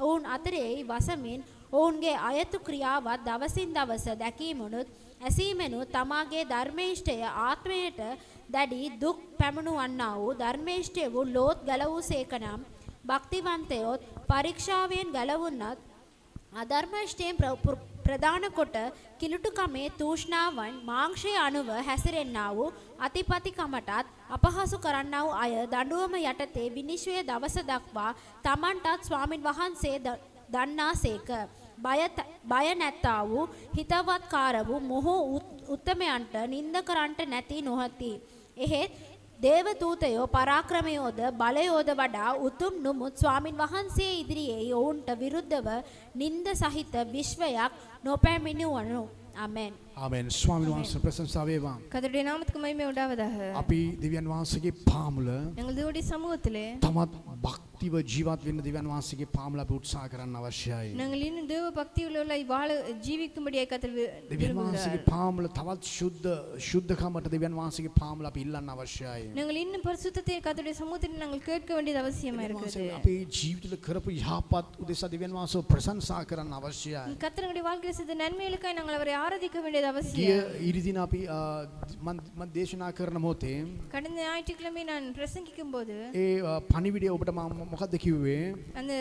ඔවුන් අතරෙහි වසමින් ඔවුන්ගේ අයතු ක්‍රියාවත් දවසින් දවස දැකීමනුත් ඇසීමනුත් තමාගේ ධර්මේෂ්ඨය ආත්මයට දැඩි දුක් පැමිණුවන්නා වූ ධර්මේෂ්ඨය වූ ලෝත් ගැලවූ සේකනම් භක්තිවන්තයොත් පරීක්ෂාවෙන් ගැලවුන්නත් අධර්මේෂ්ඨයෙන් ප්‍රදාන කොට කිලුටුකමේ තූෂ්ණාවන් මාංශය අනුව හැසිරෙන්නා වූ අතිපතිකමටත් අපහසු කරන්නා වූ අය දඬුවම යටතේ විනිශ්චය දවස දක්වා තමන්ටත් ස්වාමින් වහන්සේ දන්නාසේක. බය නැත්තා වූ හිතවත්කාර වූ මොහු උත්තමයන්ට නින්ද කරන්ට නැති නොහති. එහෙත් දේවදූතයෝ පරාක්‍රමයෝද බලයෝද වඩා උතුම් නොමුත් ස්වාමින් වහන්සේ ඉදිරියේ ඔවුන්ට විරුද්ධව නින්ද සහිත විශ්වයක් නොපැමිණුවනු. ආමෙන්. ආමෙන්. ස්වාමීන් වහන්සේ ප්‍රශංසා වේවා. கர்த்தருடைய நாமத்துக்கு மகிமை உண்டாவதாக. අපි දෙවියන් වහන්සේගේ පාමුල எங்கள் தேவனுடைய சமூகத்திலே තමත් භක්තිව ජීවත් වෙන්න දෙවියන් වහන්සේගේ පාමුල අපි උත්සාහ කරන්න අවශ්‍යයි. நாங்கள் இன்னும் தேவ பக்தி உள்ளவர்களாய் வாழ ஜீவிக்கும்படியாய் கர்த்தர் දෙවියන් விரும்புகிறார். වහන්සේගේ පාමුල තවත් ශුද්ධකමට දෙවියන් වහන්සේගේ පාමුල අපි ඉල්ලන්න අවශ්‍යයි. நாங்கள் இன்னும் பரிசுத்தத்தை கர்த்தருடைய சமூகத்தில் நாங்கள் கேட்க வேண்டியது அவசியமா இருக்குது. අපේ ජීවිතවල කරපු යහපත් උදෙසා දෙවියන් වහන්සේව ප්‍රශංසා කරන්න අවශ්‍යයි. கர்த்தருடைய வாழ்க்கையில் செய்த நன்மைகளுக்காய் நாங்கள் அவரை ஆராதிக்க வேண்டியது ගිය அவசியம். ඉරිදින අපි මම දේශනා කරන මොහොතේ கடந்த ஞாயிற்றுக்கிழமை நான் பிரசங்கிக்கும் போது ඒ පණිවිඩය ඔබට මම මොකද්ද කිව්වේ? அந்த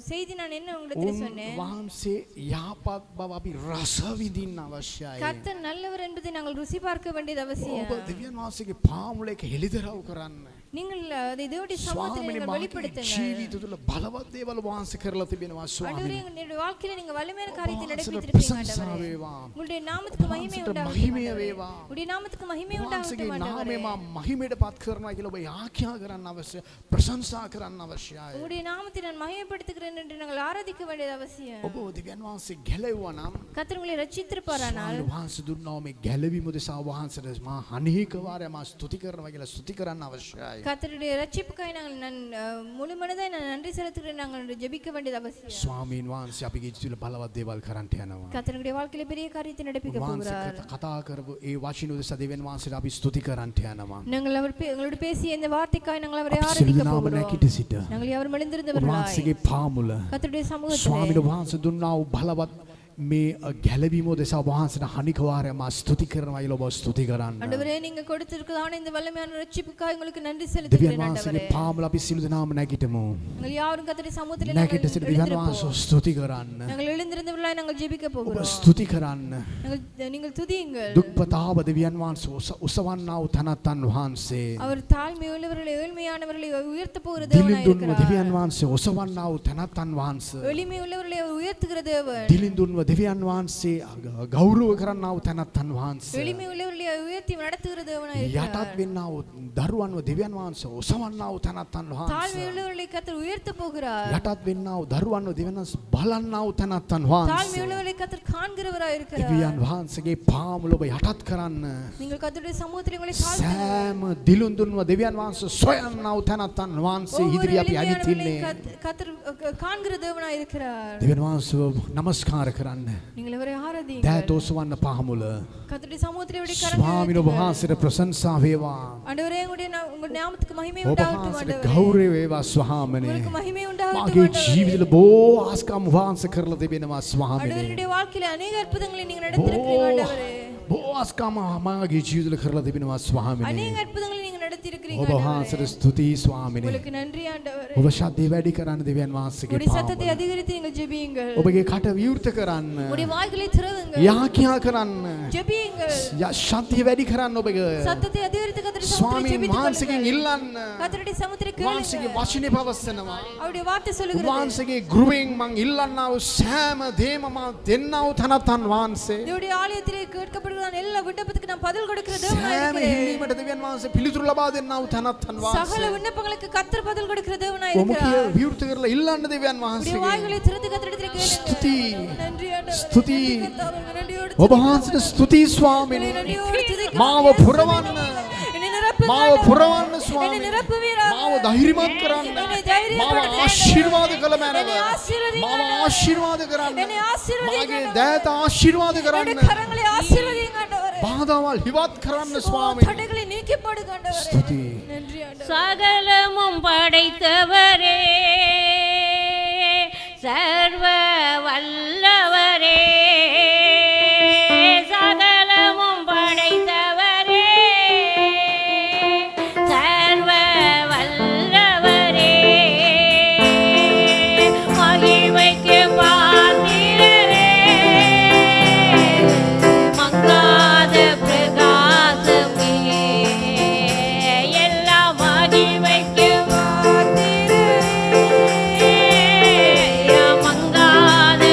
செய்தி நான் என்ன உங்களுக்கு උන් சொன்னேன்? වහන්සේ යහපත් බව අපි රස විඳින්න අවශ්‍යයි. கர்த்தர் நல்லவர் என்பதை நாங்கள் ருசி பார்க்க வேண்டியது அவசியம். ඔබ දෙවියන් වහන්සේගේ පාමුල එක හෙළිදරව් කරන්න. நீங்கள் அதை தேவனுடைய சமூகத்தில் ස්වාමීනි நீங்கள் මාගේ வெளிப்படுத்துங்க. ජීවිත තුළ බලවත් දේවල් වහන්සේ කරලා තිබෙනවා ஆண்டவரே, ස්වාමීනි. உங்களுடைய வாழ்க்கையில நீங்க வலிமையான காரியத்தை ඔබ වහන්සේට நடப்பித்திருக்கீங்க ප්‍රශංසා ஆண்டவரே. වේවා. உங்களுடைய நாமத்துக்கு மகிமை වහන්සේට உண்டாகட்டும் මහිමය ஆண்டவரே. වේවා. உங்களுடைய நாமத்துக்கு மகிமை වහන්සේගේ உண்டாகட்டும் නාමය ஆண்டவரே. මා මහිමයට පත් කරනවා කියලා ඔබ යාඥා කරන්න අවශ්‍ය, ප්‍රශංසා කරන්න අවශ්‍යයි. உங்களுடைய நாமத்தை நான் மகிமைப்படுத்துகிறேன் என்று நாங்கள் ஆராதிக்க வேண்டியது அவசியம். ඔබ දෙවියන් වහන්සේ ගැලෙවුවා නම් கர்த்தர் உங்களை ரட்சித்திருப்பாரானால் ස්වාමීනි වහන්සේ දුන්නා මේ ගැලවීම දෙසා වහන්සේට මා අනේක වාරයක් මා ස්තුති කරනවා කියලා ස්තුති කරන්න අවශ්‍යයි. கர்த்தருடைய ரட்சிப்புக்காய் நாங்கள் முழு மனதாய் நான் நன்றி செலுத்துகிறேன். நாங்கள் ஜெபிக்க வேண்டியது அவசியம். ස්වාමීන් වහන්සේ අපගේ ජීවිතවල බලවත් දේවල් කරන්නට යනවා. கர்த்தருடைய வாழ்க்கையில பெரிய காரியத்தை நடப்பிக்க වහන්සේ போகிறார். කතා කරපු ඒ වචන උදෙසා දෙවියන් වහන්සේට අපි ස්තුති කරන්නට යනවා. நாங்கள் எங்களோடு பேசிய இந்த வார்த்தைக்காய் நாங்கள் அவரை අපි ஆராதிக்க සිරුදනාම போகிறோம். නැගිට සිට நாங்கள் யாரும் மெலிந்திருந்தவர்களாய் වහන්සේගේ පාමුල கர்த்தருடைய சமூகத்திலே ස්වාමීන් වහන්සේ දුන්නා වූ බලවත් මේ ගැලවීම දෙසා වහන්සේට හනික වාරයක් මා ස්තුති කරනවා කියලා ඔබ ස්තුති කරන්න. ஆண்டவரே, நீங்க கொடுத்திருக்கிறதான இந்த வல்லமையான ரட்சிப்புக்காய் உங்களுக்கு நன்றி දෙවියන් செலுத்துகிறேன் වහන්සේගේ ஆண்டவரே. පාමුල අපි සිළු දනාම නැගිටමු. நாங்கள் யாரும் கர்த்தருடைய சமூகத்திலே නැගිට සිට දෙවියන් වහන්සේ நாங்கள் ස්තුති කරන්න. நாங்கள் எழுந்திருந்தவர்களாய் நாங்கள் ஜெபிக்க ඔබ போகிறோம். ස්තුති කරන්න. நீங்கள் துதியுங்கள். දුක්පතාව දෙවියන් වහන්සේ උසවන්නා වූ තනත්තන් වහන්සේ. அவர் தாழ்மை உள்ளவர்களை ஏழ்மையானவர்களை உயர்த்த போகிற දිලින් தேவனாய் දුන්ව இருக்கிறார். දෙවියන් වහන්සේ ඔසවන්නා වූ තනත්තන් වහන්සේ. எளிமை உள்ளவர்களை அவர் உயர்த்துகிற தேவன். දිලින් දුන්ව දෙවියන් වහන්සේ ගෞරව කරන්නා වූ තනත්තන් වහන්සේ. எளிமை உள்ளவர்களை உயர்த்தி நடத்துகிற தேவனாய் යටත් இருக்கிறார். වෙන්නා වූ දරුවන්ව දෙවියන් වහන්සේ ඔසවන්නා වූ තනත්තන් தாழ்மை වහන්සේ. உள்ளவர்களை கர்த்தர் உயர்த்த போகிறார். යටත් වෙන්නා වූ දරුවන්ව දෙවියන් වහන්සේ බලන්නා වූ තනත්තන් தாழ்மை වහන්සේ. உள்ளவர்களை கர்த்தர் காண்கிறவராய் இருக்கிறார். දෙවියන් වහන්සේගේ පාමුල ඔබ යටත් කරන්න. நீங்கள் கர்த்தருடைய சமூகத்தில் உங்களை தாழ்த்துங்கள். සෑම දිලුන් දුන්ව දෙවියන් වහන්සේ සොයන්නා වූ තනත්තන් වහන්සේ ஒவ்வொரு ඉදිරියේ අපි எளிமையானவர்களை අදිතින්නේ. கர்த்தர் காண்கிற தேவனாய் இருக்கிறார். දෙවියන් වහන්සේව නමස්කාර කරන්න. நீங்கள் அவரை ஆராதியுங்கள். දෑත ඔසවන්න පාමුල. கர்த்தருடைய சமூகத்தில் உடைய ස්වාමීන් கரங்களை වහන්සේට ප්‍රශංසා වේවා. ஆண்டவரே, உங்களுடைய நாமத்துக்கு மகிமை ඔබ உண்டாகட்டும் වහන්සේට ஆண்டவரே. ගෞරවය වේවා ස්වාමීනි. உங்களுக்கு மகிமை உண்டாகட்டும் මාගේ ஆண்டவரே. ජීවිතවල බොහෝ ආස්කම් වහන්සේ කරලා තිබෙනවා ස්වාමීනි. ஆண்டவருடைய வாழ்க்கையில அநேக அற்புதங்களை நீங்க நடத்திருக்கிறீங்க ஆண்டவரே. බොහෝ ආස්කම් මාගේ ජීවිතවල කරලා තිබෙනවා ස්වාමීනි. அநேக அற்புதங்களை நீங்க நடத்திருக்கிறீங்க ඔබ ஆண்டவரே. වහන්සේට ස්තුතියි ස්වාමීනි. உங்களுக்கு நன்றி ஆண்டவரே. ඔබ ශබ්දය වැඩි කරන්න දෙවියන් වහන්සේගේ உங்களுடைய சத்தத்தை පාමුල. அதிகரித்து நீங்கள் ஜெபியுங்கள். ඔබගේ කට විවෘත කරන්න. உங்களுடைய வாய்களை திறவுங்கள். යාඥා කරන්න. ஜெபியுங்கள். ශබ්දය වැඩි කරන්න ඔබගේ. சத்தத்தை அதிகரித்து கர்த்தருடைய சமூகத்தில் ස්වාමීන් ஜெபித்துக் වහන්සේගෙන් கொள்ளுங்கள். ඉල්ලන්න. கர்த்தருடைய சமூகத்தில் වහන්සේගේ கேளுங்கள். වචනේ පවස්සනවා. அவருடைய வார்த்தை சொல்லுகிறது. වහන්සේගේ ගෘහෙන් මං ඉල්ලන්නා වූ සෑම දේම මා දෙන්නා වූ තනත්තන් වහන්සේ. தேவனுடைய ஆலயத்திலே கேட்கப்படுகிற எல்லா விண்ணப்பத்துக்கு நான் பதில் கொடுக்கிற தேவனாய் සෑම இருக்கிறேன். හිල්ලීමට දෙවියන් වහන්සේ පිළිතුරු ලබා දෙන්නා වූ තනත්තන් சகல වහන්සේ. விண்ணப்பங்களுக்கு கர்த்தர் பதில் கொடுக்கிற தேவனாய் ඔබ කිය இருக்கிறார். විවෘත කරලා ඉල්ලන්න දෙවියන් உடைய වහන්සේගෙන්. வாய்களை திறந்து கர்த்தரிடத்தில் கேளுங்கள். ස්තුති. நன்றி ஆண்டவரே. ස්තුති. நன்றி கர்த்தாவே. நன்றியோடு ඔබ වහන්සේට ස්තුතියි ස්වාමීනි. நன்றியோடு துதிக்கிறோம். මාව පුරවන්න. என்னை நிரப்புங்க මාව ஆண்டவரே. පුරවන්න என்னை ස්වාමීනි. நிரப்புவீராக. මාව ධෛර්යමත් කරන්න. என்னை தைரியப்படுத்துங்க මාව ஆண்டவரே. ආශිර්වාද කළ මැනව. என்னை ஆசீர்வதிங்க මාව ஆண்டவரே. ආශිර්වාද කරන්න. என்னை ஆசீர்வதிங்க මාගේ ஆண்டவரே. දෑත ආශිර්වාද என்னுடைய කරන්න. கரங்களை ஆசீர்வதிங்க ஆண்டவரே. බාධාවල් හිවත් කරන්න ஓ, ස්වාමීනි. தடைகளை நீக்கி போடுங்க ஆண்டவரே. ස්තුති. நன்றி ஆண்டவரே. சகலமும் படைத்தவரே சர்வ வல்லவரே சகலமும் படைத்தவரே சர்வ வல்லவரே மகிமைக்கு பாத்திரரே மங்காத பிரகாசமே எல்லா மகிமைக்கு பாத்திரரே மங்காத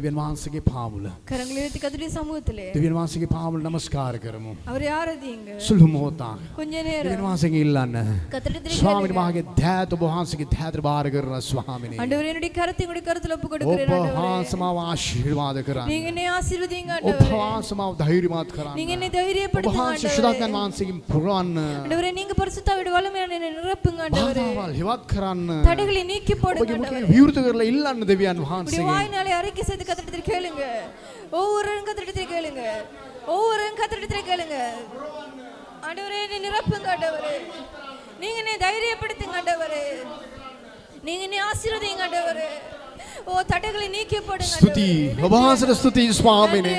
දෙවියන් වහන්සේගේ පාමුල. கரங்களை உயர்த்தி கர்த்தருடைய சமூகத்திலே දෙවියන් වහන්සේගේ පාමුල නමස්කාර කරමු. அவரை ஆராதிங்க. සුළු මොහොතක් கொஞ்ச දෙවියන් நேரம் වහන්සේගේ ඉල්ලන්න. கர்த்தருடைய ස්වාමීනි මාගේ දෑත ඔබ වහන්සේගේ දෑතට බාර කරන ස්වාමීනි. ஆண்டவரே என்னுடைய கரத்தை உங்களுடைய கரத்துல ஒப்பு ඔබ கொடுக்கிறேன் ஆண்டவரே. වහන්සේ මාව ආශිර්වාද කරන්න. நீங்க என்னை ஆசீர்வதிங்க ඔබ ஆண்டவரே. වහන්සේ මාව ධෛර්යමත් කරන්න. நீங்க என்னை ඔබ தைரியப்படுத்துங்க වහන්සේ ஆண்டவரே. ශුද්ධාත්මයන් වහන්සේගෙන් පුරවන්න. ஆண்டவரே நீங்க பரிசுத்தாவியோட வல்லமையான என்னை நிரப்புங்க ஆண்டவரே. බාධාවල් හිවත් කරන්න. தடைகளை நீக்கி போடுங்க ඔබගේ මුඛයෙන් ஆண்டவரே. විවෘත කරලා ඉල්ලන්න දෙවියන් உங்களுடைய වහන්සේගෙන්. வாயினாலே அறிக்கை செய்து கர்த்தரிடத்தில் கேளுங்க. ஒவ்வொருவரும் கர்த்தரிடத்தில் கேளுங்க. ஒவ்வொருவரும் கர்த்தரிடத்தில் கேளுங்க. ஆண்டவரே என்னை நிரப்புங்க ஆண்டவரே. நீங்க என்னை தைரியப்படுத்துங்க ஆண்டவரே. நீங்க என்னை ஆசீர்வதிங்க ஆண்டவரே. ஓ தடைகளை நீக்கி போடுங்க ස්තුති ஆண்டவரே. ඔබ වහන්සේට ස්තුති ස්වාමීනි.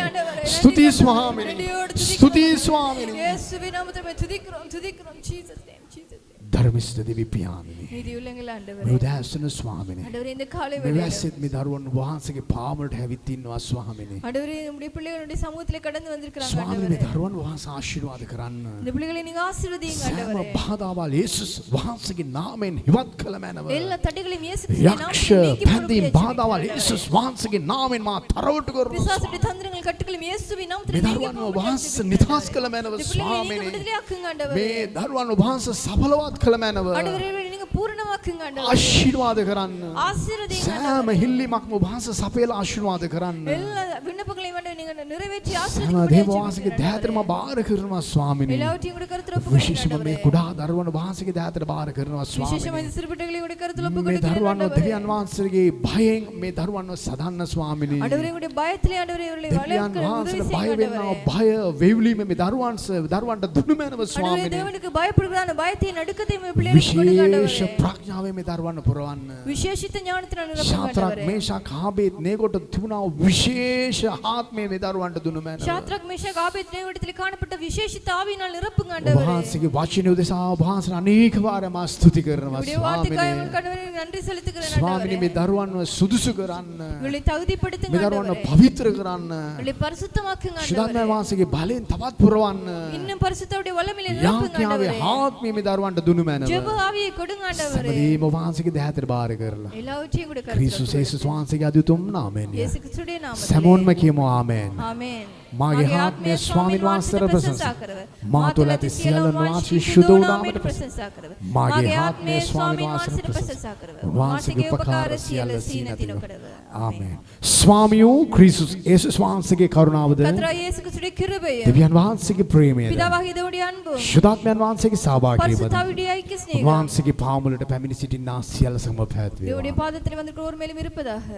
ස්තුති ස්වාමීනි. ස්තුති ස්වාමීනි. இயேசுவின் நாமத்தில் துதிக்கிறோம் துதிக்கிறோம் ஜீசஸ் நேம் ஜீசஸ் நேம். ධර්මිෂ්ඨ දෙවි පියාණනි. நீதியுள்ளங்கள் ஆண்டவரே. මේ උදෑසන ස්වාමීනි. ஆண்டவரே இந்த காலை මේ வேளையிலே වැස්සෙත් මේ දරුවන් වහන්සේගේ පාමුලට ඇවිත් ඉන්නවා ස්වාමීනි. ஆண்டவரே நம்முடைய பிள்ளைகளுடைய சமூகத்திலே கடந்து வந்திருக்கிறாங்க ස්වාමීනි මේ ஆண்டவரே. දරුවන් වහන්සේ ආශිර්වාද කරන්න. இந்த பிள்ளைகளை நீங்க ஆசீர்வதிங்க සෑම ஆண்டவரே. බාධාවල් යේසුස් වහන්සේගේ නාමයෙන් හිවත් කළ මැනව. எல்லா தடைகளையும் இயேசு கிறிஸ்துவின் යක්ෂ நாமத்தில் நீக்கி බැඳීම් போடுங்க. බාධාවල් යේසුස් වහන්සේගේ නාමයෙන් මා තරවටු කරනවා. பிசாசுடைய தந்திரங்கள் கட்டுகளும் இயேசுவின் நாமத்தில் මේ நீக்கி දරුවන් போடுங்க. වහන්සේ නිදහස් කළ මැනව இந்த பிள்ளைகளை நீங்க ස්වාමීනි. விடுதலையாக்குங்க ஆண்டவரே. මේ දරුවන් වහන්සේ සඵලවත් කළ මැනව. ஆண்டவரே நீங்க பூரணமாக்குங்க ஆண்டவரே. ආශිර්වාද කරන්න. ஆசீர்வதிங்க සෑම හිල්ලීමක්ම වහන්සේ සපයලා ආශිර්වාද කරන්න. எல்லா விண்ணப்பங்களையும் வந்து நீங்க நிறைவேற்றி සෑම ஆசீர்வதிங்க. දේව වහන්සේගේ දෑතටම බාර කරනවා ස්වාමීනි. எல்லாவற்றையும் உங்களுடைய கருத்துல ஒப்பு கொடுங்க විශේෂයෙන්ම ஆண்டவரே. මේ කුඩා දරුවන් වහන්සේගේ දෑතට බාර කරනවා விசேஷமா ස්වාමීනි. இந்த சிறு பிள்ளைகளை உங்களுடைய கருத்துல ஒப்பு මේ கொடுக்கிறேன் දරුවන්ව ஆண்டவரே. දෙවියන් වහන්සේගේ භයෙන් මේ දරුවන්ව සදන්න ස්වාමීනි. ஆண்டவரே உங்களுடைய பயத்திலே ஆண்டவரே இவர்களை දෙවියන් வளர்க்க உதவி වහන්සේට செய்யுங்க බය වෙනවා ஆண்டவரே. භය වේවිලීම මේ දරුවන්ට දුන්නු මැනව ஆண்டவரே ස්වාමීනි. தேவனுக்கு பயப்படுகிற அந்த பயத்தையும் நடுக்கத்தையும் உங்க பிள்ளைகளுக்கு கொடுங்க විශේෂ ஆண்டவரே. ප්‍රඥාවෙන් මේ දරුවන්ව පුරවන්න. விசேஷித்த ஞானத்தினால் நிரப்புங்க ශාත්‍රක් ஆண்டவரே. මේෂක් ආබේත් නේකොට තිබුණා විශේෂ ආත්මය මේ දරුවන්ට දුන්නු මැනව. ஷாத்ராக் மேஷாக் ஆபேத்நேகோ இடத்திலே காணப்பட்ட விசேஷித்த ஆவியினால் நிரப்புங்க ஆண்டவரே. වහන්සේගේ වචනය උදෙසා වහන්සේ අනේක වාරයක් මා ස්තුති කරනවා உம்முடைய வார்த்தைக்காக ස්වාමීනි. உங்களுக்கு ஆண்டவரே நன்றி செலுத்துகிறேன் ස්වාමීනි ஆண்டவரே. මේ දරුවන්ව සුදුසු කරන්න. உங்களை தகுதிப்படுத்துங்க මේ දරුවන්ව ஆண்டவரே. පවිත්‍ර කරන්න. உங்களை பரிசுத்தமாக்குங்க ශුද්ධාත්ම ஆண்டவரே. වහන්සේගේ බලයෙන් තවත් පුරවන්න. இன்னும் பரிசுத்தவுடைய வல்லமையில நிரப்புங்க යාඥාවේ ஆண்டவரே. ආත්මය මේ දරුවන්ට දුන්නු මැනව. ஜெப ஆவியை கொடுங்க ஆண்டவரே. සමදීම වහන්සේගේ දෑතට බාර කරලා. எல்லாவற்றையும் கூட ක්‍රිස්තුස් கருத்துல යේසුස් වහන්සේගේ අදුතුම් නාමයෙන්. இயேசு கிறிஸ்துவின் நாமத்திலே සැමොන්ම කියමු ආමේන්. ஆமென். මාගේ ආත්මය ස්වාමීන් වහන්සේට ප්‍රශංසා කරව. මා තුළ ඇති සියලු වාසි සුදු නාමයට ප්‍රශංසා කරව. මාගේ ආත්මය ස්වාමීන් වහන්සේට ප්‍රශංසා කරව. වහන්සේගේ උපකාර සියල්ල සීනතිනු කරව. ආමේන්. ස්වාමියෝ ක්‍රිස්තුස් යේසුස් වහන්සේගේ කරුණාවද கர்த்தராகிய இயேசு கிறிஸ்துவின் கிருபையும் දෙවියන් වහන්සේගේ ප්‍රේමයද பிதாவாகிய தேவனுடைய அன்பும் ශුද්ධාත්මයන් වහන්සේගේ සහභාගීත්වයද பரிசுத்தாவியுடைய ஐக்கிய சிநேகம் වහන්සේගේ පාමුලට පැමිණ සිටිනා සියල්ල සම පැවැත්වේවා. தேவனுடைய பாதத்தில் வந்திருக்கிற ஒரு மேலும் இருப்பதாக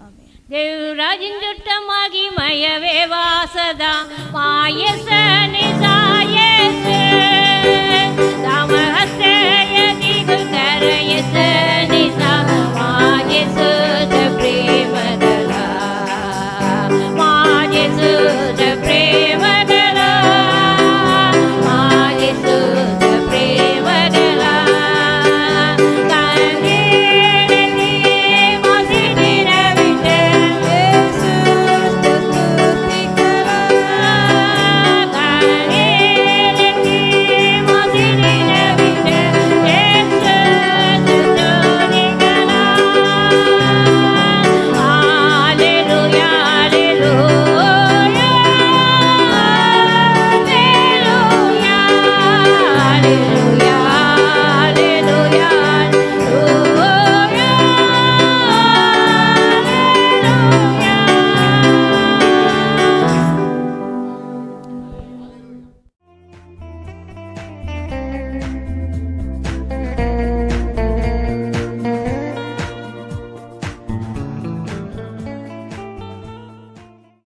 ஆமென். ದೇವರಾಜಿನ ಜುಟ್ಟ ಮಗಿ ಮಯವೇ ವಾಸದ ಮಾಯಸ ನಿಜ